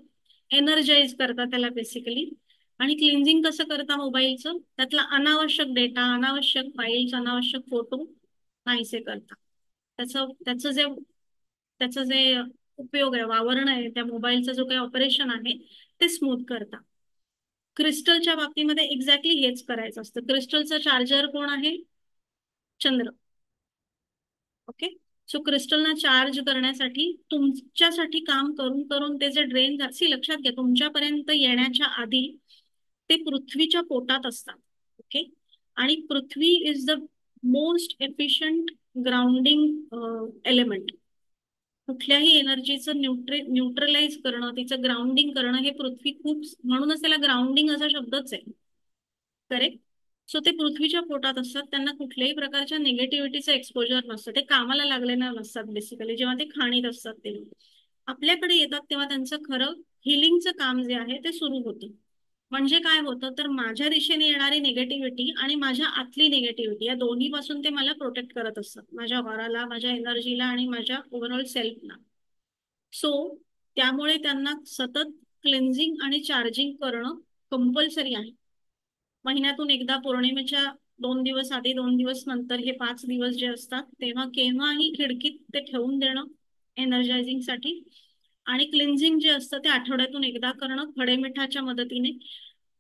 एनर्जाइज करता त्याला बेसिकली. आणि क्लिन्झिंग कसं करता मोबाईलचं? त्यातला अनावश्यक डेटा, अनावश्यक फाईल्स, अनावश्यक फोटो नाहीसे करता. त्याचं त्याचं जे त्याचं जे उपयोग आहे, वावरणं आहे, त्या मोबाईलचं जो काही ऑपरेशन आहे ते स्मूथ करता. क्रिस्टलच्या बाबतीमध्ये एक्झॅक्टली हेच करायचं असतं. क्रिस्टलचं चार्जर कोण आहे? चंद्र. ओके. सो क्रिस्टलना चार्ज करण्यासाठी तुमच्यासाठी काम करून करून ते जे ड्रेन लक्षात घ्या, तुमच्यापर्यंत येण्याच्या आधी ते पृथ्वीच्या पोटात असतात. ओके. आणि Prithvi is the most efficient grounding element. कुठल्याही एनर्जीचं न्यूट्रलाइज करणं, तिचं ग्राउंडिंग करणं हे पृथ्वी खूप, म्हणूनच त्याला ग्राउंडिंग असा शब्दच आहे. करेक्ट. सो ते पृथ्वीच्या पोटात असतात, त्यांना कुठल्याही प्रकारच्या निगेटिव्हिटीचं एक्सपोजर नसतं, ते कामाला लागलेले नसतात बेसिकली, जेव्हा ते खाणीत असतात तेव्हा. आपल्याकडे येतात तेव्हा त्यांचं खरं हिलिंगचं काम जे आहे ते सुरू होतं. म्हणजे काय होतं तर माझ्या दिशेने येणारी निगेटिव्हिटी आणि माझ्या आतली निगेटिव्हिटी या दोन्ही पासून ते मला प्रोटेक्ट करत असतात, माझ्या ऑराला, माझ्या एनर्जीला आणि माझ्या ओव्हरऑल सेल्फला. सो त्यामुळे त्यांना सतत क्लेन्झिंग आणि चार्जिंग करणं कंपल्सरी आहे. महिन्यातून एकदा, पौर्णिमेच्या 2 दिवस आधी, 2 दिवस नंतर, हे 5 दिवस जे असतात तेव्हा केव्हाही खिडकीत ते ठेवून देणं एनर्जायझिंग साठी. आणि क्लिन्झिंग जे असतं ते आठवड्यातून एकदा करणं खडेमिठाच्या मदतीने.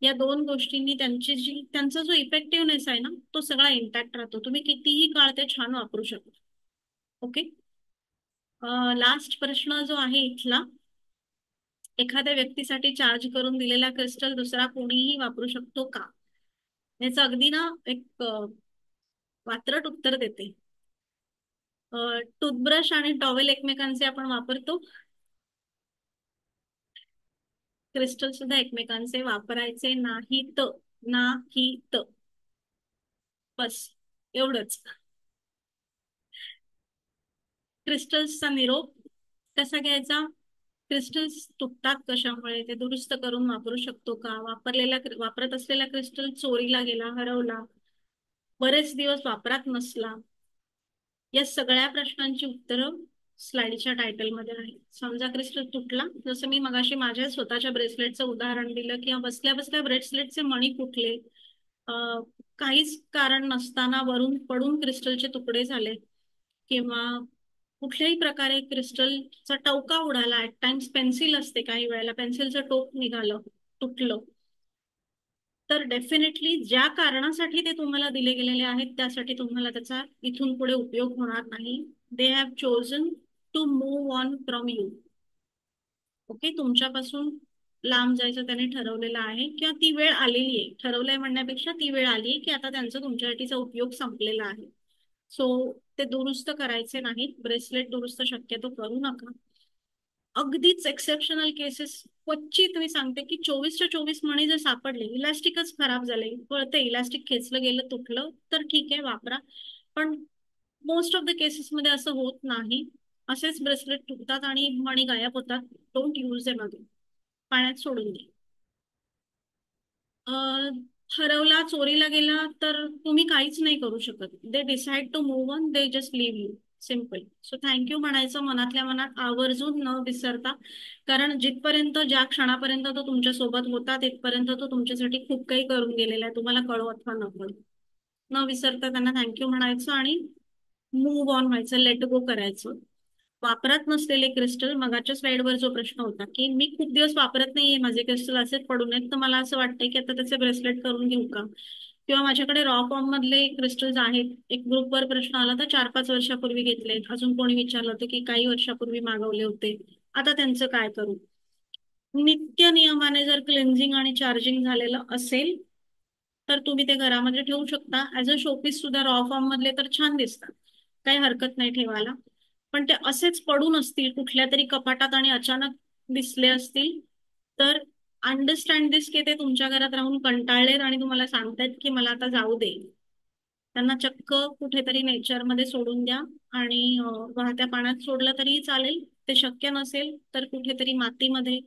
या दोन गोष्टींनी त्यांचा जो इफेक्टिव्हनेस आहे ना तो सगळा इंटॅक्ट राहतो. तुम्ही कितीही काळ ते छान वापरू शकता. ओके. लास्ट प्रश्न जो आहे इथला, एखाद्या व्यक्तीसाठी चार्ज करून दिलेला क्रिस्टल दुसरा कोणीही वापरू शकतो का? याचं अगदी ना एक वात्रट उत्तर देते. टूथब्रश आणि टॉवेल एकमेकांचे आपण वापरतो, क्रिस्टल सुद्धा एकमेकांचे वापरायचे नाहीत. नाहीत. बस एवढंच. क्रिस्टल्सचा निरोप कसा घ्यायचा? क्रिस्टल्स तुटतात कशामुळे, ते दुरुस्त करून वापरू शकतो का? वापरत असलेला क्रिस्टल चोरीला गेला, हरवला, बरेच दिवस वापरात नसला, या सगळ्या प्रश्नांची उत्तरं स्लाइडच्या टायटलमध्ये आहेत. समजा क्रिस्टल तुटला, जसं मी मगाशी माझ्या स्वतःच्या ब्रेसलेटचं उदाहरण दिलं, किंवा बसल्या बसल्या ब्रेसलेटचे मणी कुठले, काहीच कारण नसताना वरून पडून क्रिस्टलचे तुकडे झाले, किंवा कुठल्याही प्रकारे क्रिस्टलचा टवका उडाला, ऍट टाइम्स पेन्सिल असते, काही वेळेला पेन्सिलचं टोक निघालं, तुटलं, तर डेफिनेटली ज्या कारणासाठी ते तुम्हाला दिले गेलेले आहेत त्यासाठी तुम्हाला त्याचा इथून पुढे उपयोग होणार नाही. They have chosen to move on from you. Okay. तुमच्यापासून लांब जायचं त्याने ठरवलेलं आहे, किंवा ती वेळ आलेली आहे, ठरवलंय म्हणण्यापेक्षा ती वेळ आली आहे की आता त्यांचा तुमच्यासाठीचा उपयोग संपलेला आहे. सो ते दुरुस्त करायचे नाहीत. ब्रेसलेट दुरुस्त शक्यतो करू नका. अगदीच एक्सेप्शनल केसेस, क्वचित मी सांगते की 24च्या 24 मणी जर सापडले, इलास्टिकच खराब झाले, कळते इलास्टिक खेचलं गेलं, तुटलं, तर ठीक आहे वापरा. पण मोस्ट ऑफ द केसेस मध्ये असं होत नाही. असेच ब्रेसलेट तुटतात आणि मणी गायब होतात. Don't use them again. पाण्यात सोडून दे. हरवला, चोरीला गेला तर तुम्ही काहीच नाही करू शकत. They decide to move on, they just leave you. Simple. So thank you म्हणायचं मनातल्या मनात, आवर्जून न विसरता. कारण जिथपर्यंत, ज्या क्षणापर्यंत तो तुमच्या सोबत होता तिथपर्यंत तो तुमच्यासाठी खूप काही करून गेलेला आहे, तुम्हाला कळो अथवा न कळो. न विसरता त्यांना थँक्यू म्हणायचं आणि मूव्ह ऑन व्हायचं, लेट गो करायचं. वापरात नसलेले क्रिस्टल, मगाच्या स्लाइडवर जो प्रश्न होता की मी खूप दिवस वापरत नाहीये, माझे क्रिस्टल असेच पडून आहेत, तर मला असं वाटतंय की आता त्याचे ब्रेसलेट करून घेऊ का, किंवा माझ्याकडे रॉ फॉर्म मधले क्रिस्टल्स आहेत, एक ग्रुपवर प्रश्न आला तर 4-5 वर्षापूर्वी घेतले, अजून कोणी विचारलं होतं की काही वर्षापूर्वी मागवले होते, आता त्यांचं काय करू. नित्य नियमाने जर क्लेन्झिंग आणि चार्जिंग झालेलं असेल तर तुम्ही ते घरामध्ये ठेवू शकता. ऍज अ शोपीस सुद्धा रॉ फॉर्म मधले तर छान दिसतात, काही हरकत नाही ठेवायला. पण ते असेच पडून असतील कुठल्या तरी कपाटात आणि अचानक दिसले असतील, तर अंडरस्टँड दिस की ते तुमच्या घरात राहून कंटाळलेत आणि तुम्हाला सांगतायत की मला आता जाऊ दे. त्यांना चक्क कुठेतरी नेचरमध्ये सोडून द्या. आणि वाहत्या पाण्यात सोडलं तरीही चालेल. ते शक्य नसेल तर कुठेतरी मातीमध्ये,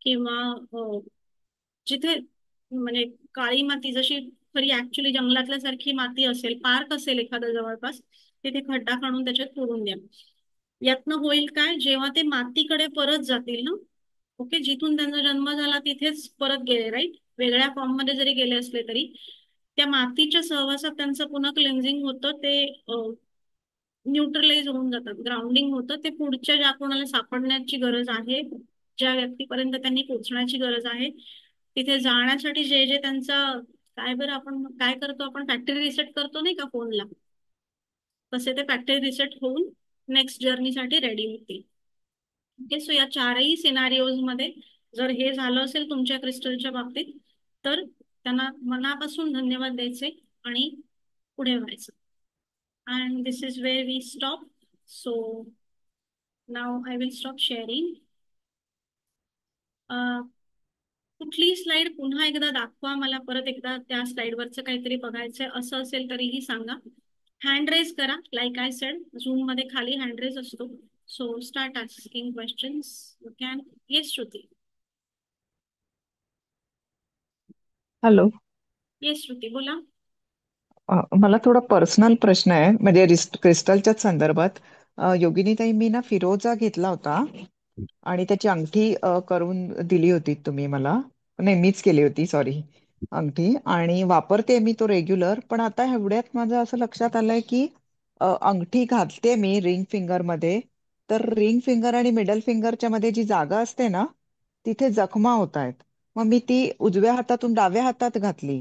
किंवा जिथे म्हणजे काळी माती, जशी खरी ऍक्च्युली जंगलातल्या सारखी माती असेल, पार्क असेल एखादा जवळपास, तिथे खड्डा खणून त्याच्यात पुरून द्या. यातनं होईल काय, जेव्हा ते मातीकडे परत जातील ना, ओके, जिथून त्यांचा जन्म झाला तिथेच परत गेले, राईट, वेगळ्या फॉर्म मध्ये जरी गेले असले तरी त्या मातीच्या सहवासात त्यांचं पुन्हा क्लेन्झिंग होतं. ते न्यूट्रलाइज होऊन जातात, ग्राउंडिंग होतं. ते पुढच्या ज्या कोणाला सापडण्याची गरज आहे, ज्या व्यक्तीपर्यंत त्यांनी पोहोचण्याची गरज आहे, तिथे जाण्यासाठी जे जे त्यांचा, काय बरं आपण काय करतो, आपण फॅक्टरी रिसेट करतो नाही का फोनला, तसे ते फॅक्टरी रिसेट होऊन नेक्स्ट जर्नीसाठी रेडी होतील. ओके, सो या चारही सिनारिओज मध्ये जर हे झालं असेल तुमच्या क्रिस्टलच्या बाबतीत, तर त्यांना मनापासून धन्यवाद द्यायचे आणि पुढे व्हायचं. And this is where we stop. So now I will stop sharing. कुठली स्लाइड पुन्हा एकदा दाखवा मला, परत एकदा त्या स्लाइडवरचं काहीतरी बघायचंय असं असेल तरीही सांगा. हँड रेज करा, लाईक आय सेड, झूम मध्ये खाली हँड रेज असतो. So start asking questions. You can. Yes Shruti. Hello. Yes Shruti, बोला. मला थोडा पर्सनल प्रश्न आहे, म्हणजे क्रिस्टलच्याच संदर्भात. योगिनीताई, मी ना फिरोजा घेतला होता आणि त्याची अंगठी करून दिली होती तुम्ही मला. नाही, मीच केली होती, सॉरी. अंगठी आणि वापरते मी तो रेग्युलर. पण आता एवढ्यात माझं असं लक्षात आलंय की अंगठी घालते मी रिंग फिंगर मध्ये, तर रिंग फिंगर आणि मिडल फिंगरच्या मध्ये जी जागा असते ना, तिथे जखमा होत आहेत. मग मी ती उजव्या हातातून डाव्या हातात घातली,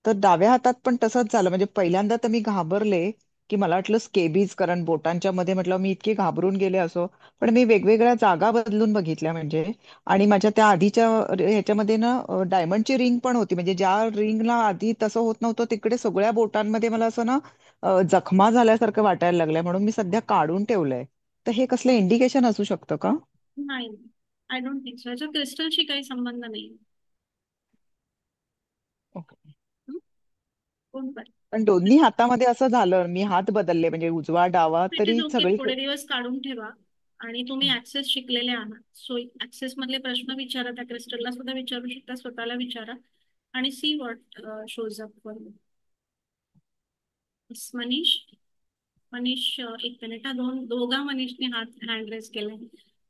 तर डाव्या हातात पण तसंच झालं. म्हणजे पहिल्यांदा तर मी घाबरले की मला वाटलं स्केबीज, कारण बोटांच्या मध्ये म्हटलं मी इतकी घाबरून गेले असो. पण मी वेगवेगळ्या जागा बदलून बघितल्या म्हणजे. आणि माझ्या त्या आधीच्या ह्याच्यामध्ये ना डायमंडची रिंग पण होती, म्हणजे ज्या रिंगला आधी तसं होत नव्हतं तिकडे सगळ्या बोटांमध्ये मला असं ना जखमा झाल्यासारखं वाटायला लागलंय. म्हणून मी सध्या काढून ठेवलंय. तर हे कसलं इंडिकेशन असू शकतं का? नाही, आय डोंट थिंक सो. याचा क्रिस्टलशी काही संबंध नाही. ओके. हं? कोण पण. पण दोन्ही हातामध्ये असं झालं, मी हात बदलले म्हणजे उजवा डावा इट इज तरी ओके, सगळी. थोडे दिवस काढून ठेवा. आणि तुम्ही ऍक्सेस शिकलेले आहात, सो ऍक्सेस मधले प्रश्न विचारा, त्या क्रिस्टलला सुद्धा विचारू शकता, स्वतःला विचारा आणि see what shows up for you. Manish. Manish, एक मिनिट हा, दोघा मनीषने हात हँड रेज केलाय.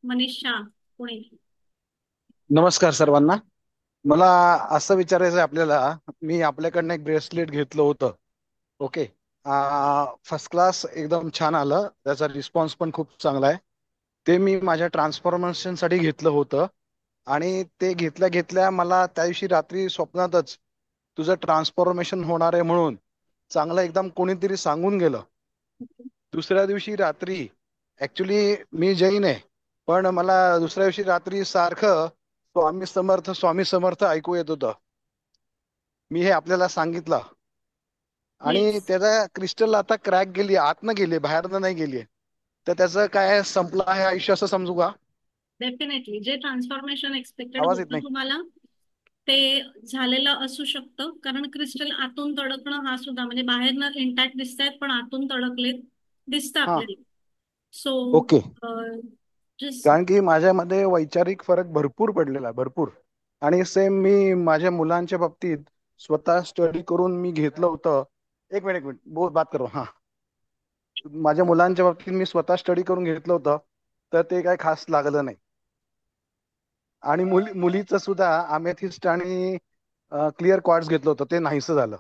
मनीष शाह, पुणे. नमस्कार सर्वांना. मला असं विचारायचं आहे आपल्याला, मी आपल्याकडनं एक ब्रेसलेट घेतलं होतं. ओके. फर्स्ट क्लास, एकदम छान आलं, त्याचा रिस्पॉन्स पण खूप चांगला आहे. ते मी माझ्या ट्रान्सफॉर्मेशनसाठी घेतलं होतं आणि ते घेतल्या घेतल्या मला त्या दिवशी रात्री स्वप्नातच तुझं ट्रान्सफॉर्मेशन होणार आहे म्हणून चांगलं एकदम कोणीतरी सांगून गेलं. दुसऱ्या दिवशी रात्री, ऍक्च्युली मी जैन आहे, पण मला दुसऱ्या दिवशी रात्री सारखं स्वामी समर्थ स्वामी समर्थ ऐकू येत होतं. मी हे आपल्याला सांगितलं आणि येस, त्याचा क्रिस्टल आता क्रॅक गेली, आतनं गेली, बाहेरनं नाही गेली. तर त्याचं काय संपलं आहे आयुष्य असं समजू का? डेफिनेटली जे ट्रान्सफॉर्मेशन एक्सपेक्टेड आवाज येत होतं नाही. तुम्हाला, ते झालेलं असू शकतं. कारण क्रिस्टल आतून तडकणं हा सुद्धा, म्हणजे बाहेरनं इंटॅक्ट दिसतायत पण आतून तडकले दिसतं हा. आपल्याला. So okay. जस्ट. कारण की माझ्यामध्ये वैचारिक फरक भरपूर पडलेला आहे, भरपूर. आणि सेम मी माझ्या मुलांच्या बाबतीत स्वतः स्टडी करून मी घेतलं होतं. एक मिनिट, एक मिनिट, बहुत बात करो. हा. माझ्या मुलांच्या बाबतीत मी स्वतः स्टडी करून घेतलं होतं, तर ते काय खास लागलं नाही. आणि मुलीचं सुद्धा अमेथिस्ट आणि क्लिअर क्वार्ट्ज घेतलं होतं, ते नाहीसं झालं.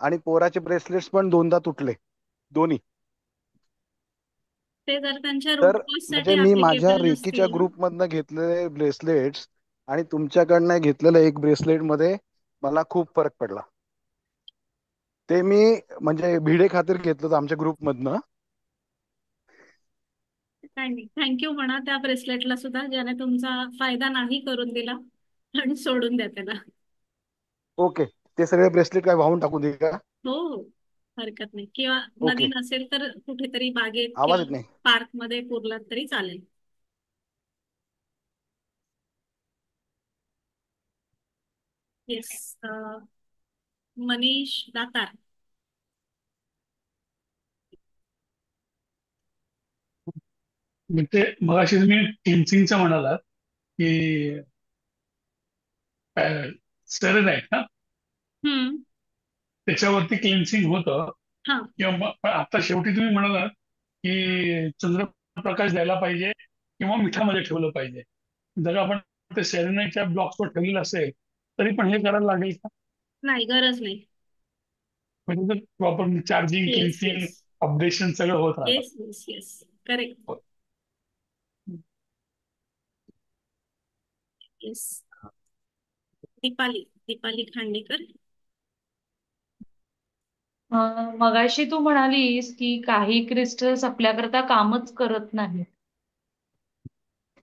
आणि पोराचे ब्रेसलेट्स पण दोनदा तुटले, दोन्ही. ते जर त्यांच्या रूट तर कॉजसाठी म्हणजे मी माझ्या ऍप्लिकेबल रेकीच्या नसतील ना. ग्रुपमधनं घेतलेले ब्रेसलेट्स आणि तुमच्याकडनं घेतलेलं एक ब्रेसलेट मध्ये मला खूप फरक पडला. ते मी म्हणजे भिडे खातीर घेतलं होतं आमच्या ग्रुपमधनं. काय नाही, थँक्यू म्हणा त्या ब्रेसलेटला सुद्धा, ज्याने तुमचा फायदा नाही करून दिला, आणि सोडून द्या त्याला. ओके. ते सगळे ब्रेसलेट काय वाहून टाकून दे का? हो हो, हरकत नाही. किंवा नदी ओके. नसेल तर कुठेतरी बागेत आवाज किंवा येत नाही. पार्क मध्ये पुरलात तरी चालेल. येस. मनीष दातार. म्हणजे मगाशी तुम्ही क्लिन्सिंगचं म्हणालात की सेरेनाईट ना, हम्म. त्याच्यावरती क्लिन्सिंग होतं. हा. किंवा पण आता शेवटी तुम्ही म्हणालात की चंद्रप्रकाश द्यायला पाहिजे किंवा मिठामध्ये ठेवलं पाहिजे. जर आपण ते सेरेनाईटच्या ब्लॉक्सवर ठेवलेलं असेल तरी पण हे करायला लागेल का? नाही, गरज नाही. म्हणजे proper charging yes cleansing yes. Updation सगळं होत राहतं. Yes yes yes, correct. Yes. Deepali Deepali Khandekar. मगाशी तू म्हणालीस की काही क्रिस्टल्स आपल्याकरता कामच करत नाहीत,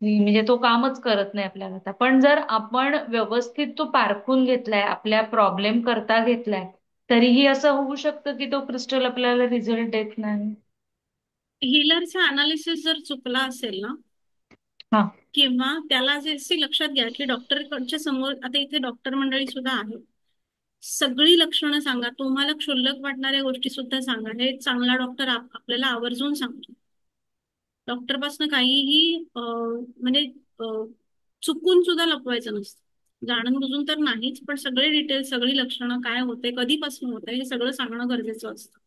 म्हणजे तो कामच करत नाही आपल्याकरता. पण जर आपण व्यवस्थित तो पारखून घेतलाय, आपल्या प्रॉब्लेम करता घेतलाय, तरीही असं होऊ शकतं की तो क्रिस्टल आपल्याला रिझल्ट देत नाही. हिलरचा अनालिसिस जर चुकला असेल ना, हा. किंवा त्याला जे लक्षात घ्या की डॉक्टरकडच्या समोर आता इथे डॉक्टर मंडळी सुद्धा आहेत, सगळी लक्षणं सांगा, तुम्हाला क्षुल्लक वाटणाऱ्या गोष्टी सुद्धा सांगा. हे चांगला डॉक्टर आपल्याला आवर्जून सांगतो. डॉक्टरपासून काहीही म्हणजे चुकून सुद्धा लपवायचं नसतं. जाणून बुजून तर नाहीच, पण सगळे डिटेल्स, सगळी लक्षणं, काय होते, कधीपासून होते, हे सगळं सांगणं गरजेचं असतं.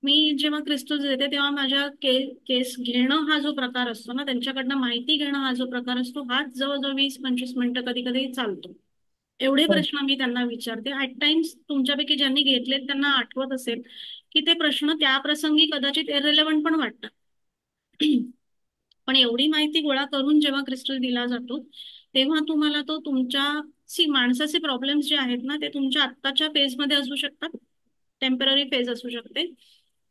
मी जेव्हा क्रिस्टल्स देते तेव्हा माझ्या केस घेणं हा जो प्रकार असतो ना, त्यांच्याकडनं माहिती घेणं हा जो प्रकार असतो, हाच जवळजवळ 20-25 मिनिटं कधी कधी चालतो. एवढे प्रश्न मी त्यांना विचारते. ऍट टाइम्स तुमच्यापैकी ज्यांनी घेतलेत त्यांना आठवत असेल की ते प्रश्न त्या प्रसंगी कदाचित इररिलेव्हंट पण वाटतात. पण एवढी माहिती गोळा करून जेव्हा क्रिस्टल दिला जातो तेव्हा तुम्हाला तो माणसाचे प्रॉब्लेम्स जे आहेत ना, ते तुमच्या आत्ताच्या फेजमध्ये असू शकतात, टेम्पररी फेज असू शकते,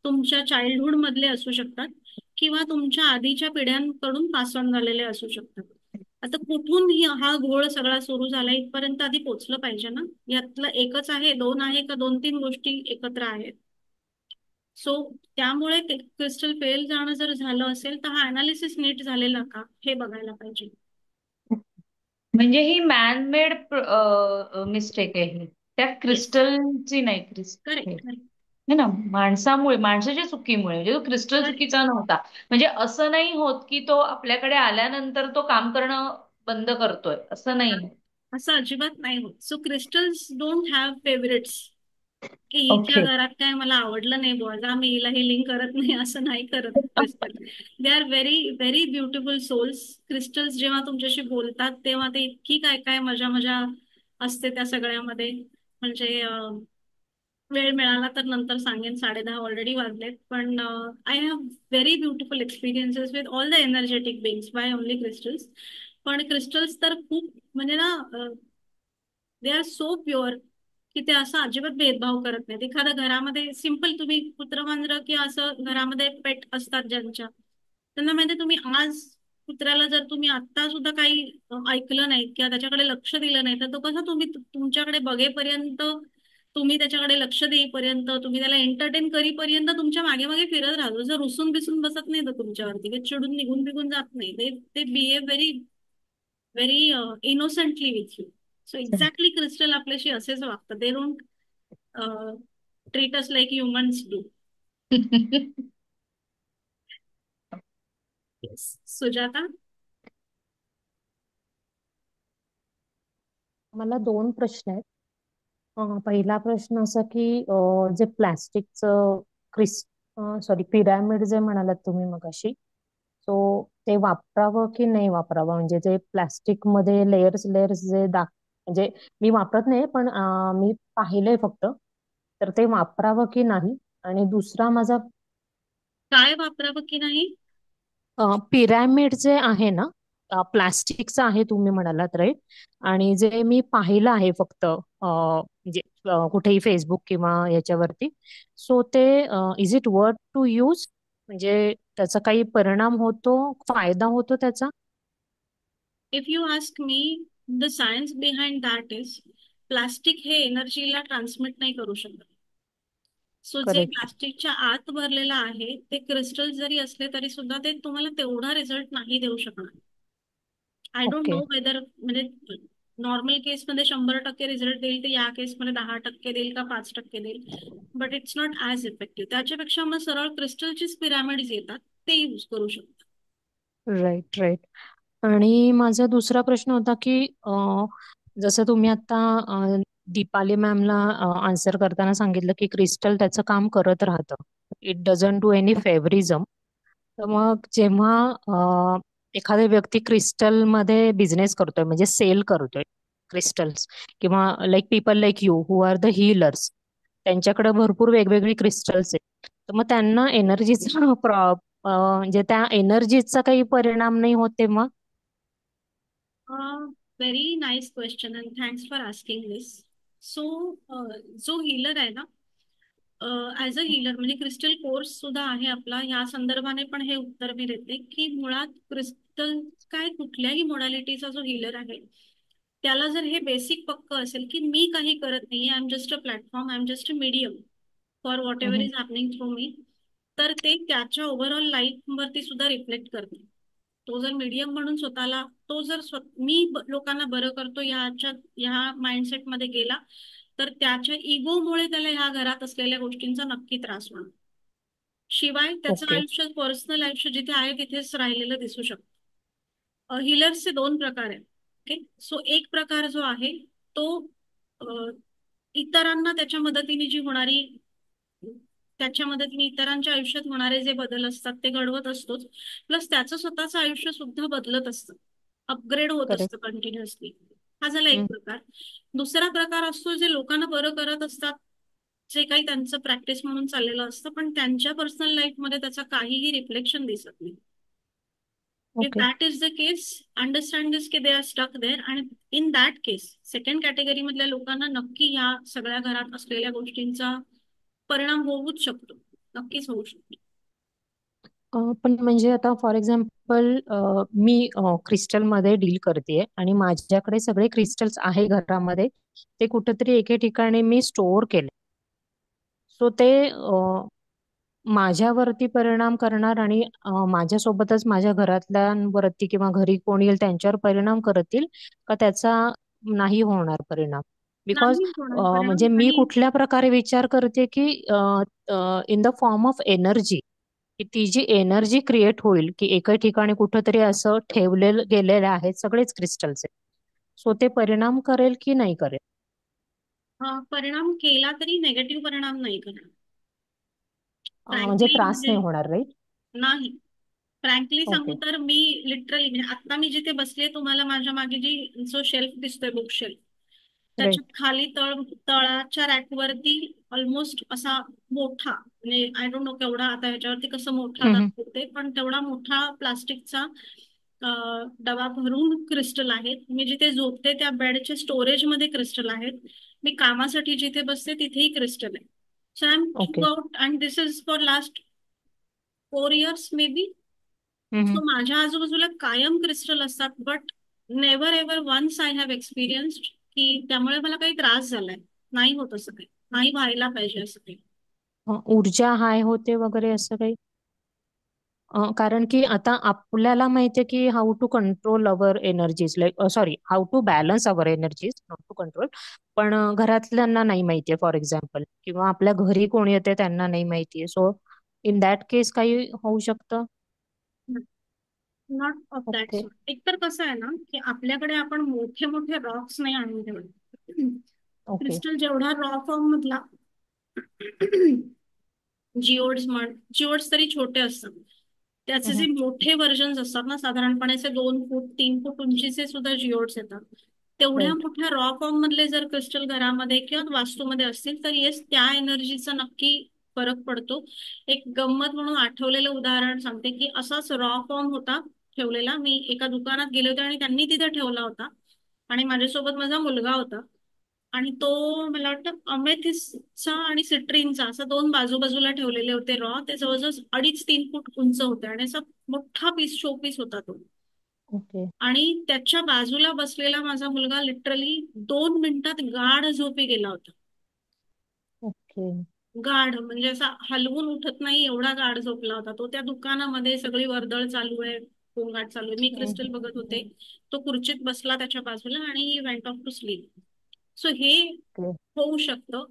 तुमच्या चाइल्डहुड मधले असू शकतात, किंवा तुमच्या आधीच्या पिढ्यांकडून पास ऑन झालेले असू शकतात. आता कुठून हा घोळ सगळा सुरू झाला इथपर्यंत आधी पोहोचलं पाहिजे ना. यातलं एकच आहे, दोन आहे, का 2-3 गोष्टी एकत्र आहेत. सो त्यामुळे क्रिस्टल फेल जाणं जर झालं असेल तर हा अनालिसिस नीट झालेला का हे बघायला पाहिजे. म्हणजे ही मॅनमेड मिस्टेक आहे ही, त्या क्रिस्टलची नाही. करेक्ट क्रिस्टल करेक्ट है ना, माणसाच्या चुकीमुळे. म्हणजे तो क्रिस्टल करेक्ट. चुकीचा नव्हता. म्हणजे असं नाही होत की तो आपल्याकडे आल्यानंतर तो काम करणं बंद करतोय, असं नाही. असं अजिबात नाही होत. So crystals don't have favourites, की हिच्या ओके. घरात काय मला आवडलं नाही बुवा, मी हिला हिलिंग करत नाही, असं नाही करत crystal. They are very very beautiful souls. Crystals जेव्हा तुमच्याशी बोलतात तेव्हा ते इतकी काय काय मजा मजा असते त्या सगळ्यामध्ये. म्हणजे वेळ मिळाला तर नंतर सांगेन, 10:30 ऑलरेडी वाजलेत. पण I have very beautiful experiences with all the energetic beings by only crystals. पण क्रिस्टल्स तर खूप म्हणजे ना, दे आर सो प्युअर की ते असं अजिबात भेदभाव करत नाहीत. एखाद्या घरामध्ये सिंपल तुम्ही कुत्र मांजर किंवा असं घरामध्ये पेट असतात ज्यांच्या, त्यांना माहिती, तुम्ही आज कुत्र्याला जर तुम्ही आता सुद्धा काही ऐकलं नाही किंवा त्याच्याकडे लक्ष दिलं नाही तर तो कसा तुमच्याकडे बघेपर्यंत, तुम्ही त्याच्याकडे लक्ष देईपर्यंत, तुम्ही त्याला एंटरटेन करीपर्यंत तुमच्या मागे मागे फिरत राहतो. जर रुसून बिसून बसत नाही तर तुमच्यावरती काही चिडून निघून बिघून जात नाही. ते behave very very innocently with you. So exactly crystal आपल्याशी असेच वागतात. They don't treat us like humans do. Sujata. मला 2 प्रश्न आहेत. पहिला प्रश्न असा की जे प्लॅस्टिकचं पिरॅमिड जे म्हणालात तुम्ही मगाशी, सो ते वापरावं की नाही वापरावं? म्हणजे जे प्लॅस्टिक मध्ये लेयर्स लेयर्स म्हणजे मी वापरत नाही, पण मी पाहिलंय फक्त, तर ते वापरावं की नाही? आणि दुसरा माझा, काय वापरावं की नाही? पिरॅमिड जे आहे ना, प्लास्टिकचं आहे तुम्ही म्हणालात, राईट? आणि जे मी पाहिलं आहे फक्त म्हणजे कुठेही फेसबुक किंवा याच्यावरती, सो ते is it worth to use? म्हणजे त्याचा काही परिणाम होतो, फायदा होतो त्याचा? If you ask me, the science behind that is, plastic हे एनर्जीला ट्रान्समिट नाही करू शकत. सो जे करेक्ट. प्लास्टिकच्या आत भरलेलं आहे ते क्रिस्टल जरी असले तरी सुद्धा ते तुम्हाला तेवढा रिझल्ट नाही देऊ शकणार. I don't know okay. Whether, म्हणजे नॉर्मल केसमध्ये 100% रिझल्ट देईल ते या केसमध्ये 10% देईल का 5% देईल, but it's not as effective. त्याच्यापेक्षा मग सरळ क्रिस्टलचीच पिरॅमिड्स येतात, ते यूज करू शकतात. Right right. आणि माझा दुसरा प्रश्न होता की जसं तुम्ही आता दीपाली मॅमला आन्सर करताना सांगितलं की क्रिस्टल त्याचं काम करत राहतं, इट डझंट डू एनी फेवरिझम. तर मग जेव्हा एखादा व्यक्ती क्रिस्टल मध्ये बिझनेस करतोय, म्हणजे सेल करतोय क्रिस्टल्स, किंवा like people like you who are the healers, त्यांच्याकडे भरपूर वेगवेगळी क्रिस्टल्स आहेत, तर मग त्यांना एनर्जीचा म्हणजे त्या एनर्जीचा काही परिणाम नाही होत तेव्हा? Very nice question and thanks for asking this. So जो हीलर आहे ना, ऍज अ हीलर म्हणजे क्रिस्टल कोर्स सुद्धा आहे आपला, ह्या संदर्भाने पण हे उत्तर मी देते की मुळात क्रिस्टल काय कुठल्याही मोडॅलिटीचा जो हीलर आहे त्याला जर हे बेसिक पक्क असेल की मी काही करत नाही, I am just a platform, I am just a medium for what ever हम्म. इज हॅपनिंग थ्रू मी, तर ते त्याच्या ओव्हरऑल लाईफ वरती सुद्धा रिफ्लेक्ट करते. तो जर मीडियम म्हणून स्वतःला, तो जर लोकांना बरं करतो ह्या माइंडसेट मध्ये गेला, तर त्याच्या इगोमुळे त्याला ह्या घरात असलेल्या गोष्टींचा नक्की त्रास होणार. शिवाय त्याचं ओके. आयुष्य, पर्सनल आयुष्य जिथे आहे तिथेच राहिलेलं दिसू शकतं. हिलर्सचे दोन प्रकार आहेत. ओके, सो एक प्रकार जो आहे तो इतरांना त्याच्या मदतीने इतरांच्या आयुष्यात होणारे जे बदल असतात ते घडवत असतोच, प्लस त्याचं स्वतःचं आयुष्य सुद्धा बदलत असतं, अपग्रेड होत करेक्ट. असतं कंटिन्युअसली. हा झाला एक प्रकार. दुसरा प्रकार असतो जे लोकांना बरं करत असतात, जे काही त्यांचं प्रॅक्टिस म्हणून चाललेलं असतं, पण त्यांच्या पर्सनल लाईफमध्ये त्याचा काहीही रिफ्लेक्शन दिसत नाही. If okay. that is the case, understand this की they are stuck there. आणि in that case, second category मधल्या लोकांना नक्की ह्या सगळ्या घरात असलेल्या गोष्टींचा परिणाम होऊच शकतो, नक्कीच होऊ शकतो. पण म्हणजे आता फॉर एक्झाम्पल मी क्रिस्टलमध्ये डील करते आणि माझ्याकडे सगळे क्रिस्टल्स आहे घरामध्ये, ते कुठेतरी एके ठिकाणी मी स्टोअर केले. सो ते माझ्यावरती परिणाम करणार आणि माझ्यासोबतच माझ्या घरातल्यांवरती किंवा घरी कोणी येईल त्यांच्यावर परिणाम करतील का त्याचा नाही होणार परिणाम? बिकॉज नाही होणार म्हणजे परिणाम. मी आणि कुठल्या प्रकारे विचार करते की in the form of energy, की ती जी एनर्जी क्रिएट होईल की एका ठिकाणी कुठंतरी असं ठेवले गेलेले आहेत सगळेच क्रिस्टल्स, सो ते परिणाम करेल की नाही करेल? परिणाम केला तरी नेगेटिव्ह परिणाम नाही करणार. म्हणजे फ्रँकली त्रास म्हणजे नाही होणार, राईट? नाही, फ्रँकली सांगू ओके. तर मी लिटरली म्हणजे आता मी जिथे बसले, तुम्हाला माझ्या मागे जो शेल्फ दिसतोय, बुक शेल्फ, राईट. त्याच्या खाली तळाच्या रॅकवरती ऑलमोस्ट असा मोठा, म्हणजे आय डोंट नो केवढा, आता ह्याच्यावरती कसं मोठा दाखवते, पण तेवढा मोठा प्लास्टिकचा डबा भरून क्रिस्टल आहेत. मी जिथे झोपते त्या बेडच्या स्टोरेज मध्ये क्रिस्टल आहेत. मी कामासाठी जिथे बसते तिथेही क्रिस्टल आहे. So I am through okay. Out and this is for last 4 years maybe. सो माझ्या आजूबाजूला कायम क्रिस्टल असतात, but never ever once I have experienced की त्यामुळे मला काही त्रास झालाय. नाही होत असं काही, नाही व्हायला पाहिजे असं काही. ऊर्जा हाय होते वगैरे असं काही? कारण की आता आपल्याला माहितीये की how to control our energies, like sorry, how to balance our energies, not to control. पण घरातल्यांना नाही माहितीये फॉर एक्झाम्पल, किंवा आपल्या घरी कोणी येते त्यांना नाही माहितीये. सो इन दॅट केस काही होऊ शकतं? Not of that okay. Sort. एकतर कसं आहे ना की आपल्याकडे आपण मोठे मोठे रॉक्स नाही आणून ठेवले. ओके. क्रिस्टल जेवढा रॉ फॉर्म मधला जिओड्स तरी छोटे असतात, त्याचे जे मोठे व्हर्जन्स असतात ना, साधारणपणे 2 फूट 3 फूट उंचीचे सुद्धा जिओड्स येतात. तेवढ्या राईट. मोठ्या रॉ फॉर्म मधले जर क्रिस्टल घरामध्ये किंवा वास्तूमध्ये असतील तर येस, त्या एनर्जीचा नक्की फरक पडतो. एक गंमत म्हणून आठवलेलं उदाहरण सांगते की असाच रॉ फॉर्म होता ठेवलेला. मी एका दुकानात गेले होते आणि त्यांनी तिथे ठेवला होता, आणि माझ्यासोबत माझा मुलगा होता, आणि तो मला वाटतं अमेथिस्टचा आणि सिट्रीनचा असं 2 बाजूबाजूला ठेवलेले होते रॉ. ते जवळजवळ 2.5-3 फूट उंच होते आणि असा मोठा शो पीस होता तो. ओके. आणि त्याच्या बाजूला बसलेला माझा मुलगा लिटरली 2 मिनिटात गाढ झोपी गेला होता. ओके. गाढ म्हणजे असा हलवून उठत नाही एवढा गाढ झोपला होता तो. त्या दुकानामध्ये सगळी वर्दळ चालू आहे, गोंगाट चालू आहे, मी क्रिस्टल बघत होते, तो खुर्चीत बसला त्याच्या बाजूला आणि went off to sleep. So हे होऊ शकतं,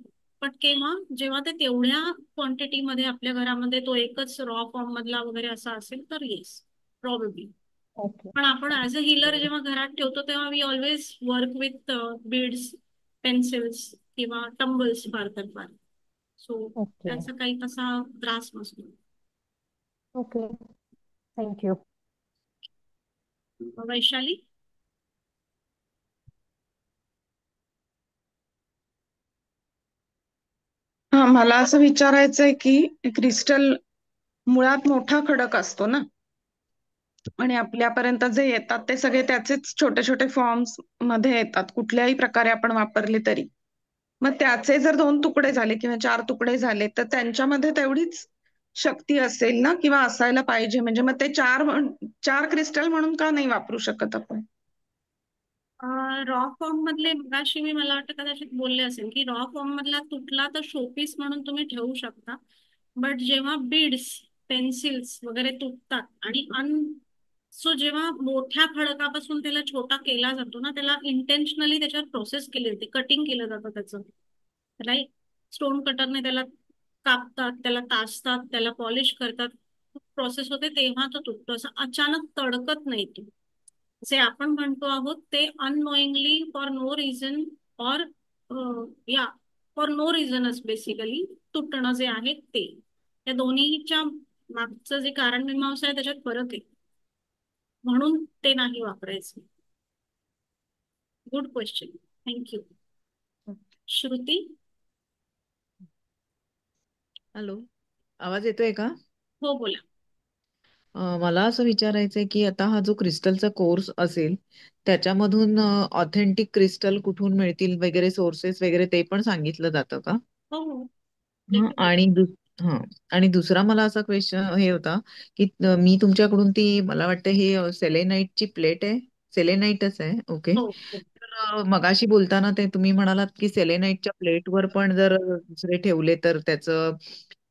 पण केव्हा, जेव्हा ते तेवढ्या क्वांटिटीमध्ये आपल्या घरामध्ये तो एकच रॉ फॉर्म मधला वगैरे असा असेल तर येस, प्रॉबेबली. ओके. पण आपण ऍज अ हिलर जेव्हा घरात ठेवतो तेव्हा we always work with beads, pencils किंवा टंबल्स फार तर फार. So okay. त्याचा काही तसा त्रास नसतो. ओके. थँक्यू. वैशाली? हा, मला असं विचारायचंय की क्रिस्टल मुळात मोठा खडक असतो ना, आणि आपल्यापर्यंत जे येतात ते सगळे त्याचेच छोटे छोटे फॉर्म्स मध्ये येतात, कुठल्याही प्रकारे आपण वापरले तरी. मग त्याचे जर 2 तुकडे झाले किंवा 4 तुकडे झाले तर त्यांच्यामध्ये तेवढीच शक्ती असेल ना, किंवा असायला पाहिजे. म्हणजे मग ते 4 क्रिस्टल म्हणून का नाही वापरू शकत आपण? रॉ फॉर्म मधले मगाशी मला वाटतं कदाचित बोलले असेल की रॉ फॉर्म मधला तुटला तर शोपीस म्हणून तुम्ही ठेवू शकता. बट जेव्हा बीड्स, पेन्सिल्स वगैरे तुटतात आणि सो जेव्हा मोठ्या खडकापासून त्याला छोटा केला जातो ना, त्याला इंटेन्शनली त्याच्यावर प्रोसेस केली जाते, कटिंग केलं जातं त्याचं, राईट. स्टोन कटरने त्याला कापतात, त्याला तासतात, त्याला पॉलिश करतात, प्रोसेस होते, तेव्हा तो तुटतो. असं अचानक तडकत नाही तो. जे आपण म्हणतो आहोत ते unknowingly for no reason, or या फॉर नो रिझनच बेसिकली तुटणं जे आहे ते. या दोन्हीच्या मागचं जे कारण मीमांसा आहे त्याच्यात फरक आहे, म्हणून ते नाही वापरायचं. Good question, thank you. Shruti. Hello, आवाज येतोय का? हो, बोला. मला असं विचारायचंय की आता हा जो क्रिस्टलचा कोर्स असेल त्याच्यामधून ऑथेंटिक क्रिस्टल कुठून मिळतील वगैरे, सोर्सेस वगैरे, ते पण सांगितलं जातं का? हो हो, हं, definitely. हा, आणि दुसरा मला असा क्वेश्चन हे होता की मी तुमच्याकडून ती, मला वाटतं हे सेलेनाइटची प्लेट आहे, सेलेनाइटच आहे, ओके. हो हो. तर मगाशी बोलताना ते तुम्ही म्हणालात की सेलेनाइटच्या प्लेटवर पण जर दुसरे ठेवले तर त्याचं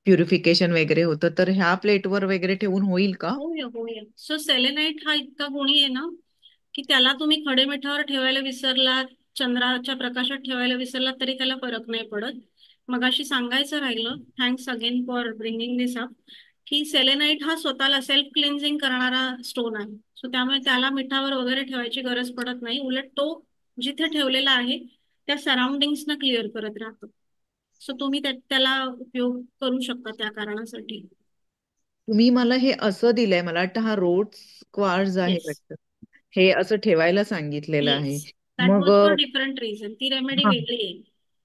प्युरिफिकेशन वगैरे होतं, तर ह्या प्लेटवर वगैरे ठेवून होईल का? होय होय. सो सेलेनाइट हा इतका गुणी आहे ना की त्याला तुम्ही खडे मिठावर ठेवायला विसरलात, चंद्राच्या प्रकाशात ठेवायला विसरलात तरी त्याला फरक नाही पडत. मगाशी सांगायचं राहिलं, thanks again for bringing this up, की सेलेनाइट हा स्वतःला सेल्फ क्लिन्झिंग करणारा स्टोन आहे. सो त्यामुळे त्याला मिठावर वगैरे ठेवायची गरज पडत नाही. उलट तो जिथे ठेवलेला आहे त्या सराउंडिंग्सना क्लिअर करत राहतो. सो तुम्ही त्याला उपयोग करू शकता त्या कारणासाठी. तुम्ही मला हे असं दिलंय, मला वाटतं हा रोड्स क्वार्ट्ज आहे येस वाटतं, हे असं ठेवायला सांगितलेलं आहे. येस, दॅट मग वॉज फॉर डिफरंट रिझन. ती रेमेडी हा, वेगळी आहे.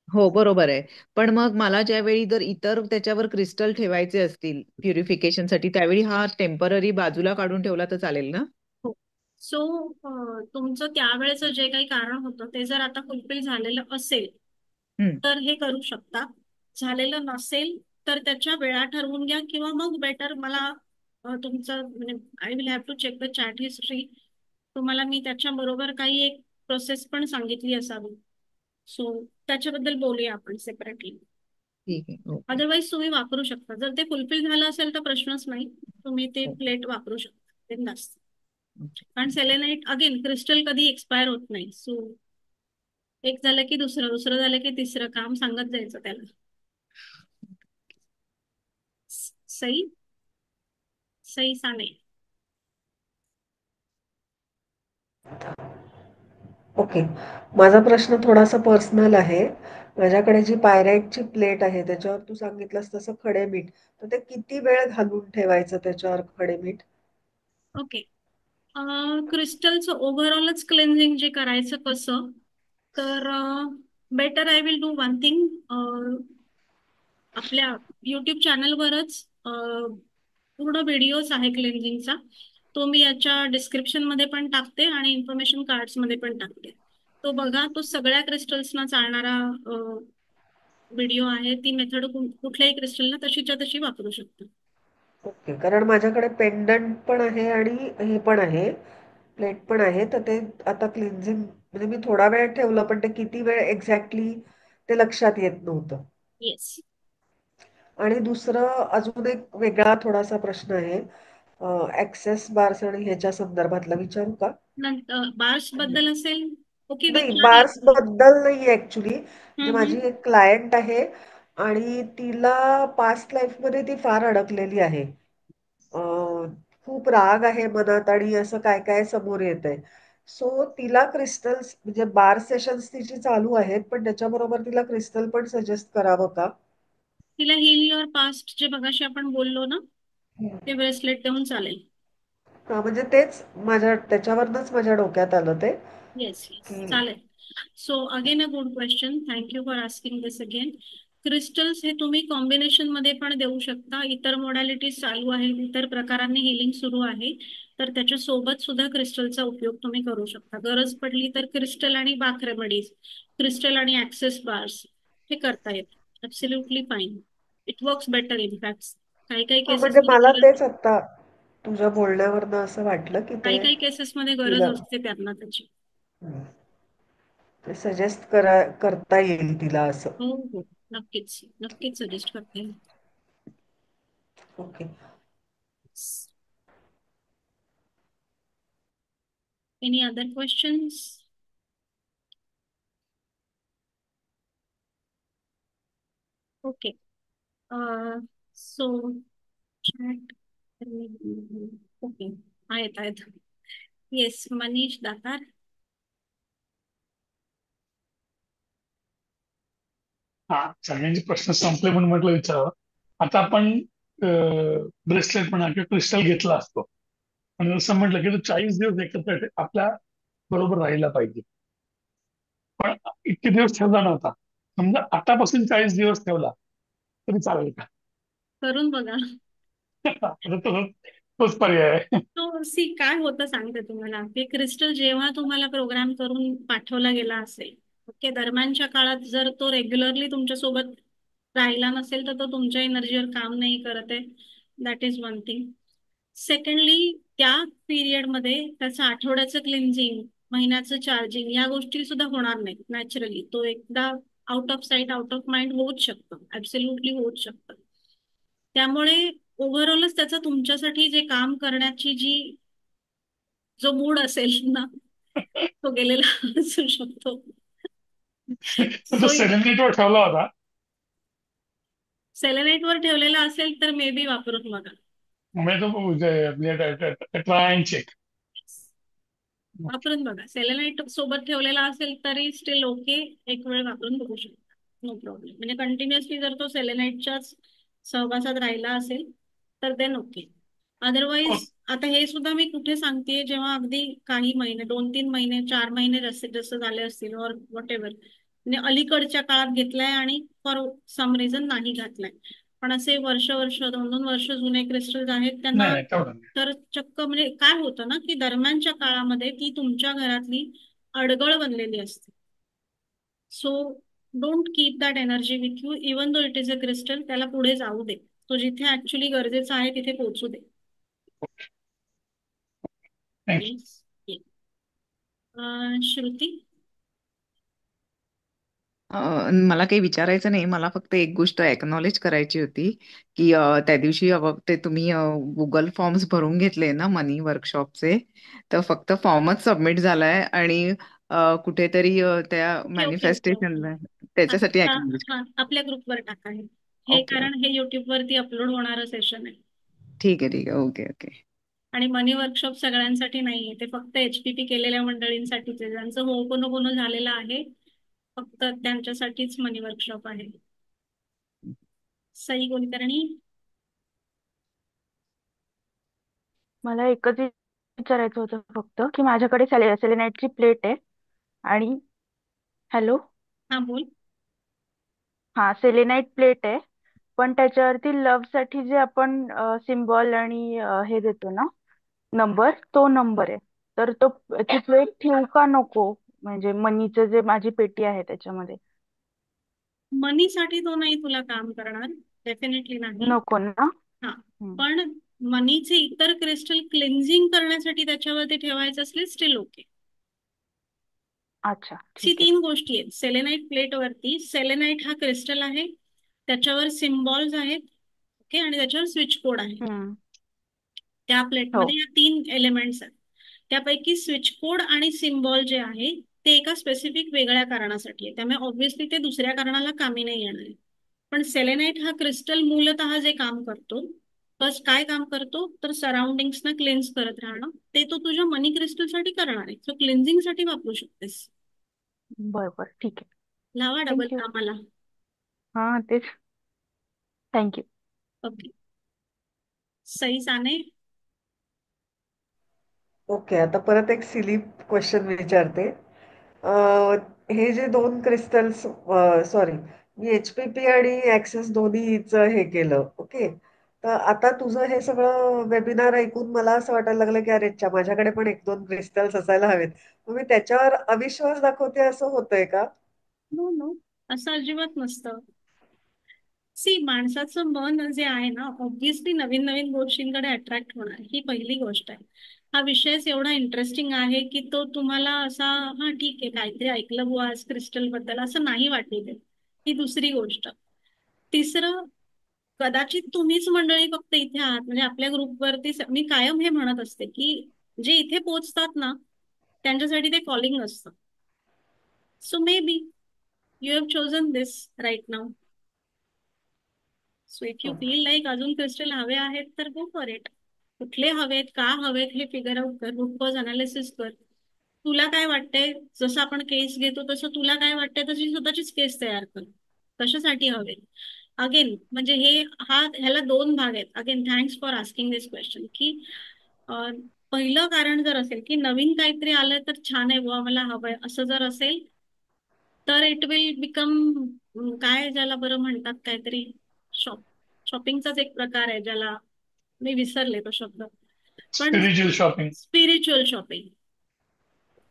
हो बरोबर आहे. पण मग मला ज्यावेळी जर इतर त्याच्यावर क्रिस्टल ठेवायचे असतील प्युरिफिकेशनसाठी, त्यावेळी हा टेम्पररी बाजूला काढून ठेवला तर चालेल ना? हो. सो तुमचं त्यावेळेचं जे काही कारण होतं ते जर आता फुलफिल झालेलं असेल हम्म. तर हे करू शकता. झालेलं नसेल तर त्याच्या वेळा ठरवून घ्या, किंवा मग बेटर मला तुमचं म्हणजे I will have to check the chat history. तुम्हाला मी त्याच्या बरोबर काही एक प्रोसेस पण सांगितली असावी. सो त्याच्याबद्दल बोलूया आपण सेपरेटली. ठीक आहे, ओके. अदरवाईज तुम्ही वापरू शकता. जर ते फुलफिल झालं असेल तर प्रश्नच नाही, तुम्ही ते प्लेट वापरू शकता, ते नसतं. कारण सेलेनाइट अगेन क्रिस्टल कधी एक्सपायर होत नाही. सो एक झालं की दुसरं, दुसरं झालं की तिसरं, काम सांगत जायचं त्याला. सई, सई साने. ओके. माझा प्रश्न थोडासा पर्सनल आहे. माझ्याकडे जी पायराइटची प्लेट आहे त्याच्यावर तू सांगितलंस तसं खडे मीठ, तर ते किती वेळ घालून ठेवायचं त्याच्यावर खडे मीठ? ओके. क्रिस्टलचं ओव्हरऑलच क्लेन्झिंग जे करायचं कसं, तर better I will do one thing. आपल्या युट्यूब चॅनलवरच पूर्ण व्हिडिओज आहे क्लेन्झिंगचा. तो मी याच्या डिस्क्रिप्शन मध्ये पण टाकते आणि इन्फॉर्मेशन कार्ड्स मध्ये पण टाकते. तो बघा, तो सगळ्या क्रिस्टल्सना चालणारा व्हिडिओ आहे. ती मेथड कुठल्याही क्रिस्टलना तशीच्या तशी वापरू शकता. ओके. कारण माझ्याकडे पेंडंट पण आहे आणि हे पण आहे, प्लेट पण आहे. तर ते आता क्लिन्झिंग म्हणजे मी थोडा वेळ ठेवलं, पण ते किती वेळ एक्झॅक्टली ते लक्षात येत नव्हतं. येस. आणि दुसरं अजून एक वेगळा थोडासा प्रश्न आहे. ऍक्सेस बार्स आणि ह्याच्या संदर्भातला विचारू का? नंतर बार्स बद्दल असेल, ओके, नाही, विचारा. बार्स बद्दल नाही ऍक्च्युली. म्हणजे हम्म, माझी एक क्लायंट आहे आणि तिला पास्ट लाईफ मध्ये ती फार अडकलेली आहे. खूप राग आहे मनात आणि असं काय काय समोर येत आहे. सो तिला क्रिस्टल्स म्हणजे बार सेशन्स तिची चालू आहेत, पण त्याच्याबरोबर तिला क्रिस्टल पण सजेस्ट करावं का? तिला हिल युअर पास्ट जे मगाशी आपण बोललो ना, ते ब्रेसलेट देऊन चालेल. हा, म्हणजे तेच त्याच्यावरनच माझ्या डोक्यात आलं ते येस येस, की चालेल. So again a good question, thank you for asking this again. Crystals हे तुम्ही कॉम्बिनेशन मध्ये पण देऊ शकता. इतर मोडॅलिटीज चालू आहेत, इतर प्रकारांनी हिलिंग सुरू आहे, तर त्याच्या सोबत सुद्धा क्रिस्टलचा उपयोग तुम्ही करू शकता. गरज पडली तर क्रिस्टल आणि बाथ रेमेडीज, क्रिस्टल आणि ऍक्सेस बार्स हे करता येतं. Absolutely fine. It works better in fact. काही काही म्हणजे केसेसमध्ये मला गरज तेच आता तुझ्या बोलण्यावरनं असं वाटलं की काही ते काही केसेसमध्ये गरज तिला असते त्यांना त्याची. सजेस्ट करता येईल तिला असं. हो हो, नक्कीच नक्कीच सजेस्ट करते. Okay. Any other questions? Okay. So chat. Okay, आहेत. येस, मनीष दातार. हा, सगळ्यांचे प्रश्न संपले पण म्हटलं विचारावं. आता आपण ब्रेसलेट म्हणा किंवा क्रिस्टल घेतला असतो आणि जसं म्हटलं की तो 40 दिवस एकत्र आपल्या बरोबर राहिला पाहिजे, पण इतके दिवस ठेवला नव्हता. समजा आतापासून 40 दिवस ठेवला तरी चालेल का? करून बघा. आता तोच पर्याय आहे. तो काय होतं सांगते तुम्हाला. ते क्रिस्टल जेव्हा तुम्हाला प्रोग्राम करून पाठवला गेला असेल, ओके, दरम्यानच्या काळात जर तो रेग्युलरली तुमच्या सोबत राहिला नसेल तर तो तुमच्या एनर्जीवर काम नाही करत आहे. That is one thing. Secondly, त्या पिरियडमध्ये त्याचं आठवड्याचं क्लिन्झिंग, महिन्याचं चार्जिंग या गोष्टी सुद्धा होणार नाहीत नॅचरली. तो एकदा out of site out of mind होऊच शकतं, ऍब्सोल्युटली होऊच शकतं. त्यामुळे ओव्हरऑलच त्याचं तुमच्यासाठी जे काम करण्याची जो मूड असेल ना, तो गेलेला असू शकतो. तो सो सेलेब्रिटीवर ठेवला होता. सेलेनाइटवर ठेवलेला असेल तर मे बी वापरून बघा. म्हणजे तो ट्राय अँड चेक. वापरून बघा. सेलेनाइट सोबत ठेवलेला असेल तरी स्टील ओके, एक वेळ वापरून बघू शकता, नो प्रॉब्लेम. म्हणजे कंटिन्युअसली जर तो सेलेनाइटच्याच सहवासात राहिला असेल तर देन ओके. अदरवाईज आता हे सुद्धा मी कुठे सांगतेय, जेव्हा अगदी काही महिने, 2-3 महिने, 4 महिने जसे जसं झाले असतील और वॉट एव्हर, म्हणजे अलीकडच्या काळात घेतलाय आणि फॉर सम रिझन नाही घातलाय. पण असे वर्ष 2-2 वर्ष जुने क्रिस्टल्स आहेत त्यांना नाही तेवढं नाही. तर चक्क म्हणजे काय होतं ना, की दरम्यानच्या काळामध्ये ती तुमच्या घरातली अडगळ बनलेली असते. So don't keep that energy with you, even though it is a crystal. त्याला पुढे जाऊ दे. तो जिथे ऍक्च्युली गरजेचा आहे तिथे पोहोचू दे. थँक्यू. Yes. Yeah. श्रुती. मला काही विचारायचं नाही. मला फक्त एक गोष्ट एक्नॉलेज करायची होती की त्या दिवशी ते तुम्ही गुगल फॉर्म्स भरून घेतले ना मनी वर्कशॉपचे, तर फक्त फॉर्मच सबमिट झालाय आणि कुठेतरी त्या ओके ओके ओके ओके. मॅनिफेस्टेशनला त्याच्यासाठी आता एक्नॉलेज. हा, आपल्या ग्रुपवर टाका हे ओके, कारण हे युट्यूब वरती अपलोड होणारं सेशन आहे. ठीक आहे, ठीक आहे. Okay, okay. आणि मनी वर्कशॉप सगळ्यांसाठी नाहीये, ते फक्त HPP केलेल्या मंडळींसाठीच आहे. ज्यांचं होपनोपोनो झालेलं आहे, फक्त त्यांच्यासाठीच मनी वर्कशॉप आहे. सई कुलकर्णी. मला एकच विचारायचं होतं फक्त की माझ्याकडे सेलेनाइटची प्लेट आहे आणि हॅलो, हा बोल. हा सेलेनाइट प्लेट आहे, पण त्याच्यावरती लव्ह साठी जे आपण सिम्बॉल आणि हे देतो ना नंबर, तो नंबर आहे. तर तो ती प्लेट ठेवू का नको, म्हणजे मनीचं जे माझी पेटी आहे त्याच्यामध्ये? मनीसाठी तो नाही तुला काम करणार, डेफिनेटली नाही. नको ना? हा, हम्म. पण मनीचे इतर क्रिस्टल क्लिन्झिंग करण्यासाठी त्याच्यावरती ठेवायचं असले स्टील ओके. अच्छा, सी ठीक आहे. 3 गोष्टी आहेत सेलेनाइट प्लेट वरती. सेलेनाइट हा क्रिस्टल आहे, त्याच्यावर सिम्बॉल्स आहेत, ओके, आणि त्याच्यावर स्विच कोड आहे. हम्म. त्या हो. प्लेटमध्ये या 3 एलिमेंट्स आहेत. त्यापैकी स्विच कोड आणि सिम्बॉल जे आहे ते एका स्पेसिफिक वेगळ्या कारणासाठी आहे, त्यामुळे ऑब्व्हियसली ते दुसऱ्या कारणाला कामी नाही येणार आहे. पण सेलेनाइट हा क्रिस्टल मूलतः जे काम करतो, बस काय काम करतो तर सराउंडिंग्सना क्लेन्स करत राहणं. ते तो तुझ्या मनी क्रिस्टलसाठी करणार आहे. सो क्लिन्झिंगसाठी वापरू शकतेस. बर बर, ठीक आहे. लावा डबल थँक्यू. कामाला. हा तेच. Thank you. Okay. Sai Sane. Okay, आता परत एक सिली क्वेश्चन विचारते. हे जे 2 क्रिस्टल्स, सॉरी, मी HPP आणि ऍक्सेस दोन्हीचं हे केलं. ओके. तर आता तुझं हे सगळं वेबिनार ऐकून मला असं वाटायला लागलं की अरे च्या, माझ्याकडे पण 1-2 क्रिस्टल्स असायला हवेत. मग मी त्याच्यावर अविश्वास दाखवते असं होतंय का? नो नो, असं अजिबात नसतं. सी, माणसाचं मन जे आहे ना, ऑब्व्हियसली नवीन नवीन गोष्टींकडे अट्रॅक्ट होणार, ही पहिली गोष्ट आहे. हा विषयच एवढा इंटरेस्टिंग आहे की तो तुम्हाला असा, हा ठीक आहे काहीतरी ऐकलं बुवा आज क्रिस्टल बद्दल, असं नाही वाटू दे. ही दुसरी गोष्ट. तिसरं, कदाचित तुम्हीच मंडळी फक्त इथे आहात, म्हणजे आपल्या ग्रुपवरती मी कायम हे म्हणत असते की जे इथे पोहोचतात ना, त्यांच्यासाठी ते कॉलिंग असतं. So may be you have chosen this right now. So if you feel like अजून क्रिस्टल हवे आहेत तर गो फॉर इट. कुठले हवेत, का हवेत हे फिगर आउट कर, रूट कॉज अनालिसिस कर. तुला काय वाटतंय, जसं आपण केस घेतो तसं तुला काय वाटतंय तशी स्वतःचीच केस तयार कर. कशासाठी हवे. अगेन म्हणजे ह्याला दोन भाग आहेत. Again thanks for asking this question की पहिलं कारण जर असेल की नवीन काहीतरी आलं तर छान आहे बुवा मला हवंय असं जर असेल तर इट विल बिकम, काय ज्याला बरं म्हणतात काहीतरी, शॉपिंगचाच एक प्रकार आहे ज्याला मी विसरले तो शब्द. पण स्पिरिच्युअल शॉपिंग. Spiritual shopping.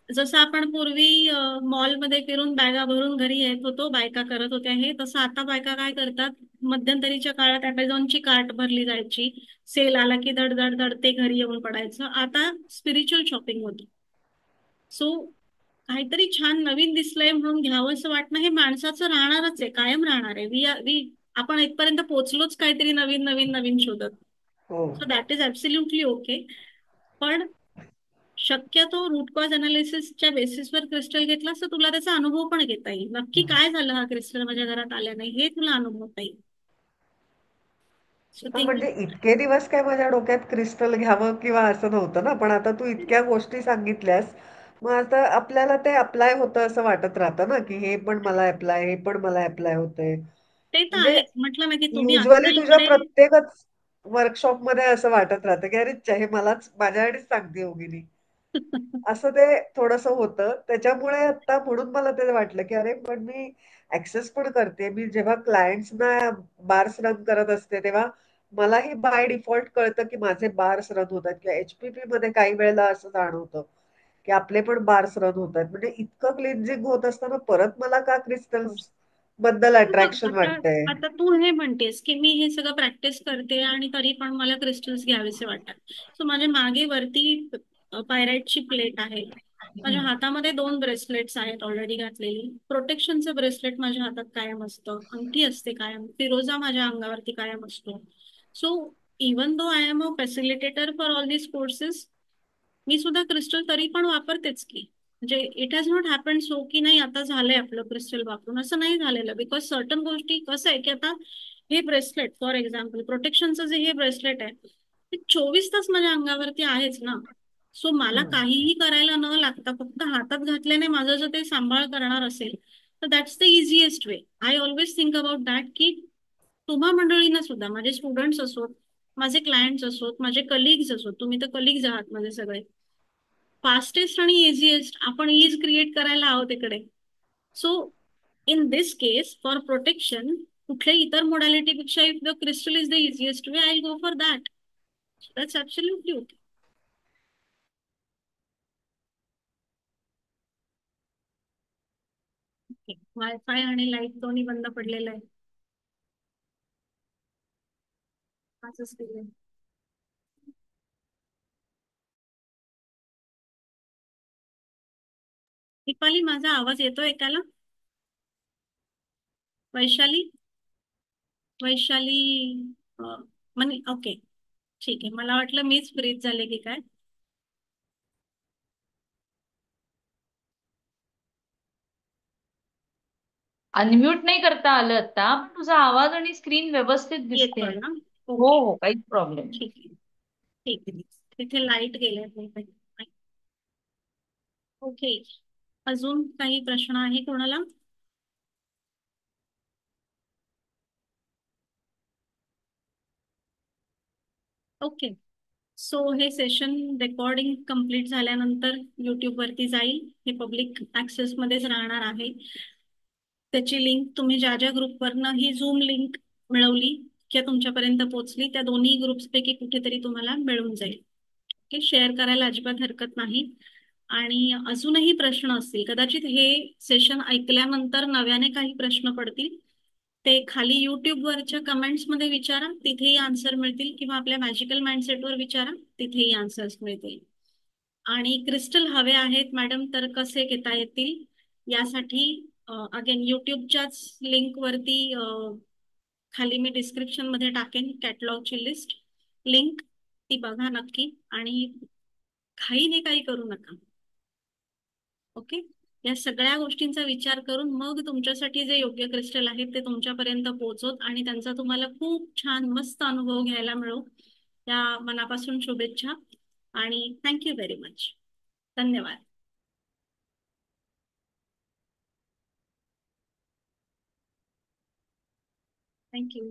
जसं आपण पूर्वी मॉलमध्ये फिरून बॅगा भरून घरी येत होतो, बायका करत होत्या हे, तसं आता बायका काय करतात, मध्यंतरीच्या काळात ॲमेझॉनची कार्ट भरली जायची, सेल आला की धड धड धड ते घरी येऊन पडायचं. आता स्पिरिच्युअल शॉपिंग होती. सो काहीतरी छान नवीन दिसलंय म्हणून घ्यावं असं वाटणं हे माणसाचं राहणारच आहे, कायम राहणार आहे. आपण इथपर्यंत पोहोचलोच काहीतरी नवीन नवीन नवीन शोधत. हो. So that is absolutely okay. पण शक्यतो रूट कॉज अनालिसिसच्या बेसिसवर क्रिस्टल घेतला तर तुला त्याचा अनुभव पण घेता येईल. नक्की काय झालं हा क्रिस्टल माझ्या घरात आल्या नाही हे तुला अनुभवता येईल. So think. म्हणजे इतके दिवस काय माझ्या डोक्यात क्रिस्टल घ्यावं किंवा असं नव्हतं ना, पण आता तू इतक्या गोष्टी सांगितल्यास मग आता आपल्याला ते अप्लाय होतं असं वाटत राहतं ना, की हे पण मला अप्लाय, हे पण मला अप्लाय होतंय. ते तर म्हणजे आहेच. म्हटलं ना की तुम्ही युजली आत्ता तुझ्या इकडे. प्रत्येकच वर्कशॉपमध्ये असं वाटत राहतं की अरे च्या, हे मलाच माझ्यासाठीच सांगते योगिनी. असं ते थोडंसं होतं. त्याच्यामुळे आता म्हणून मला ते वाटलं की अरे पण मी ऍक्सेस पण करते. मी जेव्हा क्लायंट्सना बार्स रन करत असते तेव्हा मलाही बाय डिफॉल्ट कळतं की माझे बार्स रन होतात किंवा HPP मध्ये काही वेळेला असं जाणवतं की आपले पण बार्स रन होतात. म्हणजे इतकं क्लिन्झिंग होत असताना परत मला का क्रिस्टल्स बद्दल तू बघ, अट्रॅक्शन आता वाटतंय? आता तू हे म्हणतेस की मी हे सगळं प्रॅक्टिस करते आणि तरी पण मला क्रिस्टल्स घ्यावेसे वाटतात. सो माझ्या मागे वरती पायराइटची प्लेट आहे. माझ्या हातामध्ये 2 ब्रेसलेट्स आहेत ऑलरेडी घातलेली. प्रोटेक्शनचं ब्रेसलेट माझ्या हातात कायम असतं, अंगठी असते कायम, फिरोजा माझ्या अंगावरती कायम असतो. So even though I am a facilitator for all these courses, मी सुद्धा क्रिस्टल तरी पण वापरतेच की. म्हणजे it has not happen so की नाही आता झालंय आपलं क्रिस्टल वापरून, असं नाही झालेलं. बिकॉज सर्टन गोष्टी कसं आहे की आता हे ब्रेसलेट फॉर एक्झाम्पल, प्रोटेक्शनचं जे हे ब्रेसलेट आहे ते 24 तास माझ्या अंगावरती आहेच ना. सो मला काहीही करायला न लागता फक्त हातात घातल्याने माझं जर ते सांभाळ करणार असेल तर that's the easiest way. I always think about that की तुम्हा मंडळींना सुद्धा, माझे स्टुडंट्स असोत, माझे क्लायंट्स असोत, माझे कलिग्स असोत, तुम्ही तर कलिग्स आहात माझे सगळे, फास्टेस्ट आणि इझिएस्ट आपण ईज क्रिएट करायला आहोत इकडे. So in this case for protection कुठल्या इतर मोडॅलिटीपेक्षा if the crystal is the easiest way, I go for that. That's absolutely okay. Wifi आणि लाईट दोन्ही बंद पडलेलं आहे. असंच केलंय. दीपाली, माझा आवाज येतोय ऐकायला? वैशाली, वैशाली, म्हणजे ओके ठीक आहे. मला वाटलं मीच फ्रीज झाले की काय. अनम्यूट नाही करता आलं आता, पण तुझा आवाज आणि स्क्रीन व्यवस्थित दिसते. येतोय ना? हो ओके हो, काहीच प्रॉब्लेम नाही. ठीक आहे. ठीक आहे. तिथे लाईट गेले. ओके, अजून काही प्रश्न आहे कोणाला? ओके. सो हे सेशन रेकॉर्डिंग कम्प्लीट झाल्यानंतर युट्यूब वरती जाईल. हे पब्लिक ऍक्सेस मध्येच राहणार आहे. त्याची लिंक तुम्ही ज्या ज्या ग्रुपवरनं ही झूम लिंक मिळवली किंवा तुमच्यापर्यंत पोहोचली त्या दोन्ही ग्रुप्सपैकी कुठेतरी तुम्हाला मिळून जाईल. ओके, शेअर करायला अजिबात हरकत नाही. आणि अजूनही प्रश्न असतील, कदाचित हे सेशन ऐकल्यानंतर नव्याने काही प्रश्न पडतील, ते खाली युट्यूबवरच्या कमेंट्समध्ये विचारा, तिथेही आन्सर मिळतील, किंवा आपल्या मॅजिकल माइंडसेटवर विचारा, तिथेही आन्सर्स मिळतील. आणि क्रिस्टल हवे आहेत मॅडम तर कसे घेता येतील यासाठी अगेन युट्यूबच्याच लिंक वरती खाली मी डिस्क्रिप्शन मध्ये टाकेन कॅटलॉगची लिस्ट लिंक, ती बघा नक्की आणि घाईने काही करू नका. ओके, या सगळ्या गोष्टींचा विचार करून मग तुमच्यासाठी जे योग्य क्रिस्टल आहेत ते तुमच्यापर्यंत पोहोचवत आणि त्यांचा तुम्हाला खूप छान मस्त अनुभव घ्यायला मिळो, त्या मनापासून शुभेच्छा आणि थँक्यू व्हेरी मच. धन्यवाद. थँक्यू.